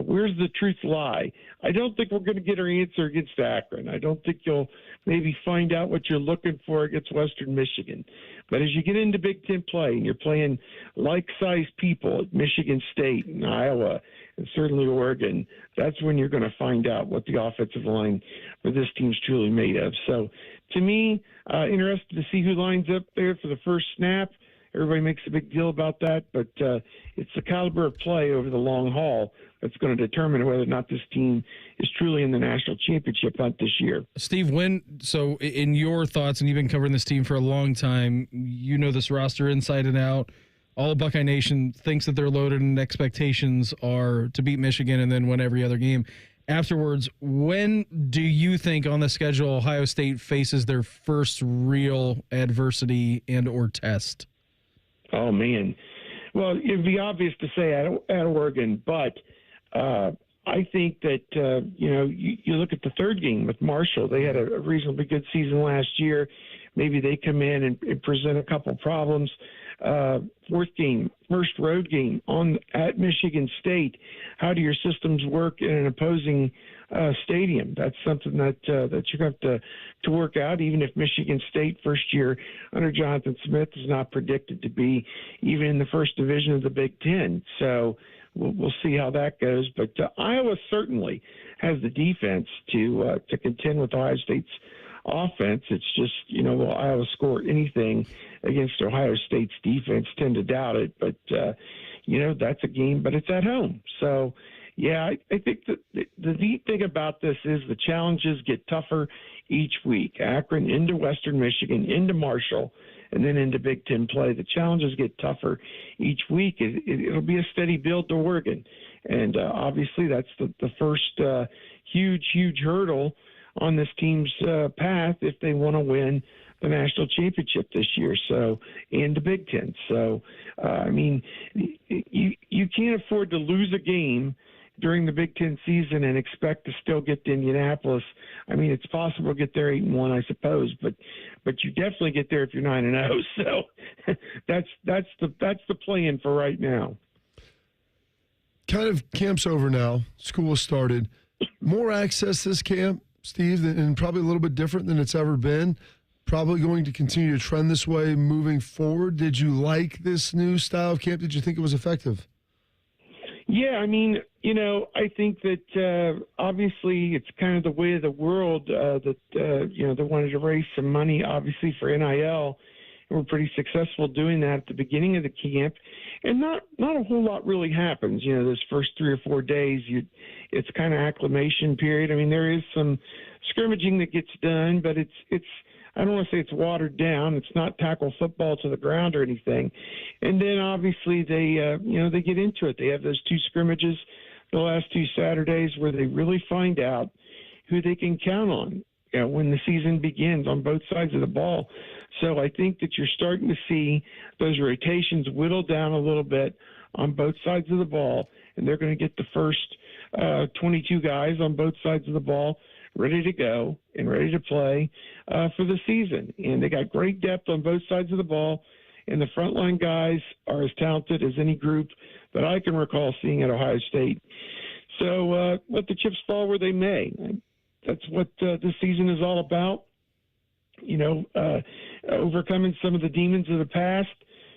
Speaker 6: where's the truth lie? I don't think we're going to get our answer against Akron. I don't think you'll maybe find out what you're looking for against Western Michigan. But as you get into Big Ten play and you're playing like-sized people at Michigan State and Iowa and certainly Oregon, that's when you're going to find out what the offensive line for this team's truly made of. So to me, interested to see who lines up there for the first snap. Everybody makes a big deal about that, but it's the caliber of play over the long haul that's going to determine whether or not this team is truly in the national championship hunt this year.
Speaker 2: Steve, so in your thoughts, and you've been covering this team for a long time, you know this roster inside and out. All of Buckeye Nation thinks that they're loaded and expectations are to beat Michigan and then win every other game. Afterwards, when do you think on the schedule Ohio State faces their first real adversity and or test?
Speaker 6: Oh, man. Well, it'd be obvious to say at Oregon, but I think that, you look at the third game with Marshall. They had a reasonably good season last year. Maybe they come in and present a couple problems. Fourth game, first road game at Michigan State. How do your systems work in an opposing stadium? That's something that you have to work out. Even if Michigan State first year under Jonathan Smith is not predicted to be even in the first division of the Big Ten, so we'll see how that goes. But Iowa certainly has the defense to contend with Ohio State's offense. It's just, will Iowa score anything against Ohio State's defense? Tend to doubt it, but that's a game, but it's at home. So yeah, I think that the neat thing about this is the challenges get tougher each week. Akron into Western Michigan, into Marshall, and then into Big Ten play. The challenges get tougher each week. It'll be a steady build to Oregon, and obviously that's the first huge hurdle on this team's path if they want to win the national championship this year. So, and the Big Ten. So, you can't afford to lose a game during the Big Ten season and expect to still get to Indianapolis. It's possible to get there 8-1, I suppose, but you definitely get there if you're 9-0. So, that's the plan for right now.
Speaker 3: Kind of camp's over now. School started. More access this camp, Steve, and probably a little bit different than it's ever been. Probably going to continue to trend this way moving forward. Did you like this new style of camp? Did you think it was effective?
Speaker 6: Yeah, I think that obviously it's kind of the way of the world that they wanted to raise some money, obviously, for NIL. And we're pretty successful doing that at the beginning of the camp. And not a whole lot really happens. Those first 3 or 4 days, it's kind of acclimation period. There is some scrimmaging that gets done, but it's I don't want to say it's watered down. It's not tackle football to the ground or anything. And then obviously they get into it. They have those 2 scrimmages the last 2 Saturdays where they really find out who they can count on when the season begins on both sides of the ball. So I think that you're starting to see those rotations whittle down a little bit on both sides of the ball, and they're going to get the first 22 guys on both sides of the ball ready to go and ready to play for the season. And they got great depth on both sides of the ball, and the frontline guys are as talented as any group that I can recall seeing at Ohio State. So let the chips fall where they may. That's what this season is all about. Overcoming some of the demons of the past,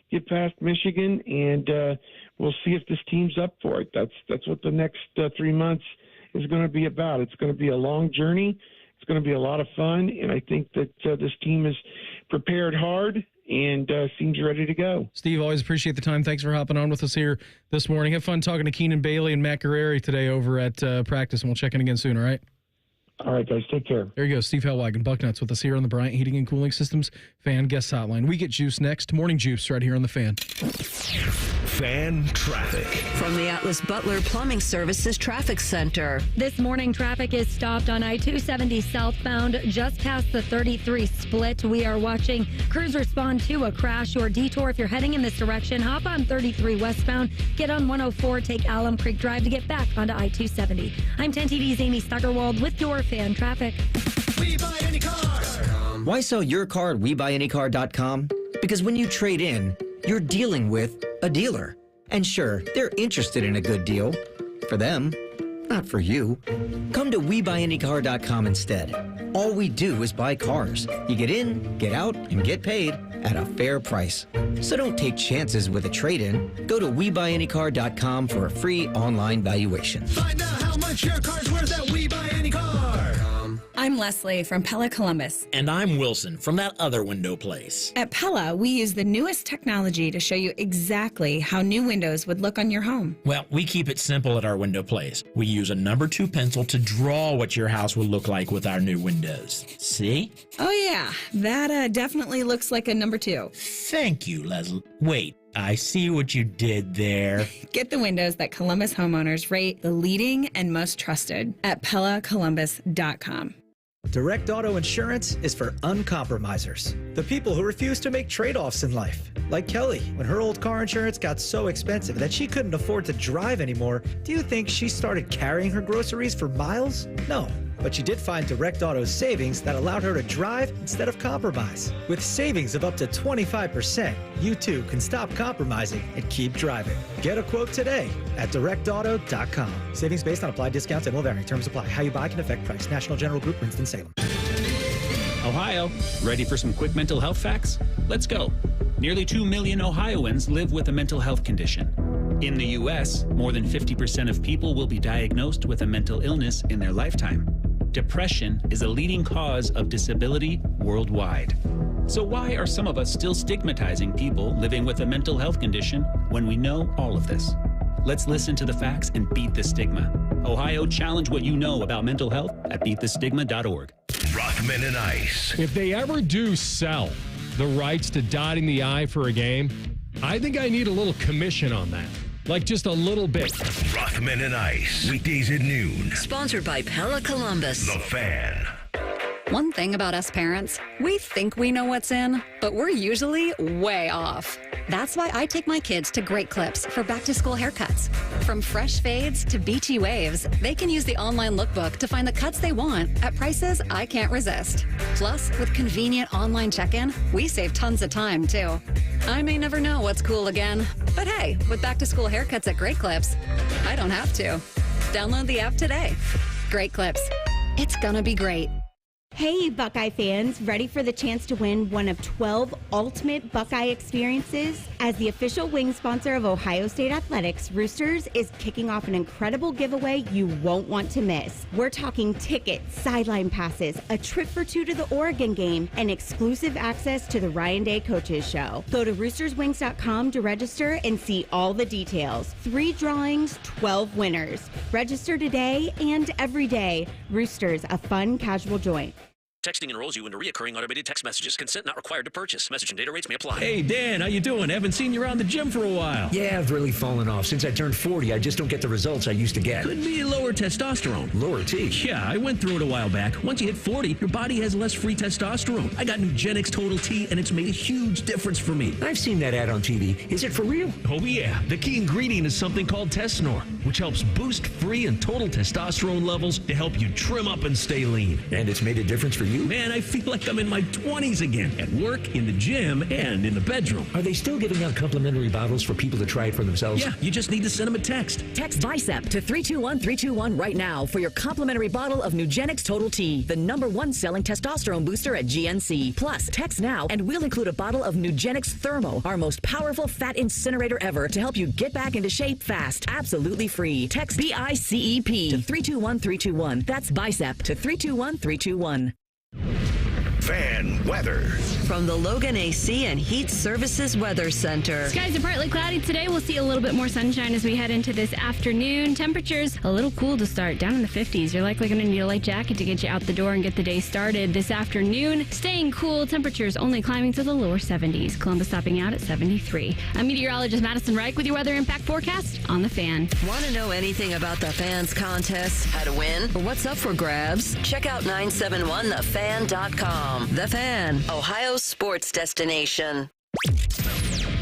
Speaker 6: get past Michigan, and we'll see if this team's up for it. That's what the next 3 months is going to be about. It's going to be a long journey. It's going to be a lot of fun, and I think that this team is prepared hard and seems ready to go.
Speaker 2: Steve, always appreciate the time. Thanks for hopping on with us here this morning. Have fun talking to Keenan Bailey and Matt Guerreri today over at practice, and we'll check in again soon, all right?
Speaker 6: All right, guys, take care.
Speaker 2: There you go, Steve Helwagen, Bucknuts, with us here on the Bryant Heating and Cooling Systems Fan Guest Hotline. We get Juice next. Morning Juice right here on the Fan.
Speaker 1: Fan traffic.
Speaker 4: From the Atlas Butler Plumbing Services Traffic Center.
Speaker 14: This morning, traffic is stopped on I-270 southbound just past the 33 split. We are watching crews respond to a crash or detour. If you're heading in this direction, hop on 33 westbound, get on 104, take Alum Creek Drive to get back onto I-270. I'm 10 TV's Amy Stuggerwald with your fan traffic.
Speaker 9: We buy any car. Why sell your car at WeBuyAnyCar.com? Because when you trade in, you're dealing with a dealer. And sure, they're interested in a good deal. For them, not for you. Come to WeBuyAnyCar.com instead. All we do is buy cars. You get in, get out, and get paid at a fair price. So don't take chances with a trade-in. Go to WeBuyAnyCar.com for a free online valuation. Find out how much your car's worth at WeBuyAnyCar.
Speaker 10: I'm Leslie from Pella Columbus.
Speaker 12: And I'm Wilson from that other window place.
Speaker 10: At Pella, we use the newest technology to show you exactly how new windows would look on your home.
Speaker 12: Well, we keep it simple at our window place. We use a number 2 pencil to draw what your house would look like with our new windows. See?
Speaker 10: Oh yeah, that definitely looks like a number 2.
Speaker 12: Thank you, Leslie. Wait, I see what you did there.
Speaker 10: Get the windows that Columbus homeowners rate the leading and most trusted at PellaColumbus.com.
Speaker 13: Direct Auto Insurance is for uncompromisers. The people who refuse to make trade-offs in life. Like Kelly, when her old car insurance got so expensive that she couldn't afford to drive anymore, do you think she started carrying her groceries for miles? No. But she did find Direct Auto's savings that allowed her to drive instead of compromise. With savings of up to 25%, you too can stop compromising and keep driving. Get a quote today at directauto.com. Savings based on applied discounts and will vary. Terms apply. How you buy can affect price. National General Group, Winston-Salem.
Speaker 15: Ohio, ready for some quick mental health facts? Let's go. Nearly 2 million Ohioans live with a mental health condition. In the U.S., more than 50% of people will be diagnosed with a mental illness in their lifetime. Depression is a leading cause of disability worldwide. So why are some of us still stigmatizing people living with a mental health condition when we know all of this? Let's listen to the facts and beat the stigma. Ohio, challenge what you know about mental health at beatthestigma.org.
Speaker 1: Rothman and Ice.
Speaker 5: If they ever do sell the rights to dotting the I for a game, I think I need a little commission on that. Like just a little bit.
Speaker 1: Rothman and Ice. Weekdays at noon.
Speaker 4: Sponsored by Pella Columbus.
Speaker 1: The Fan.
Speaker 16: One thing about us parents, we think we know what's in, but we're usually way off. That's why I take my kids to Great Clips for back-to-school haircuts. From fresh fades to beachy waves, they can use the online lookbook to find the cuts they want at prices I can't resist. Plus, with convenient online check-in, we save tons of time, too. I may never know what's cool again, but hey, with back-to-school haircuts at Great Clips, I don't have to. Download the app today. Great Clips. It's gonna be great.
Speaker 17: Hey, Buckeye fans, ready for the chance to win one of 12 ultimate Buckeye experiences? As the official wing sponsor of Ohio State Athletics, Roosters is kicking off an incredible giveaway you won't want to miss. We're talking tickets, sideline passes, a trip for 2 to the Oregon game, and exclusive access to the Ryan Day Coaches Show. Go to roosterswings.com to register and see all the details. 3 drawings, 12 winners. Register today and every day. Roosters, a fun, casual joint.
Speaker 25: Texting enrolls you into recurring automated text messages. Consent not required to purchase. Message and data rates may apply.
Speaker 26: Hey, Dan, how you doing? Haven't seen you around the gym for a while.
Speaker 28: Yeah, I've really fallen off. Since I turned 40, I just don't get the results I used to get.
Speaker 26: Could be lower testosterone.
Speaker 28: Lower T?
Speaker 26: Yeah, I went through it a while back. Once you hit 40, your body has less free testosterone. I got Nugenix Total T, and it's made a huge difference for me.
Speaker 28: I've seen that ad on TV. Is it for real?
Speaker 26: Oh, yeah. The key ingredient is something called Tesnor, which helps boost free and total testosterone levels to help you trim up and stay lean.
Speaker 28: And it's made a difference for you?
Speaker 26: Man, I feel like I'm in my 20s again, at work, in the gym, and in the bedroom.
Speaker 28: Are they still giving out complimentary bottles for people to try it for themselves?
Speaker 26: Yeah, you just need to send them a text.
Speaker 29: Text BICEP to 321-321 right now for your complimentary bottle of Nugenix Total T, the #1 selling testosterone booster at GNC. Plus, text now and we'll include a bottle of Nugenix Thermo, our most powerful fat incinerator ever, to help you get back into shape fast. Absolutely free. Text BICEP to 321-321. That's BICEP to 321-321.
Speaker 1: Fan weather.
Speaker 4: From the Logan AC and Heat Services Weather Center.
Speaker 7: Skies are partly cloudy today. We'll see a little bit more sunshine as we head into this afternoon. Temperatures a little cool to start, down in the 50s. You're likely going to need a light jacket to get you out the door and get the day started this afternoon. Staying cool, temperatures only climbing to the lower 70s. Columbus topping out at 73. I'm meteorologist Madison Reich with your weather impact forecast on The Fan.
Speaker 4: Want to know anything about the Fan's contests, how to win, or what's up for grabs? Check out 971thefan.com. The Fan, Ohio's sports destination.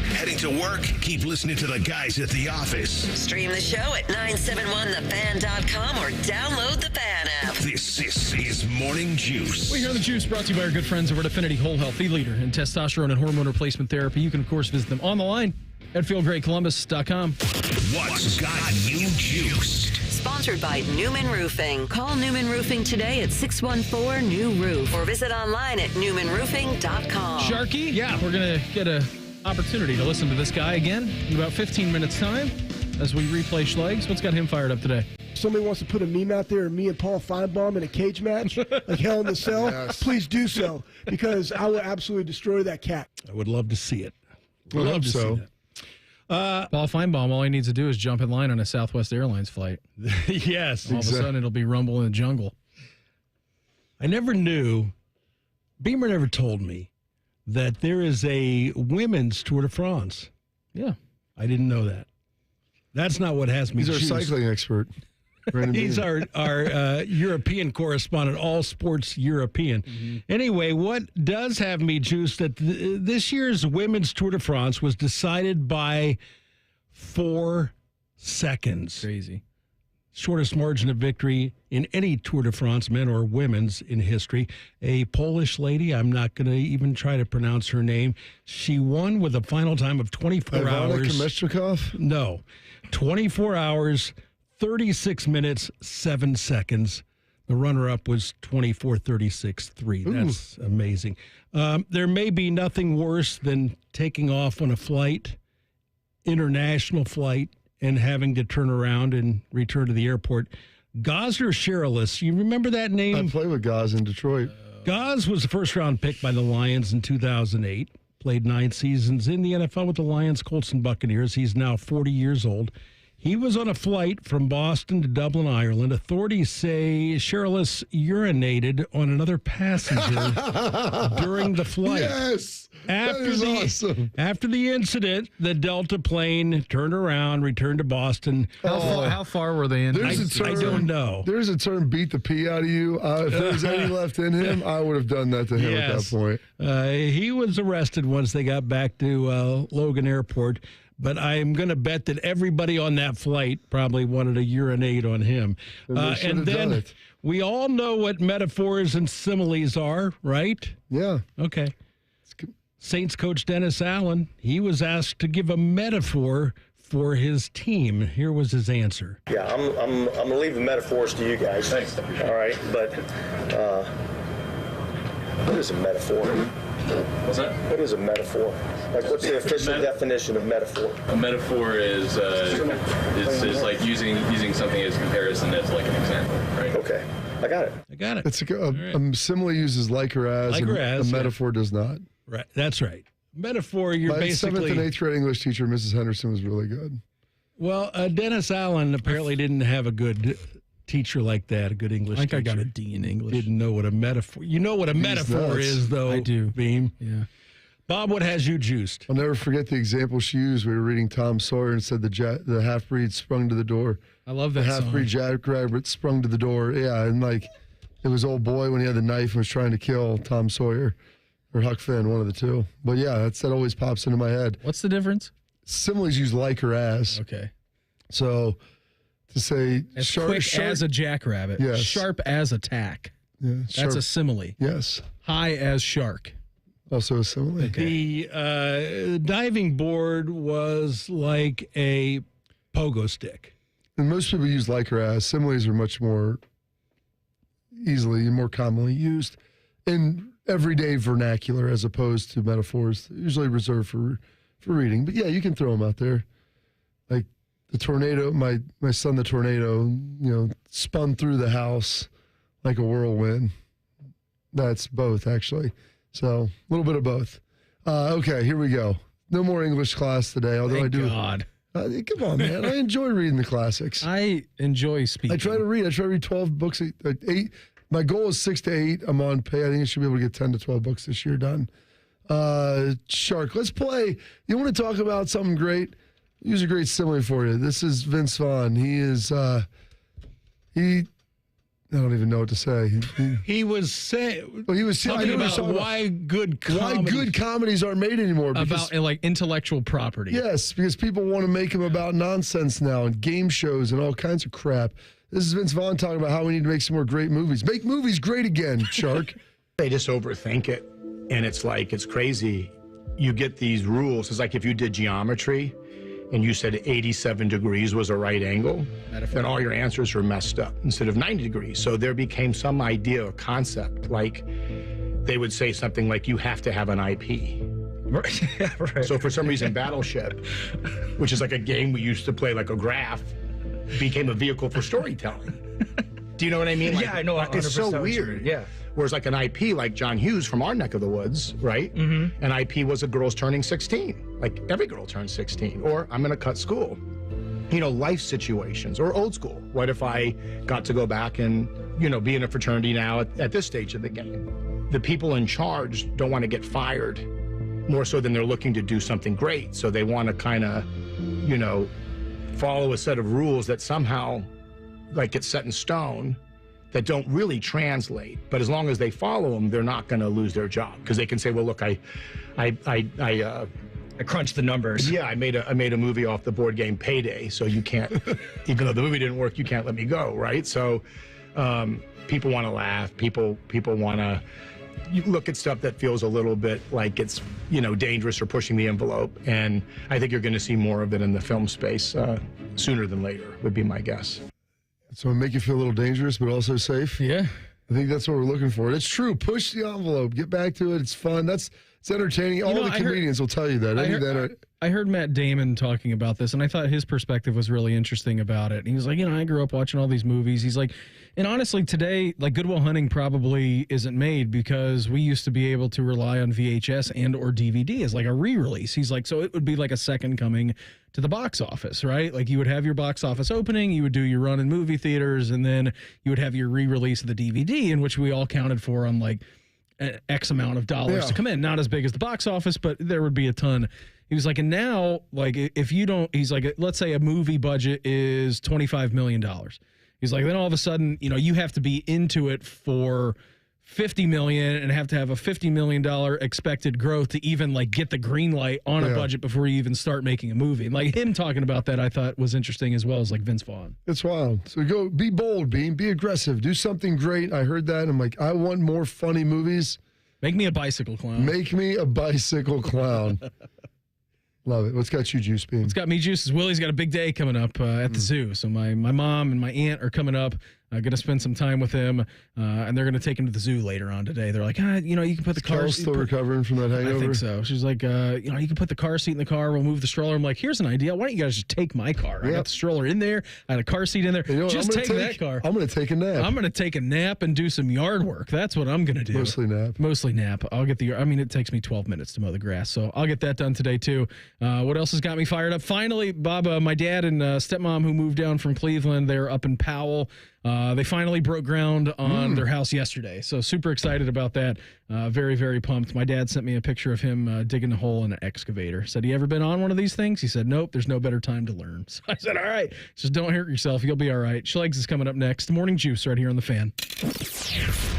Speaker 1: Heading to work? Keep listening to the guys at the office.
Speaker 4: Stream the show at 971thefan.com or download the Fan app.
Speaker 1: This is Morning Juice.
Speaker 2: We hear the Juice brought to you by our good friends over at Affinity Whole Health, the leader in testosterone and hormone replacement therapy. You can, of course, visit them on the line at feelgreatcolumbus.com.
Speaker 1: What's got you juiced?
Speaker 4: Sponsored by Newman Roofing. Call Newman Roofing today at 614-NEW-ROOF or visit online at newmanroofing.com.
Speaker 2: Sharky? Yeah, we're going to get an opportunity to listen to this guy again in about 15 minutes' time as we replay Schlegs. What's got him fired up today?
Speaker 8: somebody wants to put a meme out there of me and Paul Feinbaum in a cage match, like Hell in the Cell, please do so, because I will absolutely destroy that cat.
Speaker 5: I would love to see it.
Speaker 3: I hope so.
Speaker 2: Paul Feinbaum, all he needs to do is jump in line on a Southwest Airlines flight.
Speaker 5: Yes.
Speaker 2: All of a sudden, it'll be Rumble in the Jungle.
Speaker 5: I never knew, Beamer never told me, that there is a women's Tour de France.
Speaker 2: Yeah.
Speaker 5: I didn't know that. That's not what has me
Speaker 3: He's our
Speaker 5: juiced.
Speaker 3: cycling expert.
Speaker 5: He's our European correspondent, all sports European.
Speaker 2: Mm-hmm.
Speaker 5: Anyway, what does have me juiced that this year's women's Tour de France was decided by 4 seconds.
Speaker 2: Crazy.
Speaker 5: Shortest margin of victory in any Tour de France, men or women's, in history. A Polish lady, I'm not going to even try to pronounce her name. She won with a final time of 24 hours.
Speaker 3: Kameshchikov?
Speaker 5: No. 24 hours, 36 minutes, 7 seconds. The runner-up was 24:36.3. That's amazing. There may be nothing worse than taking off on a flight, international flight, and having to turn around and return to the airport. Gosler Cherilus, you remember that name?
Speaker 3: I played with Goz in Detroit.
Speaker 5: Goz was the first-round pick by the Lions in 2008. Played 9 seasons in the NFL with the Lions, Colts, and Buccaneers. He's now 40 years old. He was on a flight from Boston to Dublin, Ireland. Authorities say Cherilus urinated on another passenger during the flight.
Speaker 3: Yes! That is awesome.
Speaker 5: After the incident, the Delta plane turned around, returned to Boston.
Speaker 2: How far were they in?
Speaker 5: I don't know.
Speaker 3: There's a term, beat the pee out of you. If there was any left in him, I would have done that to him at that point.
Speaker 5: He was arrested once they got back to Logan Airport. But I'm going to bet that everybody on that flight probably wanted to urinate on him. And then we all know what metaphors and similes are, right?
Speaker 3: Yeah.
Speaker 5: Okay. Saints coach Dennis Allen, he was asked to give a metaphor for his team. Here was his answer.
Speaker 11: Yeah, I'm gonna leave the metaphors to you guys. Thanks. All right, but what is a metaphor?
Speaker 18: What's that?
Speaker 11: What is a metaphor? Like, what's the official definition of metaphor?
Speaker 18: A metaphor is like using something as comparison as like an example, right?
Speaker 11: Okay, I got it.
Speaker 5: I got it.
Speaker 3: It's a simile uses like or as,
Speaker 5: Like or
Speaker 3: and
Speaker 5: as,
Speaker 3: a metaphor does not.
Speaker 5: Right, that's right. Metaphor, you're
Speaker 3: My
Speaker 5: basically...
Speaker 3: 7th and 8th grade English teacher, Mrs. Henderson, was really good.
Speaker 5: Well, Dennis Allen apparently didn't have a good teacher like that, a good English teacher.
Speaker 2: I got a D in English.
Speaker 5: Didn't know what a metaphor... You know what a metaphor is, though.
Speaker 2: I do.
Speaker 5: Beam.
Speaker 2: Yeah.
Speaker 5: Bob, what has you juiced?
Speaker 3: I'll never forget the example she used. We were reading Tom Sawyer and said the half-breed sprung to the door.
Speaker 2: I love that
Speaker 3: The half-breed jackrabbit sprung to the door. Yeah, and like it was old boy when he had the knife and was trying to kill Tom Sawyer or Huck Finn, one of the two. But yeah, that always pops into my head.
Speaker 2: What's the difference?
Speaker 3: Similes use like or as.
Speaker 2: Okay.
Speaker 3: So to say
Speaker 2: as quick as a jackrabbit,
Speaker 3: yes.
Speaker 2: Sharp as a tack.
Speaker 3: Yeah,
Speaker 2: that's a simile.
Speaker 3: Yes.
Speaker 2: High as shark.
Speaker 3: Also a simile.
Speaker 5: Okay. The diving board was like a pogo stick.
Speaker 3: And most people use like or as. Similes are much more easily and more commonly used in everyday vernacular as opposed to metaphors, usually reserved for reading. But yeah, you can throw them out there. Like the tornado, my son, the tornado, spun through the house like a whirlwind. That's both, actually. So a little bit of both. Okay, here we go. No more English class today, although
Speaker 2: Thank
Speaker 3: I do.
Speaker 2: God.
Speaker 3: Come on, man. I enjoy reading the classics.
Speaker 2: I enjoy speaking.
Speaker 3: I try to read 12 books, 8. My goal is 6 to 8. I'm on pay. I think I should be able to get 10 to 12 books this year done. Shark, let's play. You want to talk about something great? Use a great simile for you. This is Vince Vaughn. He is, I don't even know what to say.
Speaker 5: He was saying,
Speaker 3: he was
Speaker 5: talking about why good
Speaker 3: comedies aren't made anymore.
Speaker 2: About like intellectual property.
Speaker 3: Yes, because people want to make them about nonsense now and game shows and all kinds of crap. This is Vince Vaughn talking about how we need to make some more great movies. Make movies great again, Shark.
Speaker 19: They just overthink it, and it's crazy. You get these rules. It's like if you did geometry and you said 87 degrees was a right angle, then all your answers are messed up instead of 90 degrees. So there became some idea or concept, like they would say something like, you have to have an IP. Right. So for some reason, Battleship, which is like a game we used to play like a graph, became a vehicle for storytelling. Do you know what I mean?
Speaker 6: Yeah, I know.
Speaker 19: It's so weird.
Speaker 6: Yeah.
Speaker 19: Whereas like an IP like John Hughes from our neck of the woods, right?
Speaker 6: Mm-hmm.
Speaker 19: An IP was a girl's turning 16. Like every girl turns 16. Or I'm going to cut school. You know, life situations. Or old school. What if I got to go back and, you know, be in a fraternity now at this stage of the game? The people in charge don't want to get fired more so than they're looking to do something great. So they want to kind of, you know, follow a set of rules that somehow like get set in stone that don't really translate. But as long as they follow them, they're not going to lose their job because they can say, well, look, I
Speaker 6: crunched the numbers.
Speaker 19: Yeah, I made a movie off the board game Payday, so you can't, even though the movie didn't work, you can't let me go, right? So people want to laugh. People want to look at stuff that feels a little bit like it's, you know, dangerous or pushing the envelope. And I think you're going to see more of it in the film space sooner than later, would be my guess.
Speaker 3: So it make you feel a little dangerous, but also safe.
Speaker 2: Yeah.
Speaker 3: I think that's what we're looking for. It's true. Push the envelope. Get back to it. It's fun. It's entertaining. All the comedians will tell you that.
Speaker 2: I heard Matt Damon talking about this, and I thought his perspective was really interesting about it. And he was like, you know, I grew up watching all these movies. He's like, and honestly, today, like Good Will Hunting probably isn't made because we used to be able to rely on VHS and or DVD as like a re-release. He's like, so it would be like a second coming to the box office, right? Like you would have your box office opening, you would do your run in movie theaters, and then you would have your re-release of the DVD, in which we all counted for on like X amount of dollars to come in. Not as big as the box office, but there would be a ton. He was like, and now, like, if you don't, he's like, let's say a movie budget is $25 million. He's like, then all of a sudden, you know, you have to be into it for $50 million and have to have a $50 million expected growth to even like get the green light on a budget before you even start making a movie. And like him talking about that, I thought was interesting, as well as like Vince Vaughn.
Speaker 3: It's wild. So go be bold, Bean. Be aggressive. Do something great. I heard that. I'm like, I want more funny movies.
Speaker 2: Make me a bicycle clown.
Speaker 3: Make me a bicycle clown. Love it. What's got you, Juice Bean?
Speaker 2: What's got me, Juice, is Willie's got a big day coming up at the zoo. So my mom and my aunt are coming up. Going to spend some time with him, and they're going to take him to the zoo later on today. They're like, you know, you can put the car.
Speaker 3: Still recovering from that hangover?
Speaker 2: I think so. She's like, you know, you can put the car seat in the car. We'll move the stroller. I'm like, here's an idea. Why don't you guys just take my car? I got the stroller in there. I had a car seat in there.
Speaker 3: You know,
Speaker 2: just take that car.
Speaker 3: I'm going to take a nap.
Speaker 2: I'm going to take a nap and do some yard work. That's what I'm going to do.
Speaker 3: Mostly nap.
Speaker 2: Mostly nap. I'll get I mean, it takes me 12 minutes to mow the grass, so I'll get that done today too. What else has got me fired up? Finally, Bob, my dad and stepmom who moved down from Cleveland, they're up in Powell. They finally broke ground on their house yesterday. So super excited about that. Very, very pumped. My dad sent me a picture of him digging a hole in an excavator. Said, you ever been on one of these things? He said, nope, there's no better time to learn. So I said, all right, just don't hurt yourself. You'll be all right. Schlegel is coming up next. Morning Juice right here on The Fan.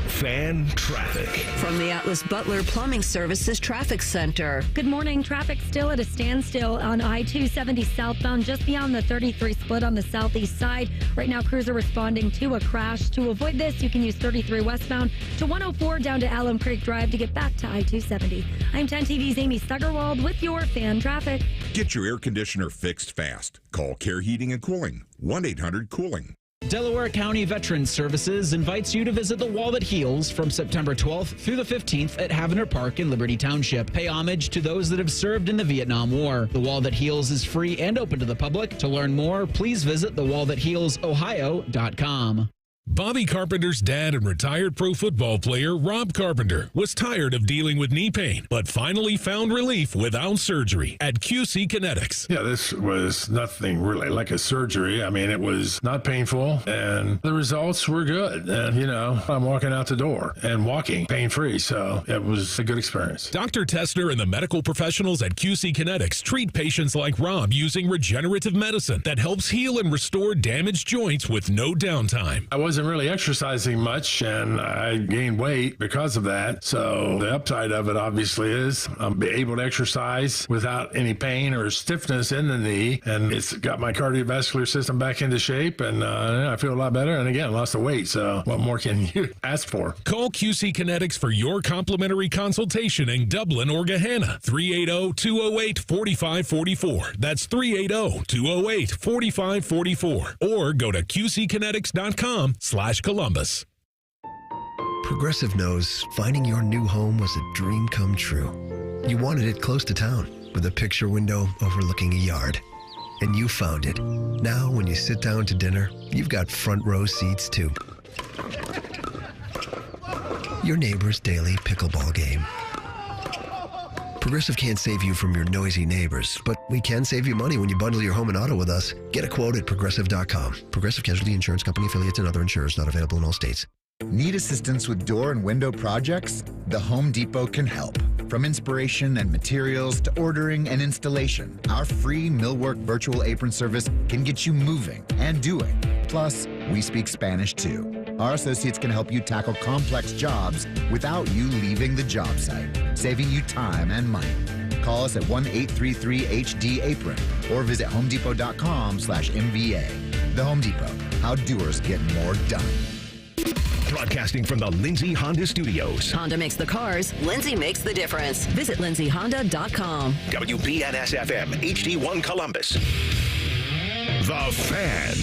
Speaker 1: Fan traffic.
Speaker 4: From the Atlas Butler Plumbing Services Traffic Center.
Speaker 7: Good morning. Traffic still at a standstill on I-270 southbound, just beyond the 33 split on the southeast side. Right now, crews are responding to a crash. To avoid this, you can use 33 westbound to 104 down to Alum Creek Drive to get back to I-270. I'm 10 TV's Amy Stuggerwald with your fan traffic.
Speaker 9: Get your air conditioner fixed fast. Call Care Heating and Cooling, 1-800-COOLING.
Speaker 12: Delaware County Veterans Services invites you to visit The Wall That Heals from September 12th through the 15th at Havner Park in Liberty Township. Pay homage to those that have served in the Vietnam War. The Wall That Heals is free and open to the public. To learn more, please visit thewallthathealsohio.com.
Speaker 14: Bobby Carpenter's dad and retired pro football player Rob Carpenter was tired of dealing with knee pain, but finally found relief without surgery at QC Kinetics.
Speaker 20: Yeah, this was nothing really like a surgery. I mean, it was not painful, and the results were good. And, you know, I'm walking out the door and walking pain-free, so it was a good experience.
Speaker 14: Dr. Tessner and the medical professionals at QC Kinetics treat patients like Rob using regenerative medicine that helps heal and restore damaged joints with no downtime.
Speaker 20: I wasn't really exercising much, and I gained weight because of that. So the upside of it obviously is I'm able to exercise without any pain or stiffness in the knee, and it's got my cardiovascular system back into shape, and I feel a lot better. And again, lost the weight. So what more can you ask for?
Speaker 14: Call QC Kinetics for your complimentary consultation in Dublin or Gahanna. 380-208-4544. That's 380-208-4544. Or go to qckinetics.com/Columbus.
Speaker 21: Progressive knows finding your new home was a dream come true. You wanted it close to town with a picture window overlooking a yard. and you found it. Now, when you sit down to dinner, you've got front row seats too. Your neighbor's daily pickleball game. Progressive can't save you from your noisy neighbors, but we can save you money when you bundle your home and auto with us. Get a quote at Progressive.com. Progressive Casualty Insurance Company, affiliates, and other insurers not available in all states.
Speaker 6: Need assistance with door and window projects? The Home Depot can help. From inspiration and materials to ordering and installation, our free Millwork virtual apron service can get you moving and doing. Plus, we speak Spanish too. Our associates can help you tackle complex jobs without you leaving the job site, saving you time and money. Call us at 1-833-HD-APRON or visit homedepot.com/MVA. The Home Depot, how doers get more done.
Speaker 1: Broadcasting from the Lindsay Honda Studios.
Speaker 4: Honda makes the cars. Lindsay makes the difference. Visit lindsayhonda.com.
Speaker 1: WBNS-FM, HD1 Columbus. The Fan.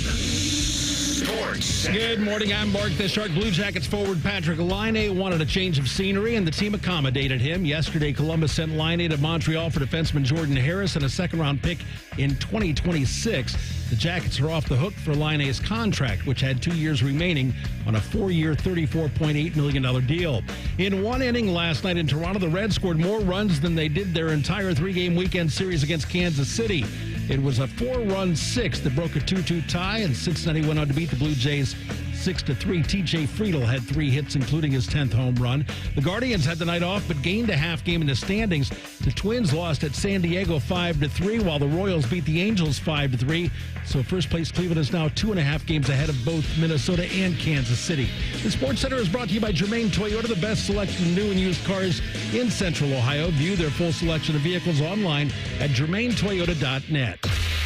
Speaker 1: Sports.
Speaker 5: Good morning. I'm Mark. The Shark Blue Jackets forward Patrik Laine wanted a change of scenery, and the team accommodated him. Yesterday, Columbus sent Laine to Montreal for defenseman Jordan Harris and a second-round pick in 2026. The Jackets are off the hook for Laine's contract, which had 2 years remaining on a 4-year, $34.8 million deal. In one inning last night in Toronto, the Reds scored more runs than they did their entire three-game weekend series against Kansas City. It was a 4-run sixth that broke a 2-2 tie, and Cincinnati went on to beat the Blue Jays 6-3. TJ Friedl had 3 hits, including his 10th home run. The Guardians had the night off, but gained a half game in the standings. The Twins lost at San Diego 5-3, while the Royals beat the Angels 5-3. So first place Cleveland is now 2.5 games ahead of both Minnesota and Kansas City. The Sports Center is brought to you by Germain Toyota, the best selection of new and used cars in Central Ohio. View their full selection of vehicles online at germaintoyota.net.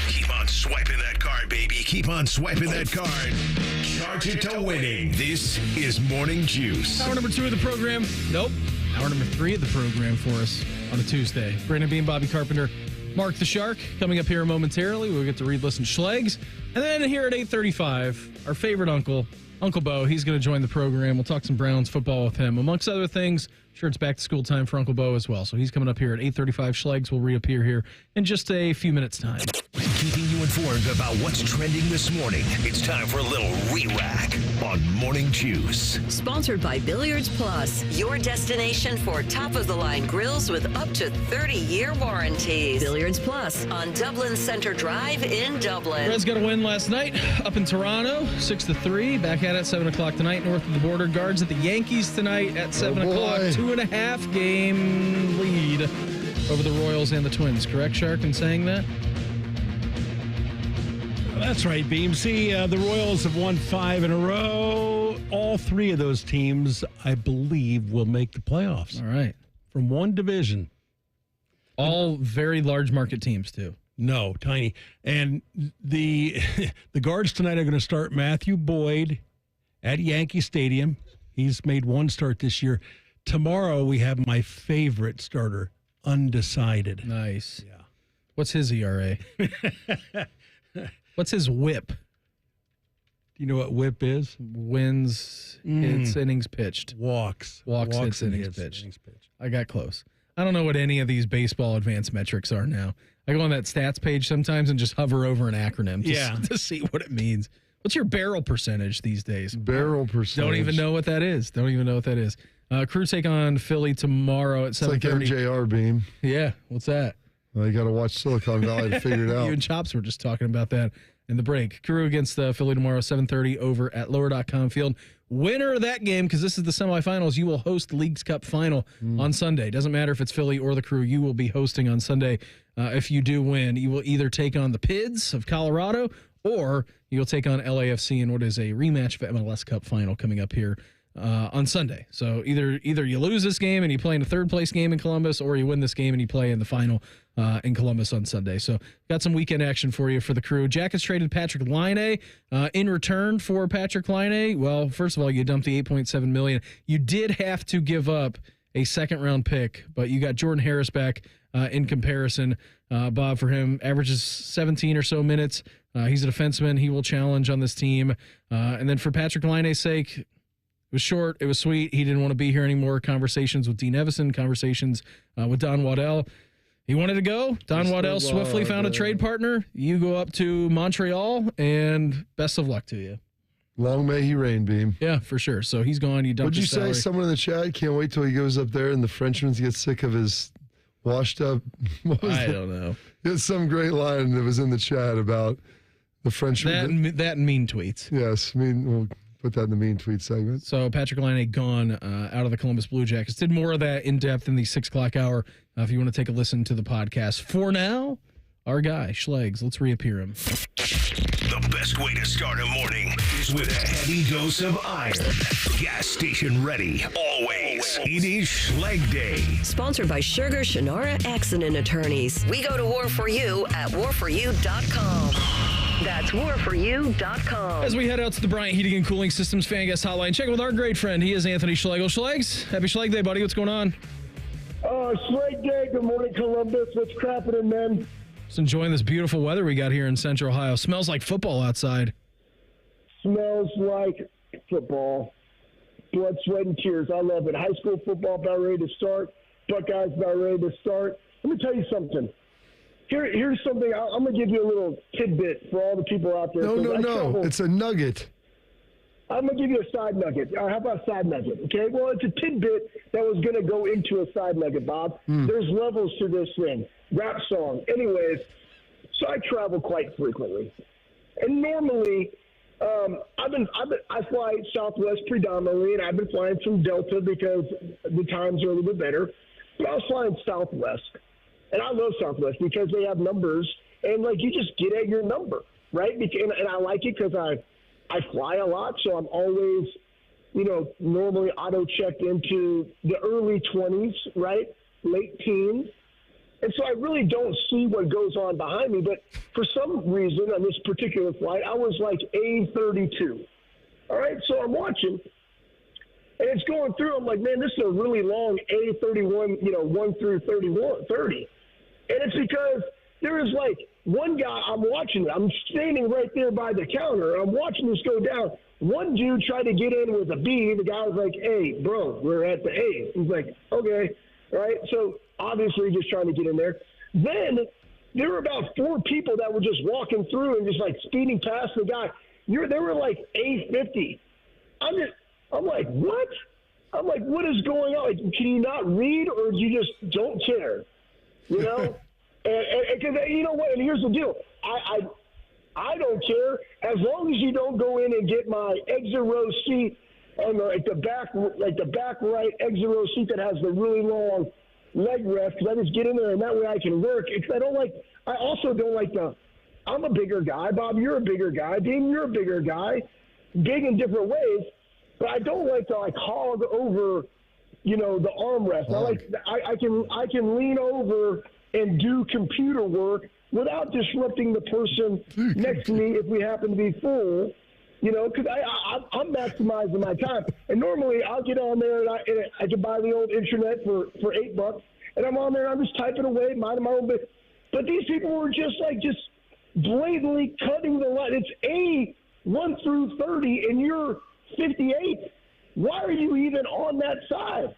Speaker 1: Keep on swiping that card, baby. Keep on swiping that card. Charge it to winning. This is Morning Juice.
Speaker 2: Hour number 2 of the program. Nope. Hour number 3 of the program for us on a Tuesday. Brandon Beam, Bobby Carpenter, Mark the Shark coming up here momentarily. We'll get to read, listen, Schlegs. And then here at 8:35, our favorite uncle, Uncle Beau, he's going to join the program. We'll talk some Browns football with him. Amongst other things, I'm sure it's back to school time for Uncle Beau as well. So he's coming up here at 8:35. Schlegs will reappear here in just a few minutes' time.
Speaker 1: Keeping you informed about what's trending this morning. It's time for a little re-rack on Morning Juice.
Speaker 4: Sponsored by Billiards Plus, your destination for top-of-the-line grills with up to 30-year warranties. Billiards Plus on Dublin Center Drive in Dublin.
Speaker 2: Reds got a win last night up in Toronto, 6-3. Back at it 7 o'clock tonight, north of the border. Guards at the Yankees tonight at 7 o'clock. 2.5 game lead over the Royals and the Twins. Correct, Shark, in saying that?
Speaker 5: That's right, Beam. See, the Royals have won 5 in a row. All 3 of those teams, I believe, will make the playoffs.
Speaker 2: All right.
Speaker 5: From one division.
Speaker 2: All very large market teams, too.
Speaker 5: No, tiny. And the Guards tonight are going to start Matthew Boyd at Yankee Stadium. He's made 1 start this year. Tomorrow we have my favorite starter, Undecided.
Speaker 2: Nice. Yeah. What's his ERA? What's his whip?
Speaker 5: Do you know what whip is?
Speaker 2: Wins, hits, innings pitched.
Speaker 5: Walks,
Speaker 2: hits, innings pitched. I got close. I don't know what any of these baseball advanced metrics are now. I go on that stats page sometimes and just hover over an acronym to see what it means. What's your barrel percentage these days?
Speaker 3: Barrel percentage.
Speaker 2: Don't even know what that is. Crew take on Philly tomorrow at 7:30.
Speaker 3: It's like MJR, Beam.
Speaker 2: Yeah. What's that?
Speaker 3: Well, you got to watch Silicon Valley to figure it out.
Speaker 2: You and Chops were just talking about that in the break. Crew against Philly tomorrow, 7:30 over at Lower.com Field. Winner of that game, because this is the semifinals, you will host the Leagues Cup final on Sunday. Doesn't matter if it's Philly or the Crew. You will be hosting on Sunday. If you do win, you will either take on the Pids of Colorado or you'll take on LAFC in what is a rematch of MLS Cup final coming up here on Sunday. So either you lose this game and you play in a third-place game in Columbus, or you win this game and you play in the final in Columbus on Sunday. So got some weekend action for you for the Crew. Jackets traded Patrik Laine. In return for Patrik Laine, well, first of all, you dumped the $8.7 million. You did have to give up a second-round pick, but you got Jordan Harris back in comparison. Bob, for him, averages 17 or so minutes. He's a defenseman. He will challenge on this team. And then for Patrik Laine's sake, it was short. It was sweet. He didn't want to be here anymore. Conversations with Dean Evison, conversations with Don Waddell. He wanted to go. Don Waddell swiftly found a trade partner. You go up to Montreal, and best of luck to you.
Speaker 3: Long may he reign, Beam.
Speaker 2: Yeah, for sure. So he's gone. You dumped
Speaker 3: What'd you
Speaker 2: his
Speaker 3: say?
Speaker 2: salary.
Speaker 3: Someone in the chat can't wait till he goes up there and the Frenchman gets sick of his washed up.
Speaker 2: I don't know.
Speaker 3: There's some great line that was in the chat about the Frenchman.
Speaker 2: That and mean tweets.
Speaker 3: Yes, we'll put that in the mean tweet segment.
Speaker 2: So Patrik Laine gone out of the Columbus Blue Jackets. Did more of that in depth in the 6 o'clock hour. If you want to take a listen to the podcast. For now, our guy, Schlegel. Let's reappear him.
Speaker 1: The best way to start a morning is with a heavy dose of iron. Gas station ready, always. It is Schleg Day.
Speaker 4: Sponsored by Sugar Shannara Accident Attorneys. We go to war for you at warforyou.com. That's warforyou.com.
Speaker 2: As we head out to the Bryant Heating and Cooling Systems Fan Guest Hotline, check in with our great friend. He is Anthony Schlegel. Schlegs, happy Schleg Day, buddy. What's going on?
Speaker 10: Schleg Day. Good morning, Columbus. What's crapping, man?
Speaker 2: Just enjoying this beautiful weather we got here in Central Ohio. Smells like football outside.
Speaker 10: Smells like football. Blood, sweat, and tears. I love it. High school football about ready to start. Buckeyes about ready to start. Let me tell you something. Here's something. I'm going to give you a little tidbit for all the people out there.
Speaker 3: No. It's a nugget.
Speaker 10: I'm going to give you a side nugget. How about a side nugget? Okay, well, it's a tidbit that was going to go into a side nugget, Bob. There's levels to this thing. Rap song. Anyways, so I travel quite frequently. And normally, I fly Southwest predominantly, and I've been flying some Delta because the times are a little bit better. But I was flying Southwest. And I love Southwest because they have numbers, and, you just get at your number, right? And I like it because I fly a lot, so I'm always, normally auto-checked into the early 20s, right? Late teens. And so I really don't see what goes on behind me. But for some reason on this particular flight, I was like A32. All right, so I'm watching, and it's going through. I'm like, man, this is a really long A31, 1 through 30. And it's because there is one guy, I'm watching it. I'm standing right there by the counter. I'm watching this go down. One dude tried to get in with a B. The guy was like, hey, bro, we're at the A. He's like, okay, right? So obviously just trying to get in there. Then there were about 4 people that were just walking through and just speeding past the guy. They were like A50. I'm like, what? I'm like, what is going on? Can you not read, or you just don't care? And you know what? And here's the deal. I don't care as long as you don't go in and get my exit row seat on the back right exit row seat that has the really long leg rest, because I just get in there and that way I can work. I also don't like I'm a bigger guy. Bob, you're a bigger guy. Dean, you're a bigger guy. Big in different ways. But I don't like to hog over, the armrest. I can lean over and do computer work without disrupting the person next to me if we happen to be full. Because I'm maximizing my time. And normally I'll get on there and I can buy the old intranet for $8, and I'm on there and I'm just typing away, minding my own business. But these people were just blatantly cutting the line. It's A1 through 30, and you're 58. Why are you even on that side?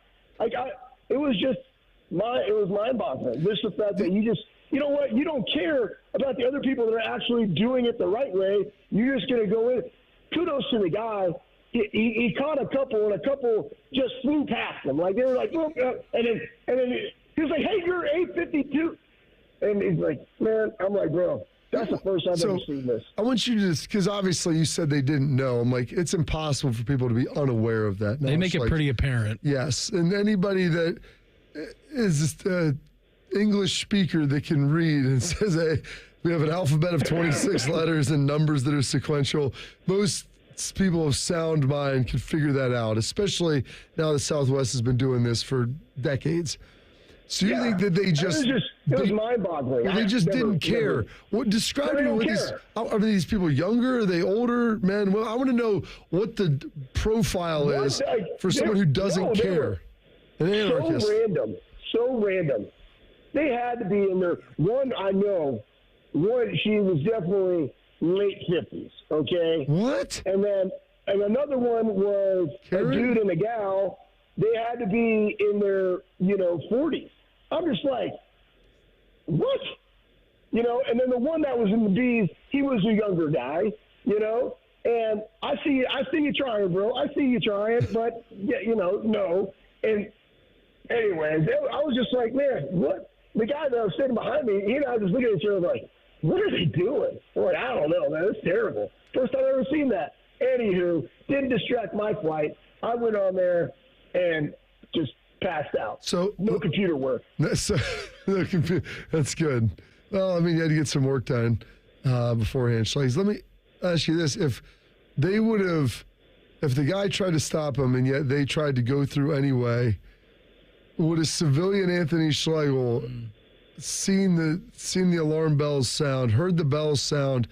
Speaker 10: It was mind-boggling. Just the fact that you know what? You don't care about the other people that are actually doing it the right way. You're just going to go in. Kudos to the guy. He caught a couple, and a couple just flew past him. They were like, oh, and then he was like, hey, you're 852. And he's like, man, I'm like, bro, that's the first I've ever seen this.
Speaker 3: I want you to, because obviously you said they didn't know. I'm like, it's impossible for people to be unaware of that. Now
Speaker 2: they make it pretty apparent.
Speaker 3: Yes, and anybody that is just an English speaker that can read and says, hey, we have an alphabet of 26 letters and numbers that are sequential. Most people of sound mind can figure that out, especially now that Southwest has been doing this for decades. So you think that they just...
Speaker 10: It was mind-boggling.
Speaker 3: They just didn't care. Describe me what this... Are these people younger? Are they older? Man, well, I want to know what the profile is for someone who doesn't care. An anarchist.
Speaker 10: So random. They had to be in there. One, I know. One, she was definitely late 50s, okay?
Speaker 3: What?
Speaker 10: And another one was a dude and a gal. They had to be in their, 40s. I'm just like, you know. And then the one that was in the B's, he was a younger guy, you know. And I see you trying, bro. I see you trying, but yeah, you know, no. And anyways, I was just like, man, what? The guy that was sitting behind me, he and I was looking at each other like, what are they doing? I'm like, I don't know, man. It's terrible. First time I've ever seen that. Anywho, didn't distract my flight. I went on there and just passed out.
Speaker 3: So
Speaker 10: no computer work.
Speaker 3: That's good. Well, I mean, you had to get some work done beforehand. Schlegel, let me ask you this: if the guy tried to stop him and yet they tried to go through anyway, would a civilian Anthony Schlegel seen the alarm bells sound, heard the bells sound,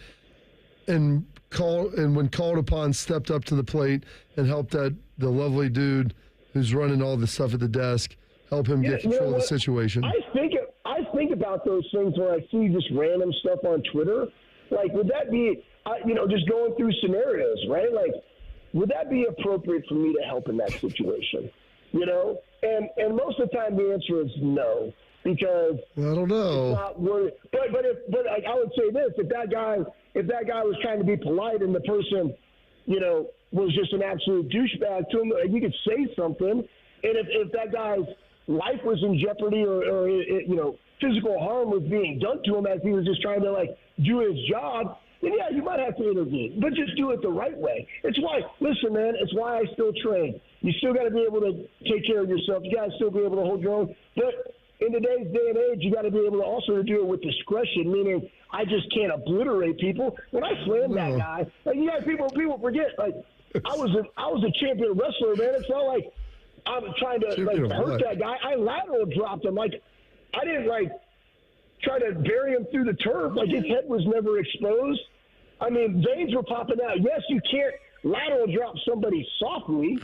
Speaker 3: and when called upon, stepped up to the plate and helped the lovely dude who's running all the stuff at the desk, help him get control of the situation?
Speaker 10: I think about those things when I see just random stuff on Twitter. Like, would that be, just going through scenarios, right? Like, would that be appropriate for me to help in that situation? You know? And most of the time the answer is no, because
Speaker 3: I don't know.
Speaker 10: It's not worth it. But I would say this: if that guy was trying to be polite and the person, you know, was just an absolute douchebag to him, you could say something. And if that guy's life was in jeopardy or you know, physical harm was being done to him as he was just trying to like do his job, then yeah, you might have to intervene, but just do it the right way. It's why I still train. You still got to be able to take care of yourself. You got to still be able to hold your own. But in today's day and age, you got to be able to also do it with discretion, meaning I just can't obliterate people. When I slammed that guy, like, you guys, people forget, like, I was a champion wrestler, man. It's not like I'm trying to hurt that guy. I lateral dropped him. Like, I didn't try to bury him through the turf. Like, his head was never exposed. I mean, veins were popping out. Yes, you can't lateral drop somebody softly,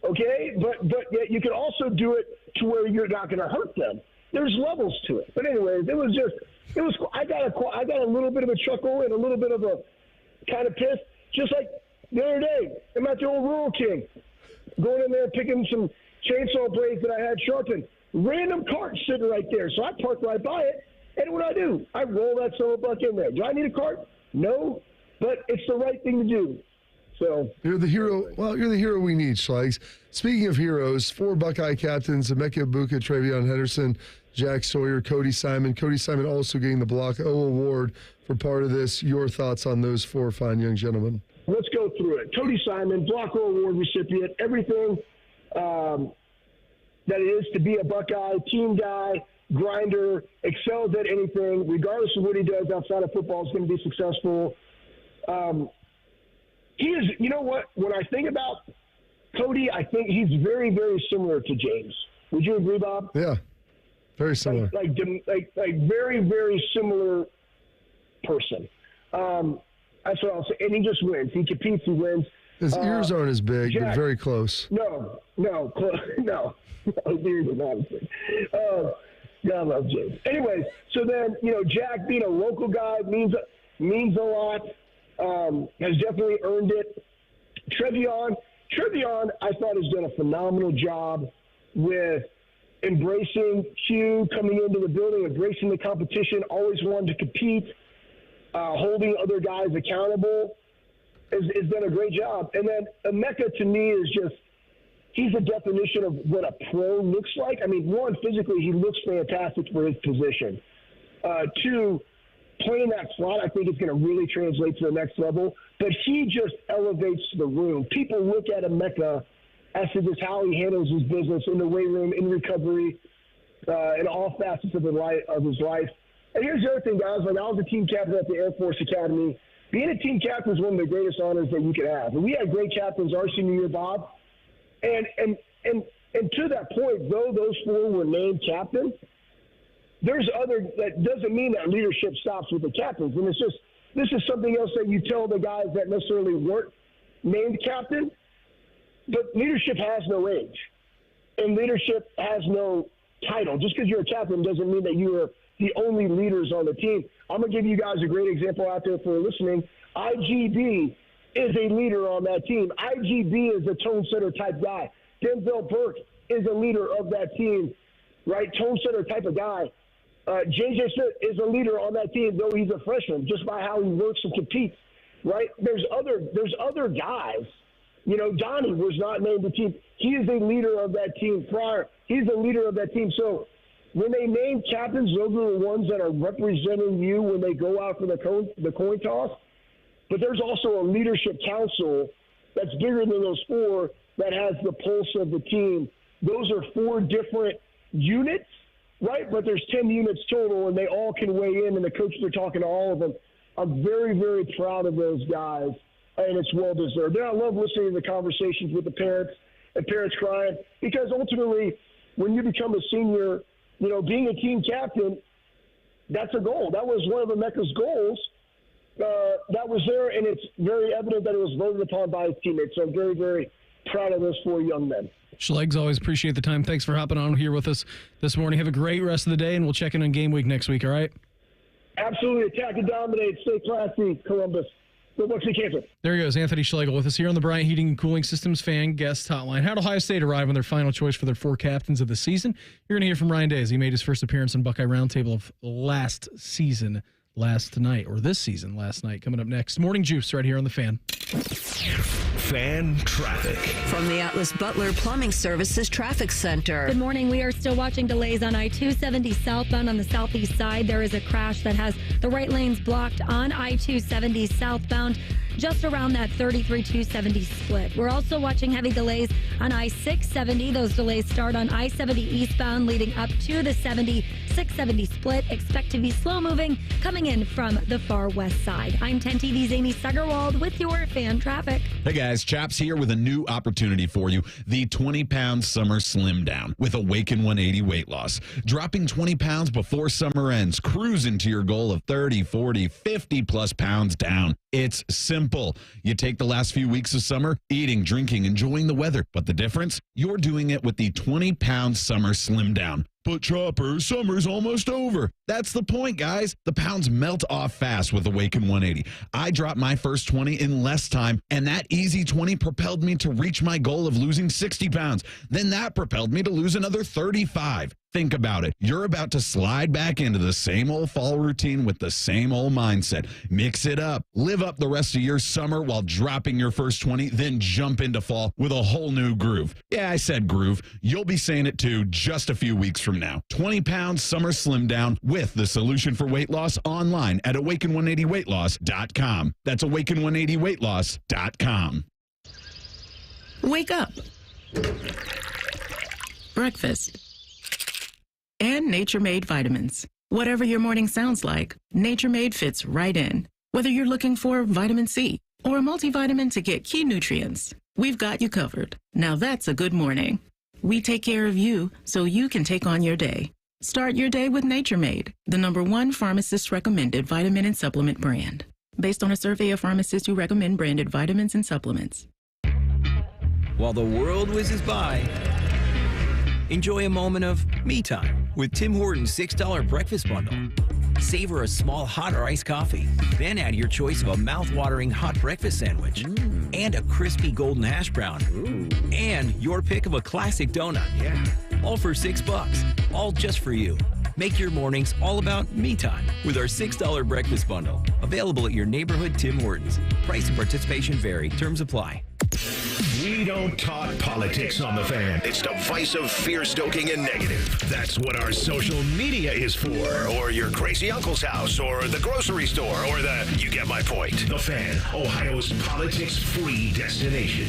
Speaker 10: okay? But yet you can also do it to where you're not going to hurt them. There's levels to it. But anyways, it was. I got a little bit of a chuckle and a little bit of a kind of piss, just like the other day. I'm at the old Rural King, going in there picking some chainsaw blades that I had sharpened. Random cart sitting right there, so I parked right by it. And what do? I roll that son of a buck in there. Do I need a cart? No, but it's the right thing to do. So
Speaker 3: you're the hero. Well, you're the hero we need, Schlegs. Speaking of heroes, 4 Buckeye captains: Emeka Ibuka, Travion Henderson, Jack Sawyer, Cody Simon. Cody Simon also getting the Block O Award for part of this. Your thoughts on those 4 fine young gentlemen?
Speaker 10: Let's go through it. Cody Simon, Block O Award recipient, everything that it is to be a Buckeye, team guy, grinder, excels at anything, regardless of what he does outside of football, is going to be successful. He is, you know what? When I think about Cody, I think he's very, very similar to James. Would you agree, Bob?
Speaker 3: Yeah, very similar.
Speaker 10: Like very, very similar person. That's what I'll say. And he just wins. He competes. He wins.
Speaker 3: His ears aren't as big,
Speaker 10: Jack,
Speaker 3: but very close.
Speaker 10: No. His ears are not as big. God love James. Anyways, so then, Jack being a local guy means a lot. Has definitely earned it. Trevion, I thought has done a phenomenal job with embracing Q, coming into the building, embracing the competition, always wanted to compete, holding other guys accountable. Has done a great job. And then Emeka, to me, is just, he's a definition of what a pro looks like. I mean, 1, physically, he looks fantastic for his position. 2, playing that slot, I think, is going to really translate to the next level. But he just elevates the room. People look at Emeka as to just how he handles his business in the weight room, in recovery, in all facets of his life. And here's the other thing, guys. Like, I was a team captain at the Air Force Academy. Being a team captain is one of the greatest honors that you could have. And we had great captains our senior year, Bob. And to that point, though those 4 were named captain, there's that doesn't mean that leadership stops with the captains. And it's just, this is something else that you tell the guys that necessarily weren't named captain. But leadership has no age. And leadership has no title. Just because you're a captain doesn't mean that you are the only leaders on the team. I'm going to give you guys a great example out there for listening. IGB is a leader on that team. IGB is a tone setter type guy. Denzel Burke is a leader of that team, right? Tone setter type of guy. J.J. Smith is a leader on that team, though he's a freshman, just by how he works and competes, right? There's other guys. You know, Donnie was not named the team. He is a leader of that team. Pryor, he's a leader of that team. So when they name captains, those are the ones that are representing you when they go out for the coin toss. But there's also a leadership council that's bigger than those four that has the pulse of the team. Those are 4 different units, right? But there's 10 units total, and they all can weigh in, and the coaches are talking to all of them. I'm very, very proud of those guys, and it's well-deserved. And I love listening to the conversations with the parents and parents crying, because ultimately when you become a senior, you know, being a team captain, that's a goal. That was one of Emeka's goals. That was there, and it's very evident that it was voted upon by his teammates. So I'm very, very proud of those 4 young men.
Speaker 2: Schlegs, always appreciate the time. Thanks for hopping on here with us this morning. Have a great rest of the day, and we'll check in on game week next week, all right?
Speaker 10: Absolutely. Attack and dominate. Stay classy, Columbus. Go Bucks and Cancer.
Speaker 2: There he goes, Anthony Schlegel with us here on the Bryant Heating and Cooling Systems fan guest hotline. How did Ohio State arrive on their final choice for their 4 captains of the season? You're going to hear from Ryan Day as he made his first appearance on Buckeye Roundtable of last season last night. Coming up next. Morning Juice right here on the Fan.
Speaker 1: Fan traffic.
Speaker 4: From the Atlas Butler Plumbing Services Traffic Center.
Speaker 7: Good morning. We are still watching delays on I-270 southbound on the southeast side. There is a crash that has the right lanes blocked on I-270 southbound, just around that 33-270 split. We're also watching heavy delays on I-670. Those delays start on I-70 eastbound leading up to the 70-670 split. Expect to be slow moving coming in from the far west side. I'm 10 TV's Amy Steigerwald with your fan traffic.
Speaker 13: Hey guys, Chaps here with a new opportunity for you. The 20-pound summer slim down with Awaken 180 weight loss. Dropping 20 pounds before summer ends, cruising to your goal of 30, 40, 50 plus pounds down. It's simple. You take the last few weeks of summer, eating, drinking, enjoying the weather. But the difference? You're doing it with the 20-pound summer slim down. But Chopper, summer's almost over. That's the point, guys. The pounds melt off fast with Awaken 180. I dropped my first 20 in less time, and that easy 20 propelled me to reach my goal of losing 60 pounds. Then that propelled me to lose another 35. Think about it. You're about to slide back into the same old fall routine with the same old mindset. Mix it up. Live up the rest of your summer while dropping your first 20, then jump into fall with a whole new groove. Yeah, I said groove. You'll be saying it too just a few weeks from now. 20 pounds summer slim down with the solution for weight loss online at awaken180weightloss.com. That's awaken180weightloss.com.
Speaker 15: Wake up. Breakfast. And Nature Made vitamins. Whatever your morning sounds like, Nature Made fits right in. Whether you're looking for vitamin C or a multivitamin to get key nutrients, we've got you covered. Now that's a good morning. We take care of you so you can take on your day. Start your day with Nature Made, the #1 pharmacist recommended vitamin and supplement brand. Based on a survey of pharmacists who recommend branded vitamins and supplements.
Speaker 16: While the world whizzes by, enjoy a moment of me time with Tim Hortons $6 breakfast bundle. Savor a small hot or iced coffee, then add your choice of a mouth-watering hot breakfast sandwich and a crispy golden hash brown and your pick of a classic donut. Yeah, all for $6, all just for you. Make your mornings all about me time with our $6 breakfast bundle. Available at your neighborhood Tim Hortons. Price and participation vary. Terms apply.
Speaker 1: We don't talk politics on the Fan. It's divisive, fear-stoking, and negative. That's what our social media is for. Or your crazy uncle's house, or the grocery store, or you get my point. The Fan, Ohio's politics-free destination.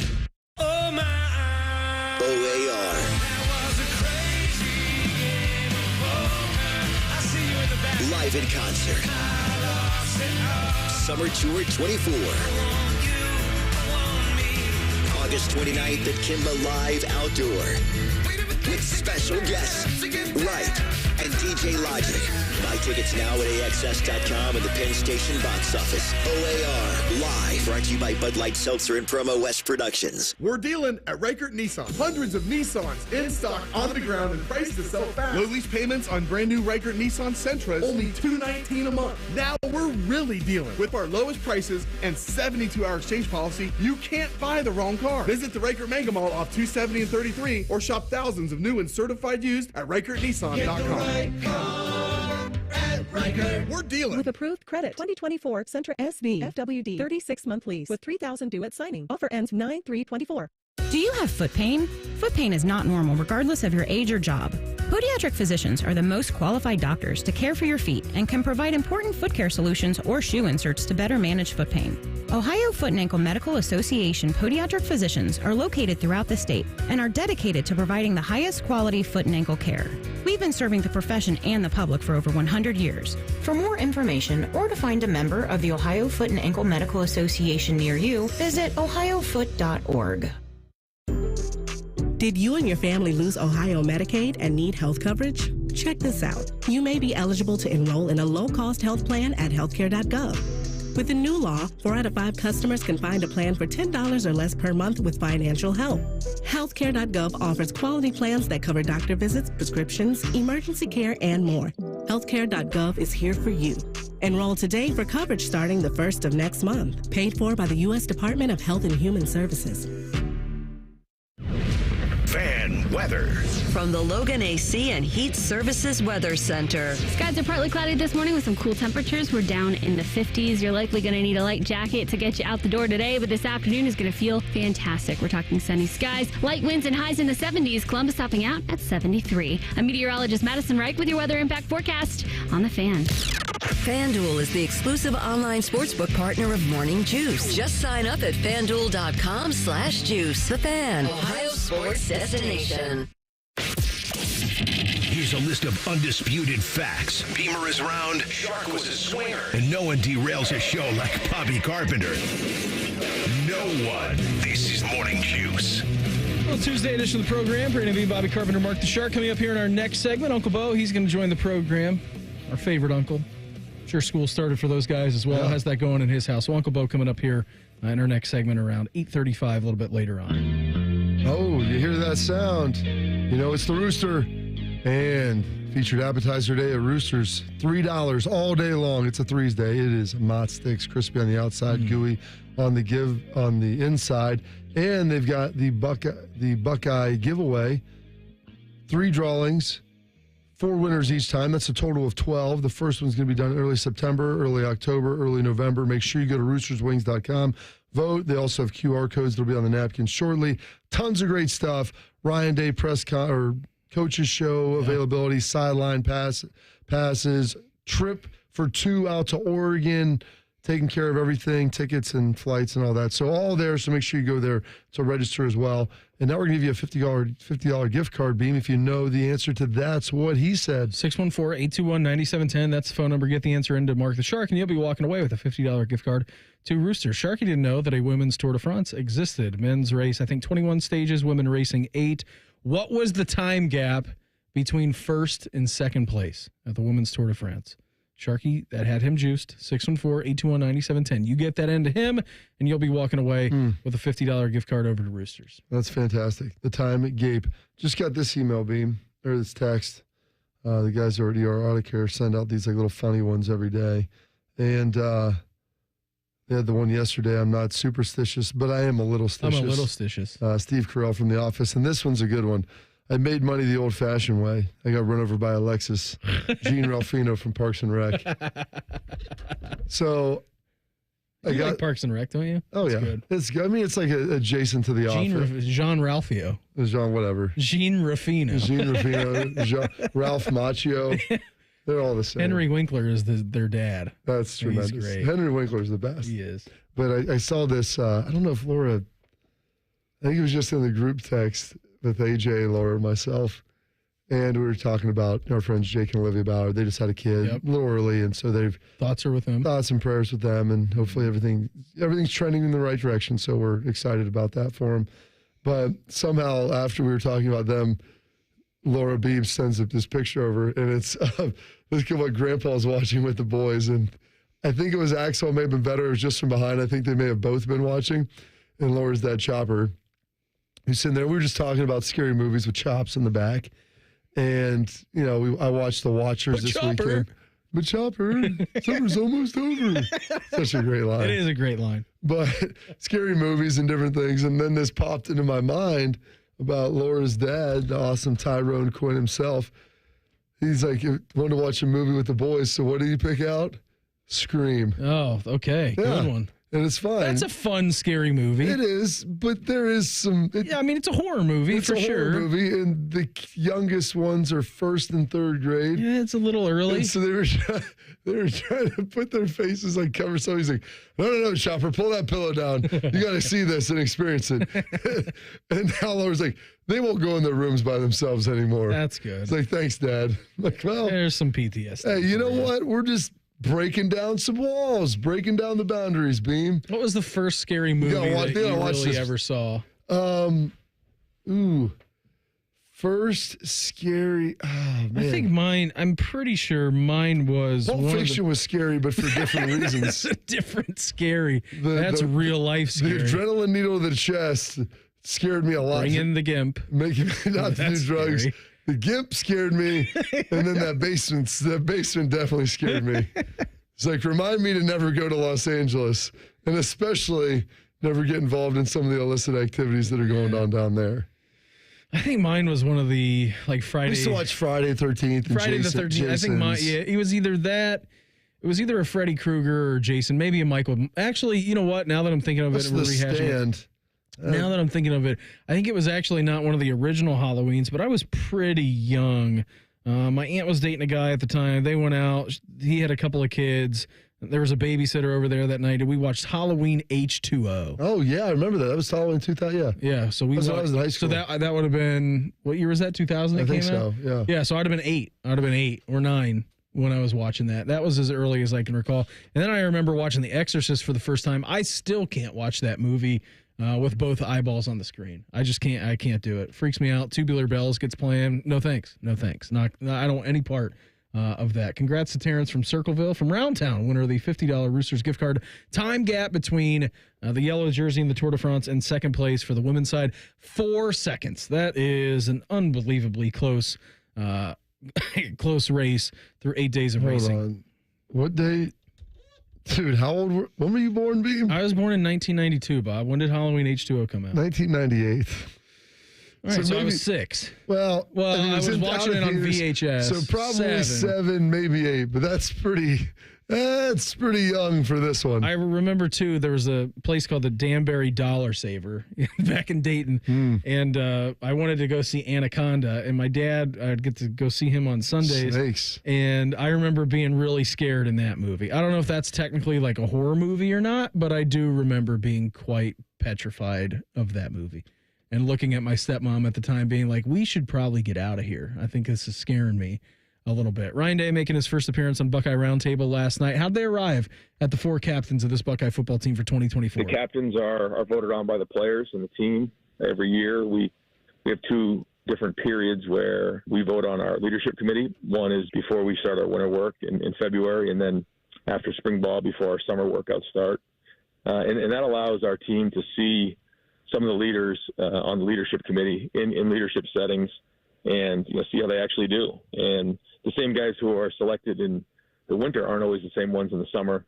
Speaker 17: Oh my.
Speaker 22: OAR. Live in concert. Summer Tour 24. August 29th at Kimba Live Outdoor. With special guests, Wright and DJ Logic. Buy tickets now at AXS.com and the Penn Station box office. OAR Live, brought to you by Bud Light Seltzer and Promo West Productions.
Speaker 23: We're dealing at Reichert Nissan. Hundreds of Nissans in stock, on the ground, and priced to sell fast. Low lease payments on brand new Reichert Nissan Sentras, only $219 a month. Now we're really dealing. With our lowest prices and 72-hour exchange policy, you can't buy the wrong car. Visit the Reichert Mega Mall off 270 and 33 or shop thousands of new and certified used at ReichertNissan.com. Riker. We're dealing.
Speaker 8: With approved credit. 2024 Sentra SB FWD 36-month lease with $3,000 due at signing. Offer ends 9/3/24.
Speaker 11: Do you have foot pain? Foot pain is not normal regardless of your age or job. Podiatric physicians are the most qualified doctors to care for your feet and can provide important foot care solutions or shoe inserts to better manage foot pain. Ohio Foot and Ankle Medical Association podiatric physicians are located throughout the state and are dedicated to providing the highest quality foot and ankle care. We've been serving the profession and the public for over 100 years. For more information or to find a member of the Ohio Foot and Ankle Medical Association near you, visit ohiofoot.org.
Speaker 18: Did you and your family lose Ohio Medicaid and need health coverage? Check this out. You may be eligible to enroll in a low-cost health plan at healthcare.gov. With the new law, 4 out of 5 customers can find a plan for $10 or less per month with financial help. Healthcare.gov offers quality plans that cover doctor visits, prescriptions, emergency care, and more. Healthcare.gov is here for you. Enroll today for coverage starting the 1st of next month. Paid for by the U.S. Department of Health and Human Services.
Speaker 1: Fan weather.
Speaker 4: From the Logan AC and Heat Services Weather Center.
Speaker 7: Skies are partly cloudy this morning with some cool temperatures. We're down in the 50s. You're likely going to need a light jacket to get you out the door today, but this afternoon is going to feel fantastic. We're talking sunny skies, light winds, and highs in the 70s. Columbus topping out at 73. I'm meteorologist Madison Reich with your weather impact forecast on The Fan.
Speaker 4: FanDuel is the exclusive online sportsbook partner of Morning Juice. Just sign up at FanDuel.com/juice. The Fan, Ohio sports destination.
Speaker 1: Here's a list of undisputed facts. Beamer is round, Shark was a swinger, and no one derails a show like Bobby Carpenter. No one. This is Morning Juice.
Speaker 2: Well, Tuesday edition of the program. Brandon B, Bobby Carpenter, Mark the Shark. Coming up here in our next segment, Uncle Beau, he's going to join the program. Our favorite uncle. I'm sure school started for those guys as well. Yeah. How's that going in his house? So Uncle Beau coming up here in our next segment around 8:35, a little bit later on.
Speaker 3: Oh, you hear that sound? You know it's the Rooster. And featured appetizer day at Roosters, $3 all day long. It's a Threes Day. It is mott sticks, crispy on the outside, gooey on the inside. And they've got the Buckeye giveaway. 3 drawings, 4 winners each time. That's a total of 12. The first one's going to be done early September, early October, early November. Make sure you go to roosterswings.com. Vote. They also have QR codes that'll be on the napkin shortly. Tons of great stuff. Ryan Day coaches show availability, sideline passes, trip for 2 out to Oregon, taking care of everything, tickets and flights and all that. So all there, so make sure you go there to register as well. And now we're going to give you a $50 gift card, Beam, if you know the answer to That's What He Said.
Speaker 2: 614-821-9710. That's the phone number. Get the answer into Mark the Shark, and you'll be walking away with a $50 gift card to Rooster. Sharky didn't know that a women's Tour de France existed. Men's race, I think 21 stages, women racing 8. What was the time gap between first and second place at the Women's Tour de France? Sharky, that had him juiced. 614-821-9710. You get that into him, and you'll be walking away with a $50 gift card over to Roosters.
Speaker 3: That's fantastic. The time at Gape. Just got this email, Beam, or this text. The guys over at ER Auto Care send out these little funny ones every day. And they had the one yesterday. I'm not superstitious, but I am a little stitious.
Speaker 2: I'm a little stitious.
Speaker 3: Steve Carell from The Office. And this one's a good one. I made money the old-fashioned way. I got run over by a Lexus. Gene Ralphino from Parks and Rec. So
Speaker 2: you like Parks and Rec, don't you?
Speaker 3: Oh,
Speaker 2: that's
Speaker 3: yeah.
Speaker 2: Good.
Speaker 3: It's good. I mean, it's like adjacent to The Office.
Speaker 2: Jean Ralphio.
Speaker 3: Jean whatever.
Speaker 2: Gene Ruffino.
Speaker 3: Gene Ruffino. Ralph Macchio. They're all the same.
Speaker 2: Henry Winkler is their dad.
Speaker 3: That's tremendous.
Speaker 2: He's great.
Speaker 3: Henry Winkler's the best.
Speaker 2: He is.
Speaker 3: But I saw this. I don't know if Laura, I think it was just in the group text with AJ, Laura, and myself. And we were talking about our friends Jake and Olivia Bauer. They just had a kid a little early. And so
Speaker 2: thoughts are with them.
Speaker 3: Thoughts and prayers with them. And hopefully everything's trending in the right direction. So we're excited about that for them. But somehow after we were talking about them, Laura Beebe sends up this picture over, and it's look at what Grandpa's watching with the boys. And I think it was Axel, may have been better. It was just from behind. I think they may have both been watching. And Laura's dad, Chopper, who's sitting there. We were just talking about scary movies with Chops in the back. And, you know, I watched The Watchers this weekend. But Chopper, summer's almost over. Such a great line.
Speaker 2: It is a great line.
Speaker 3: But scary movies and different things. And then this popped into my mind about Laura's dad, the awesome Tyrone Quinn himself. He's like, wanted to watch a movie with the boys, so what did he pick out? Scream.
Speaker 2: Oh, okay.
Speaker 3: Yeah.
Speaker 2: Good one.
Speaker 3: And it's fine.
Speaker 2: That's a fun, scary movie.
Speaker 3: It is, but there is some.
Speaker 2: Yeah, I mean, it's a horror movie
Speaker 3: It's
Speaker 2: for
Speaker 3: a
Speaker 2: sure.
Speaker 3: horror movie, and the youngest ones are 1st and 3rd grade.
Speaker 2: Yeah, it's a little early.
Speaker 3: And so they were trying to put their faces like cover something. He's like, no, Chopper, pull that pillow down. You got to see this and experience it. And Howler's like, they won't go in their rooms by themselves anymore.
Speaker 2: That's good.
Speaker 3: It's like, thanks, Dad. I'm like, well,
Speaker 2: there's some PTSD.
Speaker 3: Hey, you know what? We're just breaking down some walls, breaking down the boundaries, Beam.
Speaker 2: What was the first scary movie that you really ever saw?
Speaker 3: First scary. Oh, man.
Speaker 2: I think mine, I'm pretty sure mine was.
Speaker 3: Pulp Fiction was scary, but for different reasons.
Speaker 2: That's a different scary. That's real life scary.
Speaker 3: The adrenaline needle to the chest scared me a lot.
Speaker 2: Bring in the Gimp.
Speaker 3: Making me not to do drugs.
Speaker 2: Scary.
Speaker 3: The Gimp scared me, and then that basement definitely scared me. It's like, remind me to never go to Los Angeles, and especially never get involved in some of the illicit activities that are going on down there.
Speaker 2: I think mine was one of the Friday.
Speaker 3: I used to watch Friday the 13th.
Speaker 2: Friday the 13th. I think it was either that. It was either a Freddy Krueger or Jason, maybe a Michael. Actually, you know what? Now that I'm thinking of it, we're rehashing it. Now that I'm thinking of it, I think it was actually not one of the original Halloweens, but I was pretty young. My aunt was dating a guy at the time. They went out. He had a couple of kids. There was a babysitter over there that night, and we watched Halloween H2O.
Speaker 3: Oh, yeah, I remember that. That was Halloween 2000, yeah.
Speaker 2: Yeah, so we
Speaker 3: That's when I was in high school.
Speaker 2: So that would have been, what year was that, 2000
Speaker 3: I
Speaker 2: it
Speaker 3: think
Speaker 2: came
Speaker 3: so,
Speaker 2: out?
Speaker 3: yeah.
Speaker 2: Yeah, so I'd have been 8. I'd have been 8 or 9 when I was watching that. That was as early as I can recall. And then I remember watching The Exorcist for the first time. I still can't watch that movie with both eyeballs on the screen. I just can't. I can't do it. Freaks me out. Tubular Bells gets playing. No thanks. No thanks. I don't want any part of that. Congrats to Terrence from Circleville, from Roundtown, winner of the $50 Roosters gift card. Time gap between the yellow jersey and the Tour de France and second place for the women's side, 4 seconds. That is an unbelievably close close race through 8 days of racing.
Speaker 3: On. What day? Dude, when were you born, Beam?
Speaker 2: I was born in 1992, Bob. When did Halloween H2O come out?
Speaker 3: 1998.
Speaker 2: All right, so I was 6.
Speaker 3: Well,
Speaker 2: I was watching it on VHS.
Speaker 3: So probably 7, maybe 8, but that's pretty young for this one.
Speaker 2: I remember, too, there was a place called the Danbury Dollar Saver back in Dayton, and I wanted to go see Anaconda, and my dad, I'd get to go see him on Sundays.
Speaker 3: Snakes.
Speaker 2: And I remember being really scared in that movie. I don't know if that's technically like a horror movie or not, but I do remember being quite petrified of that movie. And looking at my stepmom at the time being like, we should probably get out of here. I think this is scaring me a little bit. Ryan Day making his first appearance on Buckeye Roundtable last night. How'd they arrive at the 4 captains of this Buckeye football team for 2024?
Speaker 9: The captains are voted on by the players and the team. Every year we have 2 different periods where we vote on our leadership committee. One is before we start our winter work in February, and then after spring ball before our summer workouts start. And that allows our team to see some of the leaders on the leadership committee in leadership settings and see how they actually do. And the same guys who are selected in the winter aren't always the same ones in the summer.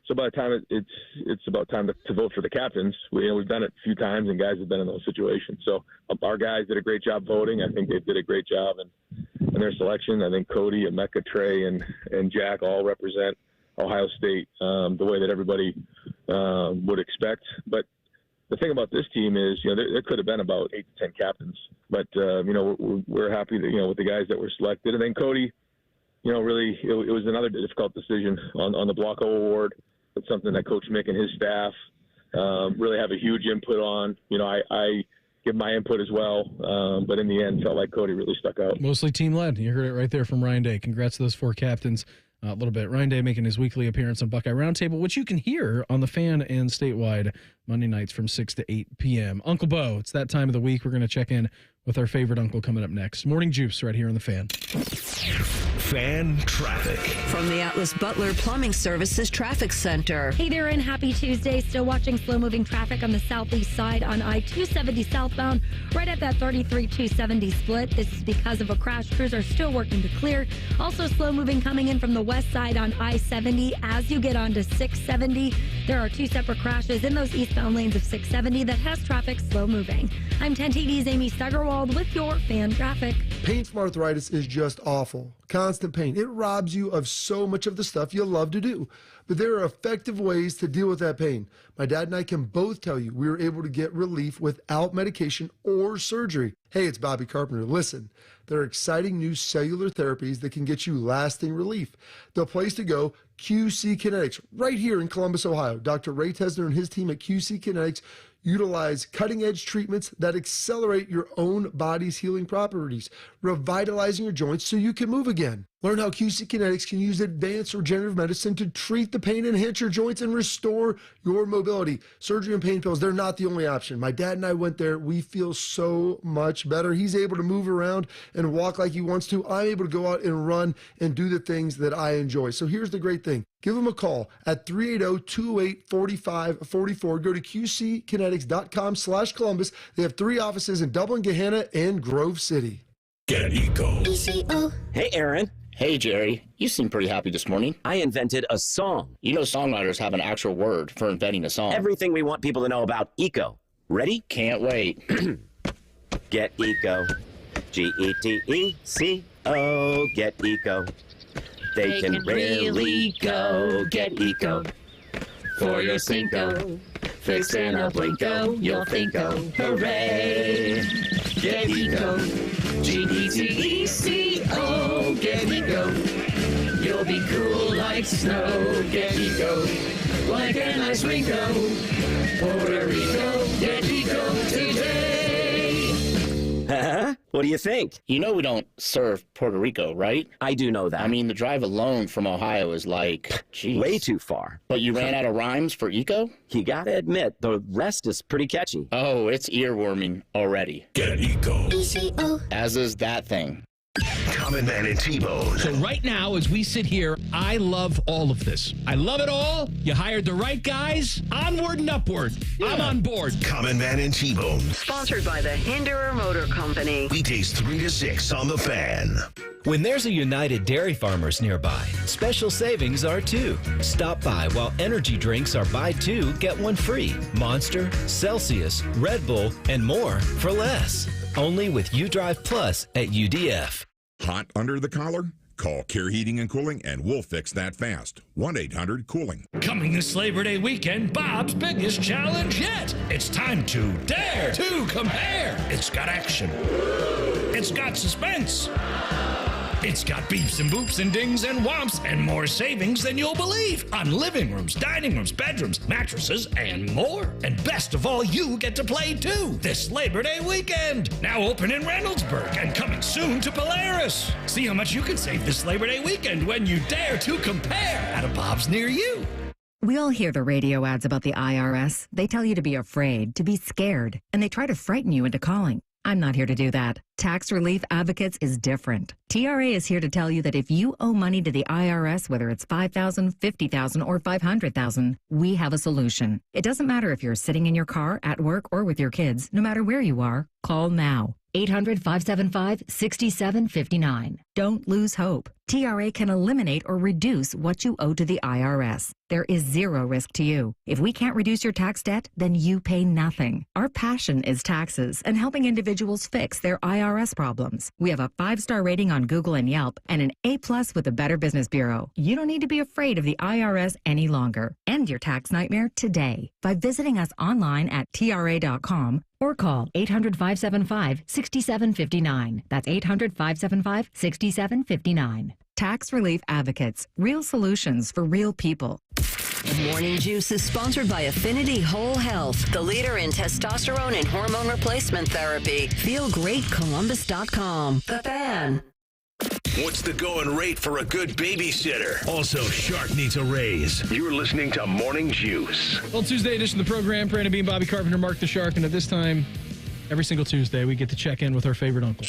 Speaker 9: So by the time it's about time to vote for the captains, we've done it a few times and guys have been in those situations. So our guys did a great job voting. I think they did a great job in their selection. I think Cody, Emeka, Trey, and Jack all represent Ohio State the way that everybody would expect. But the thing about this team is, there could have been about 8 to 10 captains, but we're happy that with the guys that were selected. And then Cody, really it was another difficult decision on the Block O award. It's something that Coach Mick and his staff really have a huge input on. I give my input as well, but in the end, felt like Cody really stuck out.
Speaker 2: Mostly team led. You heard it right there from Ryan Day. Congrats to those 4 captains. A little bit. Ryan Day making his weekly appearance on Buckeye Roundtable, which you can hear on the Fan and statewide Monday nights from 6 to 8 p.m. Uncle Beau, it's that time of the week. We're going to check in with our favorite uncle coming up next. Morning Juice right here on the Fan.
Speaker 1: Fan traffic.
Speaker 4: From the Atlas Butler Plumbing Services Traffic Center.
Speaker 7: Hey there, and happy Tuesday. Still watching slow-moving traffic on the southeast side on I-270 southbound, right at that 33-270 split. This is because of a crash. Crews are still working to clear. Also slow-moving coming in from the west side on I-70 as you get onto 670. There are 2 separate crashes in those eastbound lanes of 670 that has traffic slow-moving. I'm 10 TV's Amy Steigerwald. installed with your fan graphic.
Speaker 3: Pain from arthritis is just awful. Constant pain. It robs you of so much of the stuff you love to do. But there are effective ways to deal with that pain. My dad and I can both tell you we were able to get relief without medication or surgery. Hey, it's Bobby Carpenter. Listen, there are exciting new cellular therapies that can get you lasting relief. The place to go, QC Kinetics, right here in Columbus, Ohio. Dr. Ray Tesner and his team at QC Kinetics utilize cutting-edge treatments that accelerate your own body's healing properties, revitalizing your joints so you can move again. Learn how QC Kinetics can use advanced regenerative medicine to treat the pain, enhance your joints, and restore your mobility. Surgery and pain pills, they're not the only option. My dad and I went there. We feel so much better. He's able to move around and walk like he wants to. I'm able to go out and run and do the things that I enjoy. So here's the great thing. Give them a call at 380-208-4544. Go to qckinetics.com/Columbus. They have 3 offices in Dublin, Gahanna, and Grove City.
Speaker 14: Get Eco.
Speaker 12: Hey, Aaron. Hey, Jerry. You seem pretty happy this morning. I invented a song. You know songwriters have an actual word for inventing a song. Everything we want people to know about Eco. Ready? Can't wait. Get Eco. G-E-T-E-C-O. Get Eco. They can really go. Get Eco. For your Cinco. Fix in a blinko. You'll think-o. Hooray. Get Eco. G-E-T-E-C-O. Get Eco. You'll be cool like snow. Get Eco. Like an ice Ringo. Puerto Rico. Get Eco today. What do you think? You know we don't serve Puerto Rico, right? I do know that. I mean, the drive alone from Ohio is like, geez. Way too far. But you ran out of rhymes for Eco? You gotta admit, the rest is pretty catchy. Oh, it's earworming already.
Speaker 14: Get Eco.
Speaker 12: As is that thing.
Speaker 1: Common Man and T-Bone.
Speaker 19: So right now, as we sit here, I love all of this. I love it all. You hired the right guys. Onward and upward. Yeah. I'm on board.
Speaker 1: Common Man and T-Bone.
Speaker 4: Sponsored by the Hinderer Motor Company.
Speaker 1: Weekdays 3 to 6 on The Fan.
Speaker 20: When there's a United Dairy Farmers nearby, special savings are too. Stop by while energy drinks are buy 2, get 1 free. Monster, Celsius, Red Bull, and more for less. Only with UDrive Plus at UDF.
Speaker 24: Hot under the collar? Call Care Heating and Cooling and we'll fix that fast. 1-800-COOLING.
Speaker 25: Coming this Labor Day weekend, Bob's biggest challenge yet. It's time to dare to compare. It's got action. It's got suspense. It's got beeps and boops and dings and whomps and more savings than you'll believe on living rooms, dining rooms, bedrooms, mattresses, and more. And best of all, you get to play too this Labor Day weekend. Now open in Reynoldsburg and coming soon to Polaris. See how much you can save this Labor Day weekend when you dare to compare at a Bob's near you.
Speaker 26: We all hear the radio ads about the IRS. They tell you to be afraid, to be scared, and they try to frighten you into calling. I'm not here to do that. Tax Relief Advocates is different. TRA is here to tell you that if you owe money to the IRS, whether it's $5,000, $50,000, or $500,000, we have a solution. It doesn't matter if you're sitting in your car, at work, or with your kids. No matter where you are, call now. 800-575-6759. Don't lose hope. TRA can eliminate or reduce what you owe to the IRS. There is zero risk to you. If we can't reduce your tax debt, then you pay nothing. Our passion is taxes and helping individuals fix their IRS problems. We have a 5-star rating on Google and Yelp and an A+ with the Better Business Bureau. You don't need to be afraid of the IRS any longer. End your tax nightmare today by visiting us online at TRA.com or call 800-575-6759. That's 800-575-6759. Tax Relief Advocates. Real solutions for real people.
Speaker 4: Morning Juice is sponsored by Affinity Whole Health, the leader in testosterone and hormone replacement therapy. FeelGreatColumbus.com. The Fan.
Speaker 1: What's the going rate for a good babysitter? Also, Shark needs a raise. You're listening to Morning Juice.
Speaker 2: Well, Tuesday edition of the program, Brandon Bean, Bobby Carpenter, Mark the Shark, and at this time, every single Tuesday, we get to check in with our favorite uncle.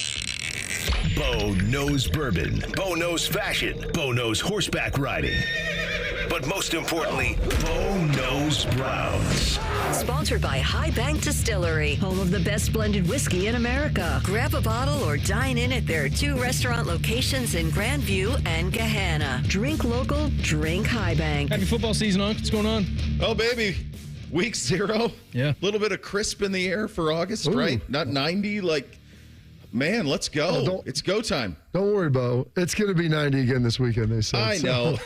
Speaker 1: Beau knows bourbon. Beau knows fashion. Beau knows horseback riding. But most importantly, Beau knows Browns.
Speaker 4: Sponsored by High Bank Distillery, home of the best blended whiskey in America. Grab a bottle or dine in at their 2 restaurant locations in Grandview and Gahanna. Drink local, drink High Bank.
Speaker 2: Happy football season, Unc. What's going on?
Speaker 27: Oh, baby. Week 0.
Speaker 2: Yeah.
Speaker 27: A little bit of crisp in the air for August, right? Not 90 like
Speaker 5: Man, let's go. It's go time.
Speaker 3: Don't worry, Beau. It's going to be 90 again this weekend, they said.
Speaker 5: I know.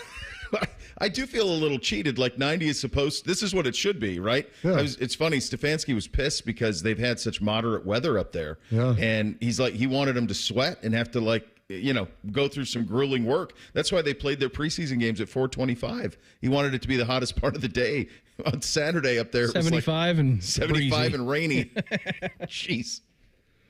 Speaker 5: I do feel a little cheated. Like 90 is supposed. This is what it should be, right?
Speaker 3: Yeah.
Speaker 5: It's funny. Stefanski was pissed because they've had such moderate weather up there, and he's like, he wanted them to sweat and have to go through some grueling work. That's why they played their preseason games at 425. He wanted it to be the hottest part of the day on Saturday up there.
Speaker 2: 75 and
Speaker 5: 75
Speaker 2: breezy.
Speaker 5: and rainy. Jeez.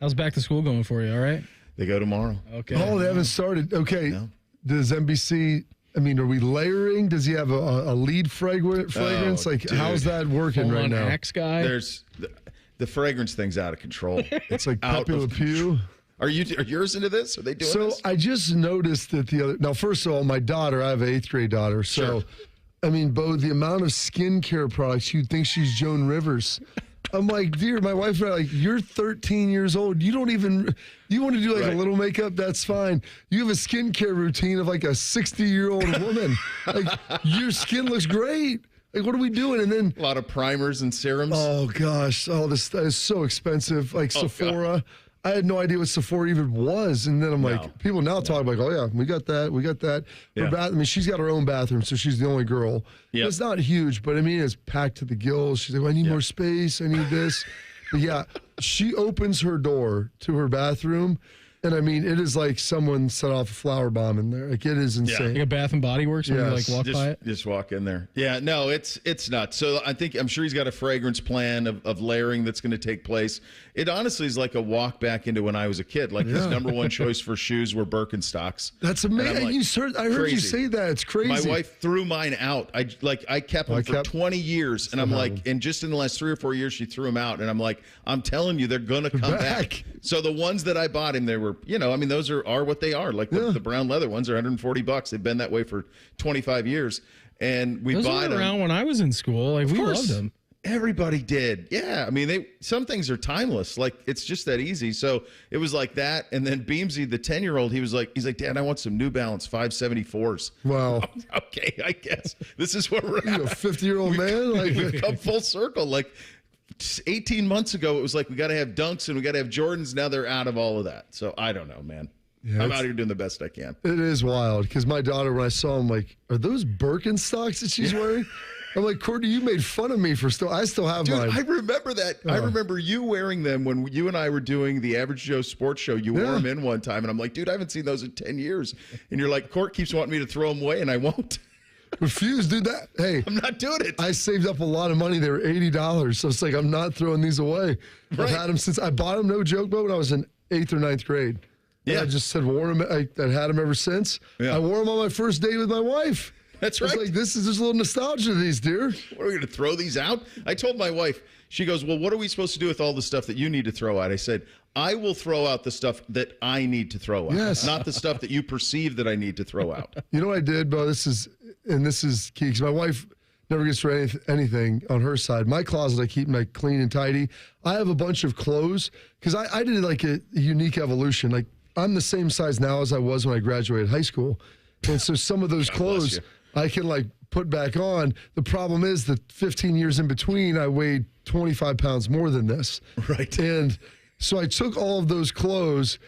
Speaker 2: How's back to school going for you? All right.
Speaker 5: They go tomorrow.
Speaker 2: Okay.
Speaker 3: Oh, they haven't started. Okay.
Speaker 5: No.
Speaker 3: Does NBC? I mean, are we layering? Does he have a lead fragrance?
Speaker 5: Dude.
Speaker 3: How's that working right now?
Speaker 2: Axe guy.
Speaker 5: There's the fragrance thing's out of control.
Speaker 3: It's like
Speaker 5: Out
Speaker 3: Pepe Le
Speaker 5: of
Speaker 3: Pew.
Speaker 5: Are yours into this? Are they doing this?
Speaker 3: So I just noticed that now, first of all, my daughter, I have an 8th grade daughter. So,
Speaker 5: Sure.
Speaker 3: I mean, Beau, the amount of skincare products, you'd think she's Joan Rivers. I'm like, dear, my wife and I are like, you're 13 years old. You want to do like a little makeup? That's fine. You have a skincare routine of like a 60-year-old woman. Like, your skin looks great. Like, what are we doing? And then
Speaker 5: a lot of primers and serums.
Speaker 3: Oh, gosh. Oh, this stuff is so expensive. Like Sephora. God. I had no idea what Sephora even was. And then I'm like, people now talk like, oh, yeah, we got that. We got that.
Speaker 5: Yeah.
Speaker 3: I mean, she's got her own bathroom, so she's the only girl.
Speaker 5: Yep.
Speaker 3: It's not huge, but I mean, it's packed to the gills. She's like, well, I need more space. I need this. But yeah, she opens her door to her bathroom. And I mean, it is like someone set off a flower bomb in there. Like, it is insane.
Speaker 2: Like a Bath and Body Works when you like walk by it?
Speaker 5: Just walk in there. Yeah, no, it's nuts. So I'm sure he's got a fragrance plan of layering that's going to take place. It honestly is like a walk back into when I was a kid. Like his number one choice for shoes were Birkenstocks.
Speaker 3: That's amazing. I heard you say that. It's crazy.
Speaker 5: My wife threw mine out. I kept them for 20 years. And I'm like, and just in the last 3 or 4 years, she threw them out. And I'm like, I'm telling you, they're going to come back. So the ones that I bought him, they were, I mean, those are what they are. Like the brown leather ones are $140. They've been that way for 25 years. And we
Speaker 2: those
Speaker 5: bought them.
Speaker 2: Those were around when I was in school. Like, we loved them.
Speaker 5: Everybody did. Yeah. I mean, some things are timeless. Like, it's just that easy. So it was like that. And then Beamsy, the 10-year-old, he's like, Dad, I want some New Balance 574s.
Speaker 3: Wow.
Speaker 5: Okay, I guess this is where we're at.
Speaker 3: You're a 50-year-old man?
Speaker 5: We've come full circle. Like, 18 months ago, it was like, we got to have Dunks and we got to have Jordans. Now they're out of all of that. So I don't know, man. Yeah, I'm out here doing the best I can.
Speaker 3: It is wild because my daughter, when I saw them, like, are those Birkenstocks that she's wearing? I'm like, Courtney, you made fun of me for I still have mine.
Speaker 5: I remember that. I remember you wearing them when you and I were doing the Average Joe Sports Show. You wore them in one time, and I'm like, dude, I haven't seen those in 10 years. And you're like, Court keeps wanting me to throw them away, and I won't.
Speaker 3: Refuse, dude. Hey,
Speaker 5: I'm not doing it.
Speaker 3: I saved up a lot of money. They were $80, so it's like I'm not throwing these away. Right. I've had them since I bought them. No joke, but when I was in 8th or 9th grade. Yeah, I just said wore them. I had them ever since. Yeah. I wore them on my first date with my wife.
Speaker 5: That's right.
Speaker 3: Like, this is just a little nostalgia to these, dear.
Speaker 5: What are we going to throw these out? I told my wife. She goes, well, what are we supposed to do with all the stuff that you need to throw out? I said, I will throw out the stuff that I need to throw out, not the stuff that you perceive that I need to throw out.
Speaker 3: You know what I did, Beau? This is key because my wife never gets rid of anything on her side. My closet, I keep like clean and tidy. I have a bunch of clothes because I did like a unique evolution. Like, I'm the same size now as I was when I graduated high school. And so some of those clothes I can like put back on. The problem is that 15 years in between, I weighed 25 pounds more than this.
Speaker 5: Right.
Speaker 3: And so I took all of those clothes,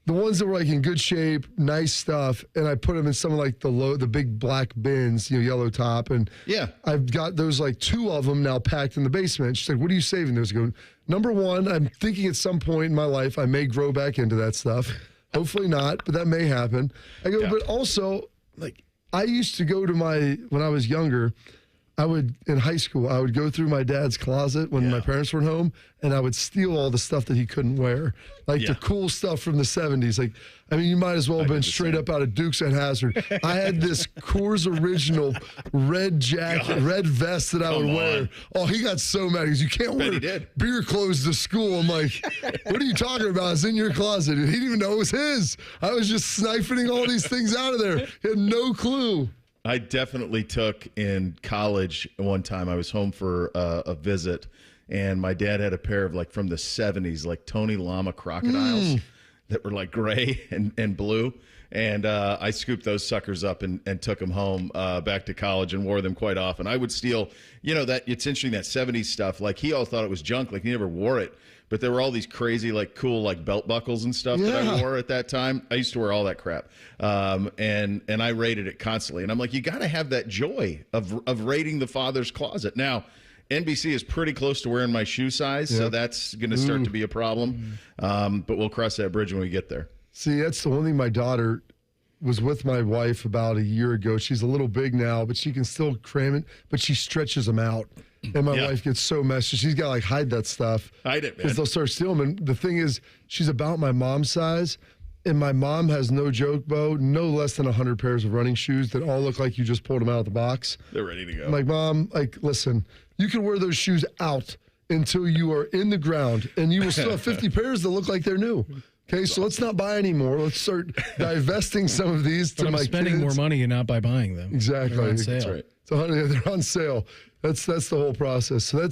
Speaker 3: the ones that were like in good shape, nice stuff, and I put them in some of like the big black bins, yellow top. And I've got those like 2 of them now packed in the basement. She's like, what are you saving those? I go, number one, I'm thinking at some point in my life, I may grow back into that stuff. Hopefully not, but that may happen. I go, but also, like, I used to go to when I was younger, in high school, I would go through my dad's closet when my parents weren't home, and I would steal all the stuff that he couldn't wear. Like the cool stuff from the 70s. Like, I mean, you might as well have been straight up out of Dukes at Hazzard. I had this Coors Original red jacket, red vest that I would wear. Oh, he got so mad because you can't wear beer clothes to school. I'm like, what are you talking about? It's in your closet. He didn't even know it was his. I was just siphoning all these things out of there. He had no clue.
Speaker 5: I definitely took in college one time. I was home for a visit, and my dad had a pair of like from the 70s, like Tony Lama crocodiles that were like gray and blue. And I scooped those suckers up and took them home back to college and wore them quite often. I would steal, that it's interesting, that 70s stuff. Like, he all thought it was junk. Like, he never wore it. But there were all these crazy, like, cool, like, belt buckles and stuff that I wore at that time. I used to wear all that crap. And I raided it constantly. And I'm like, you got to have that joy of raiding the father's closet. Now, NBC is pretty close to wearing my shoe size, so that's going to start to be a problem. But we'll cross that bridge when we get there.
Speaker 3: See, that's the one thing. My daughter was with my wife about a year ago. She's a little big now, but she can still cram it, but she stretches them out. And my wife gets so messy. She's got to, hide that stuff.
Speaker 5: Hide it, man.
Speaker 3: Because they'll start stealing them. And the thing is, she's about my mom's size. And my mom has, no joke, Beau, no less than 100 pairs of running shoes that all look like you just pulled them out of the box.
Speaker 5: They're ready to go.
Speaker 3: I'm like, Mom, listen, you can wear those shoes out until you are in the ground, and you will still have 50 pairs that look like they're new. Okay, so let's not buy anymore. Let's start divesting some of these to my kids.
Speaker 2: Spending more money and not by buying them.
Speaker 3: Exactly.
Speaker 2: They're on sale.
Speaker 3: That's right. So they're on sale. That's the whole process. So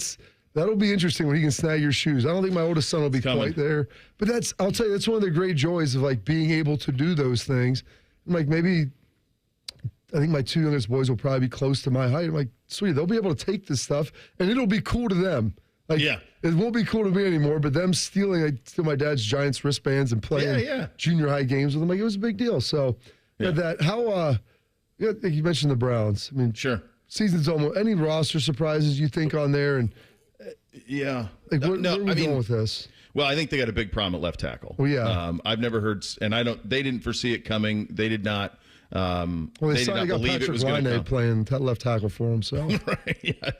Speaker 3: that'll be interesting when he can snag your shoes. I don't think my oldest son will be quite there, but I'll tell you, that's one of the great joys of being able to do those things. I'm maybe I think my two youngest boys will probably be close to my height. I'm like, sweet, they'll be able to take this stuff and it'll be cool to them. It won't be cool to me anymore, but them stealing my dad's Giants wristbands and playing junior high games with them, it was a big deal. So you mentioned the Browns. I mean,
Speaker 5: sure.
Speaker 3: Season's almost, any roster surprises you think on there? And where are we going with this?
Speaker 5: Well, I think they got a big problem at left tackle.
Speaker 3: Oh, yeah.
Speaker 5: I've never heard, and they didn't foresee it coming. They did not.
Speaker 3: They
Speaker 5: did not
Speaker 3: got
Speaker 5: believe it was
Speaker 3: Patrik
Speaker 5: going to
Speaker 3: Laine
Speaker 5: come.
Speaker 3: playing left tackle for him. So
Speaker 5: right, yeah,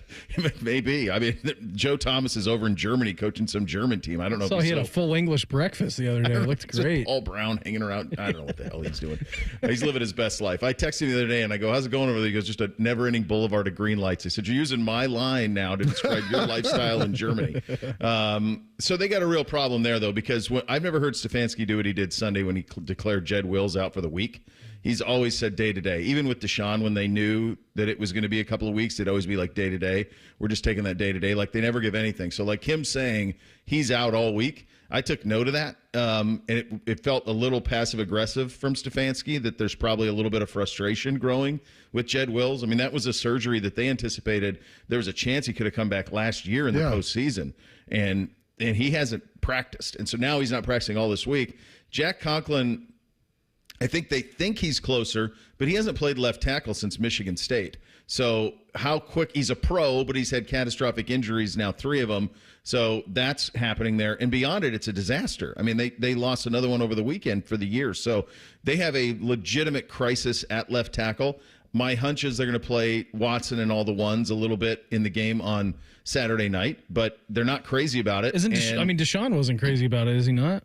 Speaker 5: maybe. I mean, Joe Thomas is over in Germany coaching some German team. I don't know.
Speaker 2: So he had a full English breakfast the other day. It looked great.
Speaker 5: Paul Brown hanging around. I don't know what the hell he's doing. He's living his best life. I texted him the other day and I go, "How's it going over there?" He goes, "Just a never-ending boulevard of green lights." I said, "You're using my line now to describe your lifestyle in Germany." So they got a real problem there, though, because I've never heard Stefanski do what he did Sunday when he declared Jed Wills out for the week. He's always said day to day. Even with Deshaun, when they knew that it was going to be a couple of weeks, they'd always be like day to day. We're just taking that day to day. Like, they never give anything. So, like, him saying he's out all week, I took note of that. And it felt a little passive aggressive from Stefanski, that there's probably a little bit of frustration growing with Jed Wills. I mean, that was a surgery that they anticipated. There was a chance he could have come back last year in the postseason. And he hasn't practiced. And so now he's not practicing all this week. Jack Conklin, I think they think he's closer, but he hasn't played left tackle since Michigan State. So how quick – he's a pro, but he's had catastrophic injuries now, 3 of them. So that's happening there. And beyond it, it's a disaster. I mean, they lost another one over the weekend for the year. So they have a legitimate crisis at left tackle. My hunch is they're going to play Watson and all the ones a little bit in the game on Saturday night, but they're not crazy about it.
Speaker 2: Deshaun wasn't crazy about it, is he not?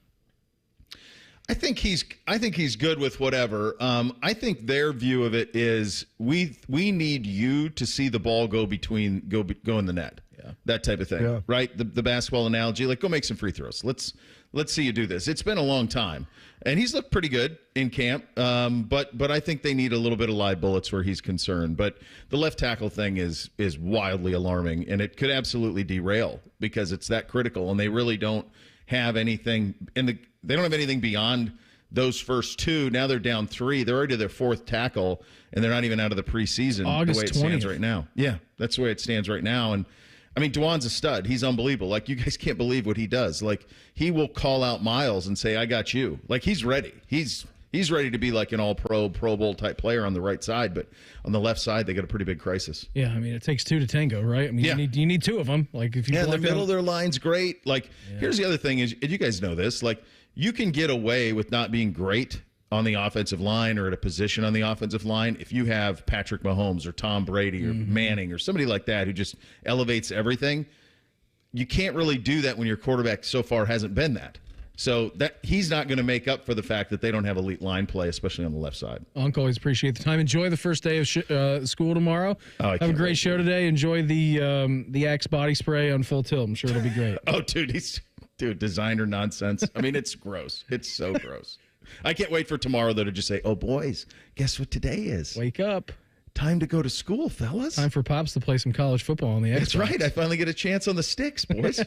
Speaker 5: I think he's good with whatever. I think their view of it is we need you to see the ball go in the net. Yeah. That type of thing. Right? The basketball analogy, like, go make some free throws. Let's see you do this. It's been a long time. And he's looked pretty good in camp. But I think they need a little bit of live bullets where he's concerned. But the left tackle thing is wildly alarming, and it could absolutely derail because it's that critical, and they really don't have anything they don't have anything beyond those first 2. Now they're down 3. They're already their 4th tackle, and they're not even out of the preseason
Speaker 2: August
Speaker 5: the way it
Speaker 2: 20th.
Speaker 5: stands right now. Yeah, that's the way it stands right now. And, I mean, Dwan's a stud. He's unbelievable. Like, you guys can't believe what he does. Like, he will call out Miles and say, "I got you." Like, he's ready. He's ready to be like an all-pro, Pro Bowl type player on the right side. But on the left side, they got a pretty big crisis.
Speaker 2: Yeah, I mean, it takes 2 to tango, right? I mean, you need 2 of them. Like, if you
Speaker 5: the middle of their line's great. Like, here's the other thing is, and you guys know this, like, you can get away with not being great on the offensive line or at a position on the offensive line if you have Patrick Mahomes or Tom Brady or Manning or somebody like that who just elevates everything. You can't really do that when your quarterback so far hasn't been that. So that he's not going to make up for the fact that they don't have elite line play, especially on the left side.
Speaker 2: Uncle, always appreciate the time. Enjoy the first day of school tomorrow. Have a great show today. Enjoy the Axe body spray on full tilt. I'm sure it'll be great.
Speaker 5: Oh, dude, designer nonsense. I mean, it's gross. It's so gross. I can't wait for tomorrow, though, to just say, "Oh, boys, guess what today is?
Speaker 2: Wake up.
Speaker 5: time to go to school, fellas.
Speaker 2: Time for Pops to play some college football on the Xbox.
Speaker 5: That's right. I finally get a chance on the sticks, boys.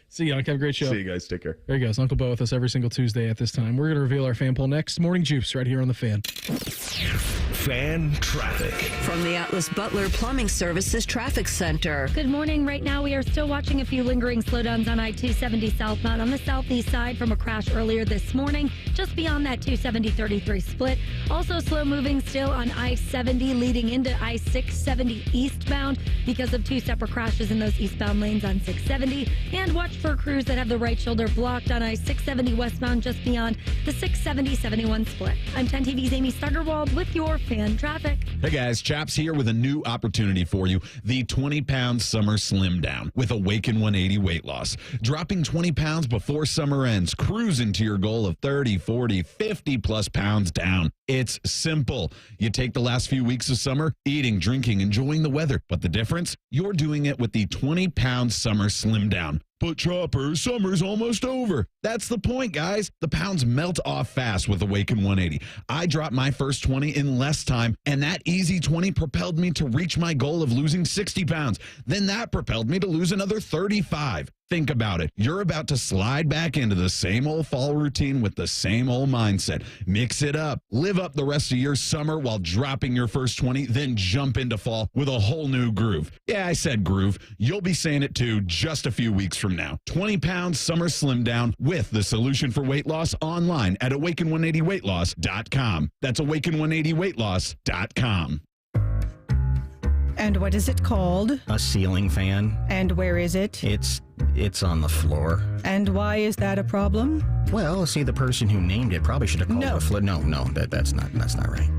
Speaker 2: See you, Unc. Have a great show.
Speaker 5: See you guys. Take care.
Speaker 2: There he goes. Uncle Beau with us every single Tuesday at this time. We're going to reveal our fan poll next. Morning Juice right here on The Fan.
Speaker 1: Fan traffic.
Speaker 4: From the Atlas Butler Plumbing Services Traffic Center.
Speaker 7: Good morning. Right now, we are still watching a few lingering slowdowns on I-270 southbound on the southeast side from a crash earlier this morning, just beyond that 270-33 split. Also slow moving still on I-70 leading into I-670 eastbound because of 2 separate crashes in those eastbound lanes on 670. And watch for crews that have the right shoulder blocked on I-670 westbound just beyond the 670-71 split. I'm 10 TV's Amy Steigerwald with your fan traffic.
Speaker 6: Hey guys, Chaps here with a new opportunity for you. The 20-pound summer slim down with Awaken 180 weight loss. Dropping 20 pounds before summer ends, cruising to your goal of 30, 40, 50 plus pounds down. It's simple. You take the last few weeks of summer, eating, drinking, enjoying the weather. But the difference? You're doing it with the 20-pound summer slim down. But Chopper, summer's almost over. That's the point, guys. The pounds melt off fast with Awaken 180. I dropped my first 20 in less time, and that easy 20 propelled me to reach my goal of losing 60 pounds. Then that propelled me to lose another 35. Think about it. You're about to slide back into the same old fall routine with the same old mindset. Mix it up. Live up the rest of your summer while dropping your first 20, then jump into fall with a whole new groove. Yeah, I said groove. You'll be saying it too just a few weeks from now. 20 pounds summer slim down with the solution for weight loss online at awaken180weightloss.com. That's awaken180weightloss.com.
Speaker 10: And what is it called?
Speaker 13: A ceiling fan.
Speaker 10: And where is it?
Speaker 13: It's on the floor.
Speaker 10: And why is that a problem?
Speaker 13: Well, see, the person who named it probably should have called it a floor. No, that's not right.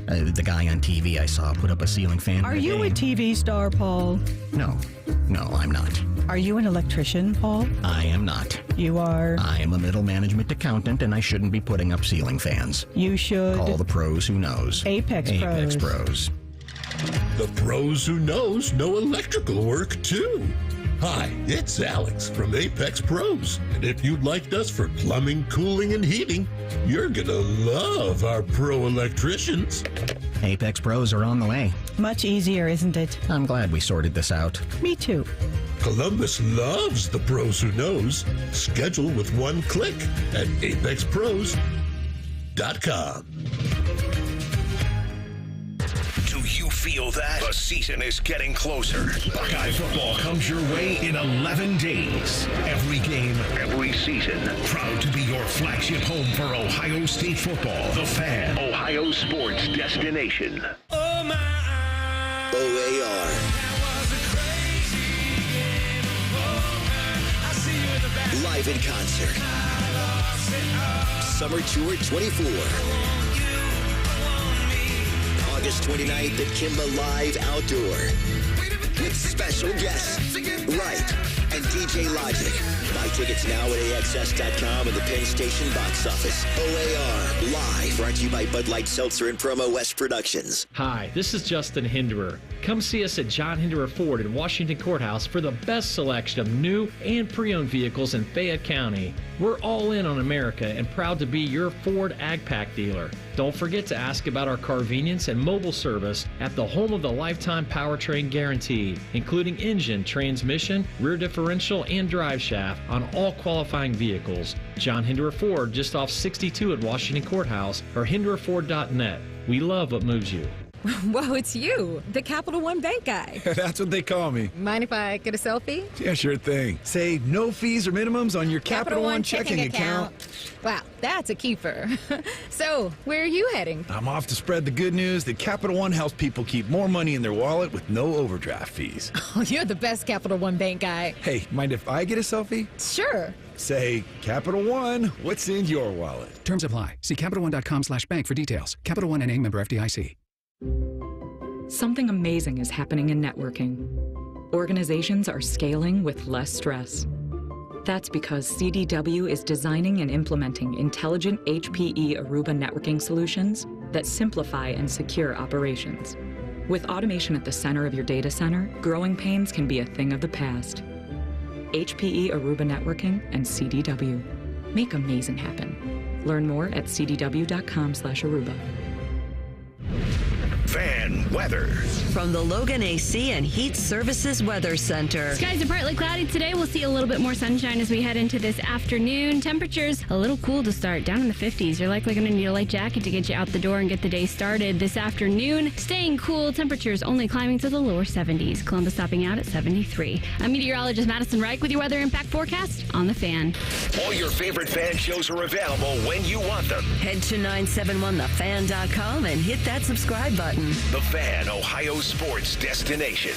Speaker 13: The guy on TV I saw put up a ceiling fan.
Speaker 10: Are you a TV star, Paul?
Speaker 13: No, I'm not.
Speaker 10: Are you an electrician, Paul?
Speaker 13: I am not.
Speaker 10: You are?
Speaker 13: I am a middle management accountant, and I shouldn't be putting up ceiling fans.
Speaker 10: You should.
Speaker 13: Call the pros who knows.
Speaker 10: Apex Pros.
Speaker 15: The pros who knows know electrical work too. Hi, it's Alex from Apex Pros. And if you liked us for plumbing, cooling, and heating, you're gonna love our pro electricians.
Speaker 13: Apex Pros are on the way.
Speaker 10: Much easier, isn't it?
Speaker 13: I'm glad we sorted this out.
Speaker 10: Me too.
Speaker 15: Columbus loves the pros who knows. Schedule with one click at apexpros.com.
Speaker 1: Do you feel that? The season is getting closer. Buckeye football comes your way in 11 days. Every game, every season. Proud to be your flagship home for Ohio State football. The Fan, Ohio sports destination.
Speaker 22: OAR. Live in concert. Summer Tour 24. August 29th at Kimba Live Outdoor with special guests, Right, and DJ Logic. Buy tickets now at AXS.com and the Penn Station box office. OAR Live, brought to you by Bud Light Seltzer and Promo West Productions.
Speaker 16: Hi, this is Justin Hinderer. Come see us at John Hinderer Ford in Washington Courthouse for the best selection of new and pre-owned vehicles in Fayette County. We're all in on America and proud to be your Ford AgPack dealer. Don't forget to ask about our convenience and mobile service at the home of the lifetime powertrain guarantee, including engine, transmission, rear differential, and drive shaft on all qualifying vehicles. John Hinderer Ford, just off 62 at Washington Courthouse, or hindererford.net. We love what moves you.
Speaker 21: Whoa, it's you, the Capital One Bank guy.
Speaker 27: That's what they call me.
Speaker 21: Mind if I get a selfie?
Speaker 27: Yeah, sure thing. Save no fees or minimums on your Capital One checking account.
Speaker 21: Wow, that's a keeper. So, where are you heading?
Speaker 27: I'm off to spread the good news that Capital One helps people keep more money in their wallet with no overdraft fees.
Speaker 21: Oh, you're the best Capital One Bank guy.
Speaker 27: Hey, mind if I get a selfie?
Speaker 21: Sure.
Speaker 27: Say, Capital One, what's in your wallet?
Speaker 28: Terms apply. See CapitalOne.com/bank for details. Capital One NA, member FDIC.
Speaker 29: Something amazing is happening in networking. Organizations are scaling with less stress. That's because CDW is designing and implementing intelligent HPE Aruba networking solutions that simplify and secure operations. With automation at the center of your data center, growing pains can be a thing of the past. HPE Aruba Networking and CDW. Make amazing happen. Learn more at cdw.com/Aruba.
Speaker 1: Fan and weather.
Speaker 4: From the Logan AC and Heat Services Weather Center.
Speaker 7: Skies are partly cloudy today. We'll see a little bit more sunshine as we head into this afternoon. Temperatures a little cool to start, down in the 50s. You're likely going to need a light jacket to get you out the door and get the day started. This afternoon, staying cool. Temperatures only climbing to the lower 70s. Columbus topping out at 73. I'm meteorologist Madison Reich with your weather impact forecast on The Fan.
Speaker 1: All your favorite fan shows are available when you want them.
Speaker 4: Head to 971thefan.com and hit that subscribe button.
Speaker 1: The Fan, Ohio sports destination.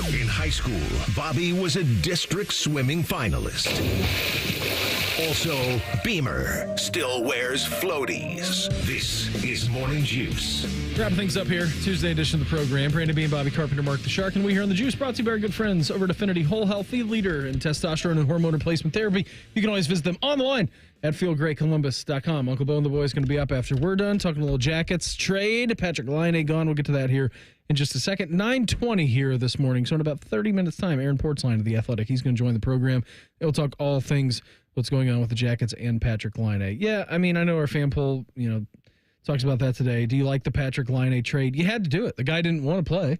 Speaker 1: In high school, Bobby was a district swimming finalist. Also, Beamer still wears floaties. This is Morning Juice.
Speaker 2: Wrapping things up here, Tuesday edition of the program. Brandon Bean, Bobby Carpenter, Mark the Shark, and we here on the Juice, brought to you by our good friends over at Affinity Whole Health, the leader in testosterone and hormone replacement therapy. You can always visit them online at feelgreatcolumbus.com. Uncle Beau and the boys going to be up after we're done, talking a little Jackets trade. Patrik Laine gone. We'll get to that here in just a second. 9:20 here this morning, so in about 30 minutes' time, Aaron Portzline of The Athletic. He's going to join the program. He'll talk all things what's going on with the Jackets and Patrik Laine. Yeah, I mean, I know our fan poll, talks about that today. Do you like the Patrik Laine trade? You had to do it. The guy didn't want to play.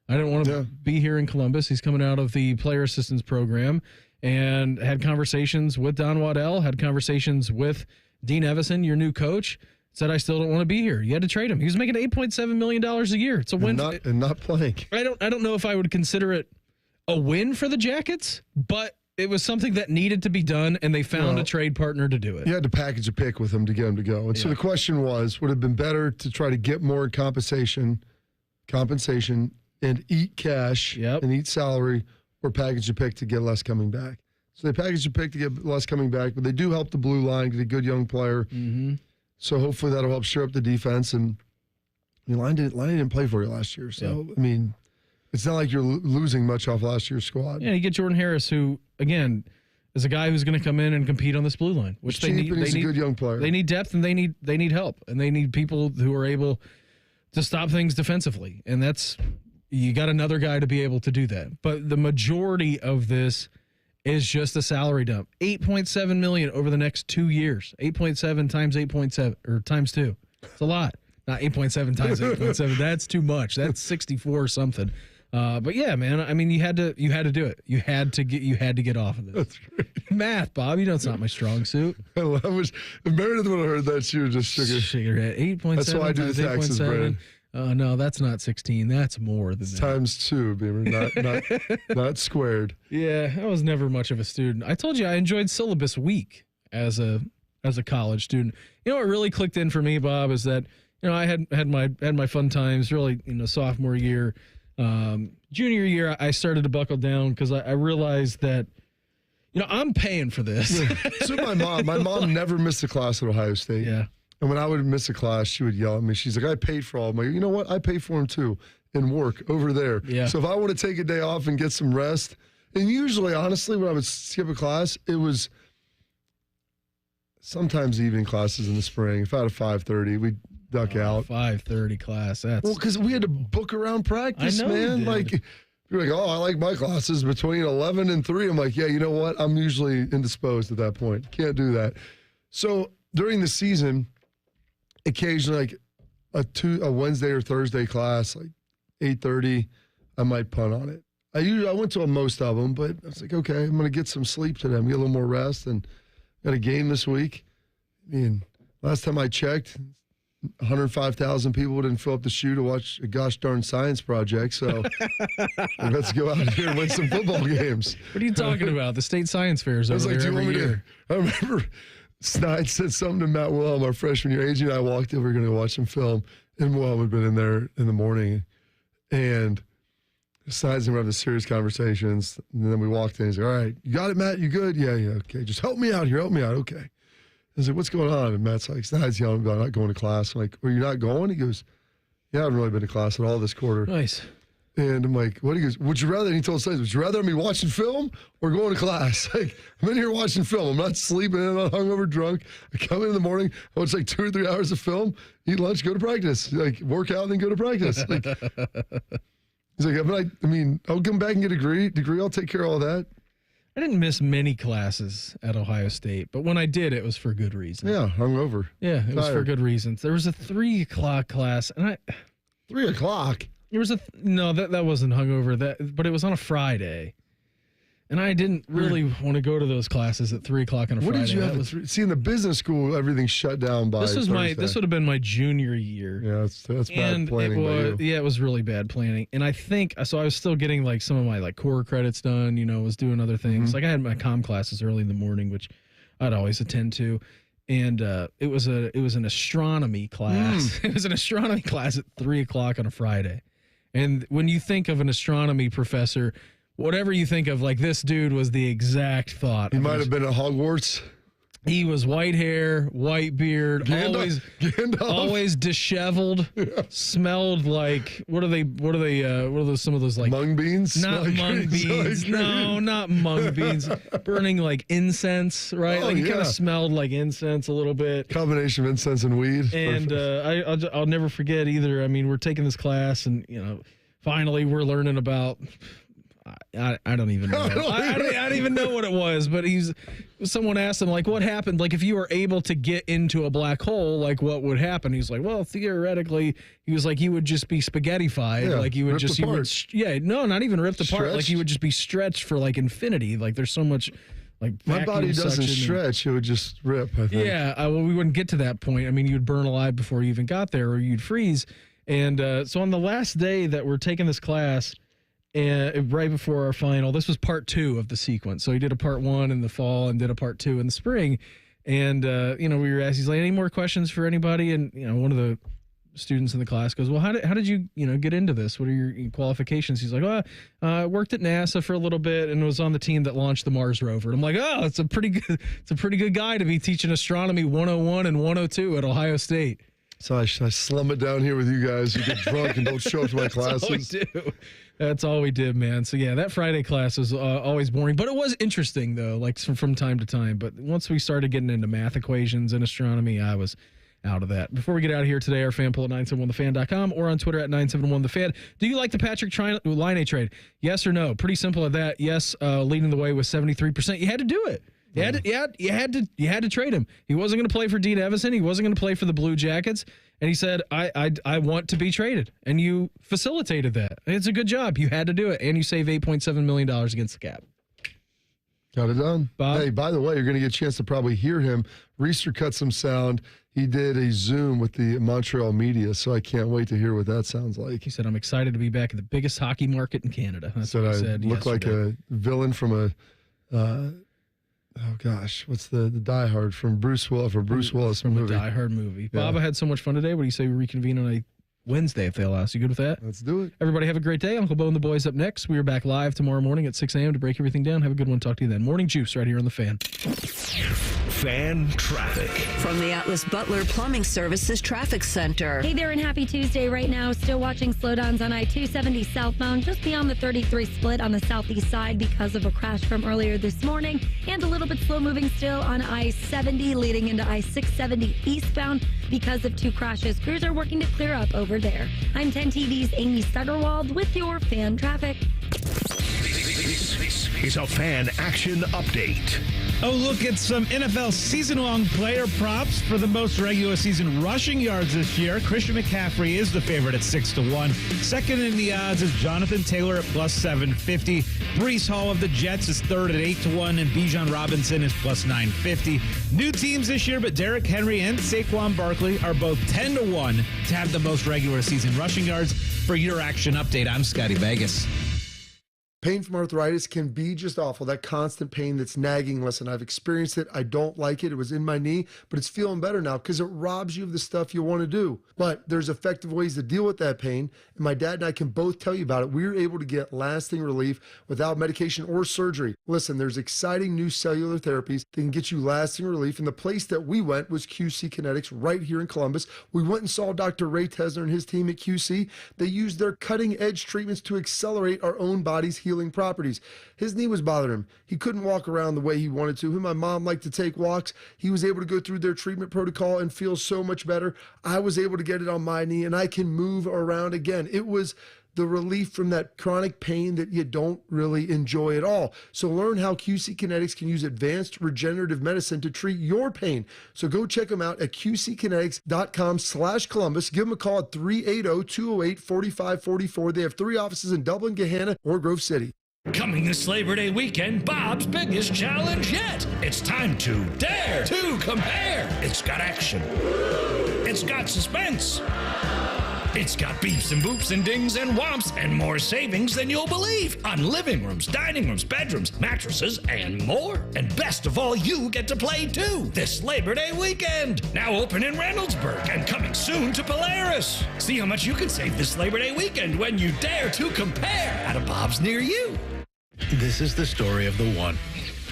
Speaker 2: I didn't want to be here in Columbus. He's coming out of the player assistance program and had conversations with Don Waddell, had conversations with Dean Evison, your new coach, said, I still don't want to be here. You had to trade him. He was making $8.7 million a year. It's a win.
Speaker 3: And not playing.
Speaker 2: I don't know if I would consider it a win for the Jackets, but it was something that needed to be done, and they found a trade partner to do it.
Speaker 3: You had to package a pick with him to get him to go. And so the question was, would it have been better to try to get more compensation and eat cash and eat salary, or package a pick to get less coming back? So they packaged a pick to get less coming back, but they do help the blue line, get a good young player.
Speaker 2: Mm-hmm.
Speaker 3: So hopefully that'll help shore up the defense. And Laine didn't play for you last year. So, I mean, it's not like you're losing much off last year's squad.
Speaker 2: Yeah, you get Jordan Harris, who, again, is a guy who's going to come in and compete on this blue line, which they need.
Speaker 3: He's a good young player.
Speaker 2: They need depth, and they need help, and they need people who are able to stop things defensively. And you got another guy to be able to do that. But the majority of this is just a salary dump. $8.7 million over the next 2 years. 8.7 times 8.7 or times 2. It's a lot. Not 8.7 times 8.7. That's too much. That's 64 or something. But yeah, man. I mean, you had to do it. You had to get off of this.
Speaker 3: That's right.
Speaker 2: Math, Bob. You know it's not my strong suit.
Speaker 3: I wish Meredith would have heard that. She would just shook her
Speaker 2: head. 8.7.
Speaker 3: That's why I do the taxes, Brandon.
Speaker 2: No, that's not 16. That's more than that.
Speaker 3: Times 2, Beamer, not squared.
Speaker 2: Yeah, I was never much of a student. I told you I enjoyed syllabus week as a college student. You know what really clicked in for me, Bob, is that I had my fun times. Really, sophomore year, junior year, I started to buckle down because I realized that I'm paying for this.
Speaker 3: So my mom never missed a class at Ohio State.
Speaker 2: Yeah.
Speaker 3: And when I would miss a class, she would yell at me. She's like, I paid for all of them. I'm like, you know what? I pay for them too in work over there.
Speaker 2: Yeah.
Speaker 3: So if I want to take a day off and get some rest, and usually, honestly, when I would skip a class, it was sometimes evening classes in the spring. If I had a 5:30, we'd duck out.
Speaker 2: 5:30 class.
Speaker 3: Because we had to book around practice, man. Like, you're like, I like my classes between 11 and 3. I'm like, yeah, you know what? I'm usually indisposed at that point. Can't do that. So during the season, occasionally, like a Wednesday or Thursday class, like 8:30, I might punt on it. I went to most of them, but I was like, okay, I'm going to get some sleep today. I'm going to get a little more rest, and got a game this week. I mean, last time I checked, 105,000 people didn't fill up the shoe to watch a gosh darn science project. So let's go out here and win some football games.
Speaker 2: What are you talking about? The state science fairs over there every year.
Speaker 3: I remember Snide said something to Matt Wilhelm, our freshman year. AJ and I walked in, we were going to watch some film, and Wilhelm had been in there in the morning. And Snide's having the serious conversations. And then we walked in. He's like, all right, you got it, Matt? You good? Yeah, okay. Just help me out here. Help me out. Okay. I was like, what's going on? And Matt's like, Snide's yelling about not going to class. I'm like, well, you're not going? He goes, yeah, I haven't really been to class at all this quarter.
Speaker 2: Nice.
Speaker 3: And I'm like, what? He goes, would you rather, and he told Snides, would you rather me watching film or going to class? Like, I'm in here watching film. I'm not sleeping. I'm not hungover drunk. I come in the morning, I watch like 2 or 3 hours of film, eat lunch, go to practice. Like, work out and then go to practice. Like, he's like, I mean, I'll come back and get a degree. I'll take care of all that.
Speaker 2: I didn't miss many classes at Ohio State, but when I did, it was for good reason.
Speaker 3: Yeah, hungover.
Speaker 2: Yeah, it was for good reasons. There was a 3 o'clock class, and
Speaker 3: 3 o'clock?
Speaker 2: There was no, that wasn't hungover, but it was on a Friday. And I didn't really want to go to those classes at 3 o'clock on a Friday.
Speaker 3: What did you have? See, in the business school, everything's shut down by
Speaker 2: This would have been my junior year.
Speaker 3: Yeah, that's bad planning by you.
Speaker 2: Yeah, it was really bad planning. And I think, so I was still getting like some of my like core credits done, was doing other things. Like I had my comm classes early in the morning, which I'd always attend to. And it was an astronomy class. It was an astronomy class at 3 o'clock on a Friday. And when you think of an astronomy professor, whatever you think of, like this dude was the exact thought.
Speaker 3: He might have been at Hogwarts.
Speaker 2: He was white hair, white beard, always disheveled, smelled like what are those some of those like
Speaker 3: mung beans?
Speaker 2: Not mung beans. No, not mung beans. Burning like incense, right? He kind of smelled like incense a little bit.
Speaker 3: Combination of incense and weed.
Speaker 2: And I'll never forget either. I mean, we're taking this class and finally we're learning about I don't even know. I don't even know what it was, but someone asked him, like, what happened? Like, if you were able to get into a black hole, like, what would happen? He's like, well, theoretically, he was like, you would just be spaghettified.
Speaker 3: Yeah,
Speaker 2: like, you would just, not even ripped apart. Like, you would just be stretched for, like, infinity. Like, there's so much, like,
Speaker 3: my body doesn't stretch. It would just rip, I think.
Speaker 2: Yeah, well, we wouldn't get to that point. I mean, you'd burn alive before you even got there, or you'd freeze. And so on the last day that we're taking this class, and right before our final, this was part 2 of the sequence. So he did a part 1 in the fall and did a part 2 in the spring. And, we were asked, he's like, any more questions for anybody? And, one of the students in the class goes, well, how did you, get into this? What are your qualifications? He's like, I worked at NASA for a little bit and was on the team that launched the Mars rover. And I'm like, oh, it's a pretty good guy to be teaching astronomy 101 and 102 at Ohio State.
Speaker 3: So I slum it down here with you guys. You get drunk and don't show up to my classes.
Speaker 2: That's all we did, man. So, yeah, that Friday class was always boring. But it was interesting, though, like from time to time. But once we started getting into math equations and astronomy, I was out of that. Before we get out of here today, our fan poll at 971thefan.com or on Twitter at 971thefan. Do you like the Patrik Laine trade? Yes or no? Pretty simple at that. Yes, leading the way with 73%. You had to do it. You had to trade him. He wasn't going to play for Dean Evison. He wasn't going to play for the Blue Jackets. And he said, I want to be traded. And you facilitated that. It's a good job. You had to do it. And you save $8.7 million against the cap.
Speaker 3: Got it done.
Speaker 2: Bob?
Speaker 3: Hey, by the way, you're going to get a chance to probably hear him. Reister cut some sound. He did a Zoom with the Montreal media, so I can't wait to hear what that sounds like.
Speaker 2: He said, I'm excited to be back at the biggest hockey market in Canada. That's what he said.
Speaker 3: I look like a villain from a... oh gosh, what's the Die Hard from Bruce Willis movie?
Speaker 2: The Die Hard movie.
Speaker 3: Yeah.
Speaker 2: Bob, I had so much fun today. What do you say we reconvene on a Wednesday if they allow us? You good with that?
Speaker 3: Let's do it.
Speaker 2: Everybody have a great day. Uncle Beau and the boys up next. We are back live tomorrow morning at 6 a.m. to break everything down. Have a good one. Talk to you then. Morning Juice right here on The Fan.
Speaker 1: Fan traffic.
Speaker 4: From the Atlas Butler Plumbing Services Traffic Center.
Speaker 7: Hey there, and happy Tuesday right now. Still watching slowdowns on I-270 southbound, just beyond the 33 split on the southeast side because of a crash from earlier this morning, and a little bit slow moving still on I-70 leading into I-670 eastbound because of 2 crashes. Crews are working to clear up over there. I'm 10 TV's Amy Stutterwald with your fan traffic.
Speaker 1: This is a fan action update.
Speaker 8: Oh, look at some NFL season-long player props for the most regular season rushing yards this year. Christian McCaffrey is the favorite at 6-1. Second in the odds is Jonathan Taylor at plus 750. Breece Hall of the Jets is third at 8-1, and Bijan Robinson is plus 950. New teams this year, but Derrick Henry and Saquon Barkley are both 10-1 to have the most regular season rushing yards. For your action update, I'm Scotty Vegas.
Speaker 3: Pain from arthritis can be just awful. That constant pain that's nagging. Listen, I've experienced it. I don't like it. It was in my knee, but it's feeling better now because it robs you of the stuff you want to do. But there's effective ways to deal with that pain, and my dad and I can both tell you about it. We're able to get lasting relief without medication or surgery. Listen, there's exciting new cellular therapies that can get you lasting relief, and the place that we went was QC Kinetics right here in Columbus. We went and saw Dr. Ray Tesner and his team at QC. They used their cutting-edge treatments to accelerate our own body's healing properties. His knee was bothering him. He couldn't walk around the way he wanted to. Him and my mom liked to take walks. He was able to go through their treatment protocol and feel so much better. I was able to get it on my knee, and I can move around again. It was the relief from that chronic pain that you don't really enjoy at all. So learn how QC Kinetics can use advanced regenerative medicine to treat your pain. So go check them out at qckinetics.com/Columbus. Give them a call at 380-208-4544. They have 3 offices in Dublin, Gahanna, or Grove City.
Speaker 25: Coming this Labor Day weekend, Bob's biggest challenge yet. It's time to dare to compare. It's got action. It's got suspense. It's got beeps and boops and dings and whomps and more savings than you'll believe on living rooms, dining rooms, bedrooms, mattresses, and more. And best of all, you get to play too this Labor Day weekend. Now open in Reynoldsburg and coming soon to Polaris. See how much you can save this Labor Day weekend when you dare to compare at a Bob's near you.
Speaker 9: This is the story of the one.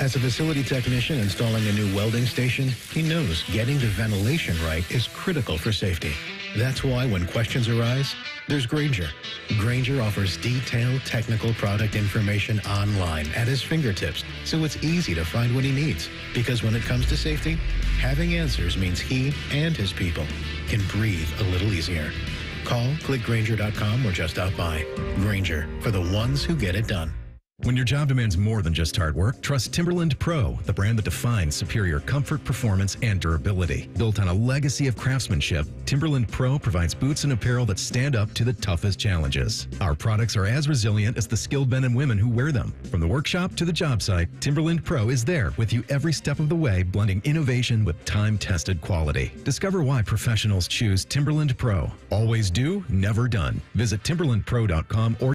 Speaker 9: As a facility technician installing a new welding station, he knows getting the ventilation right is critical for safety. That's why when questions arise, there's Grainger. Grainger offers detailed technical product information online at his fingertips, so it's easy to find what he needs. Because when it comes to safety, having answers means he and his people can breathe a little easier. Call, click Grainger.com, or just stop by. Grainger, for the ones who get it done.
Speaker 11: When your job demands more than just hard work, trust Timberland Pro, the brand that defines superior comfort, performance, and durability. Built on a legacy of craftsmanship, Timberland Pro provides boots and apparel that stand up to the toughest challenges. Our products are as resilient as the skilled men and women who wear them. From the workshop to the job site, Timberland Pro is there with you every step of the way, blending innovation with time-tested quality. Discover why professionals choose Timberland Pro. Always do, never done. Visit timberlandpro.com or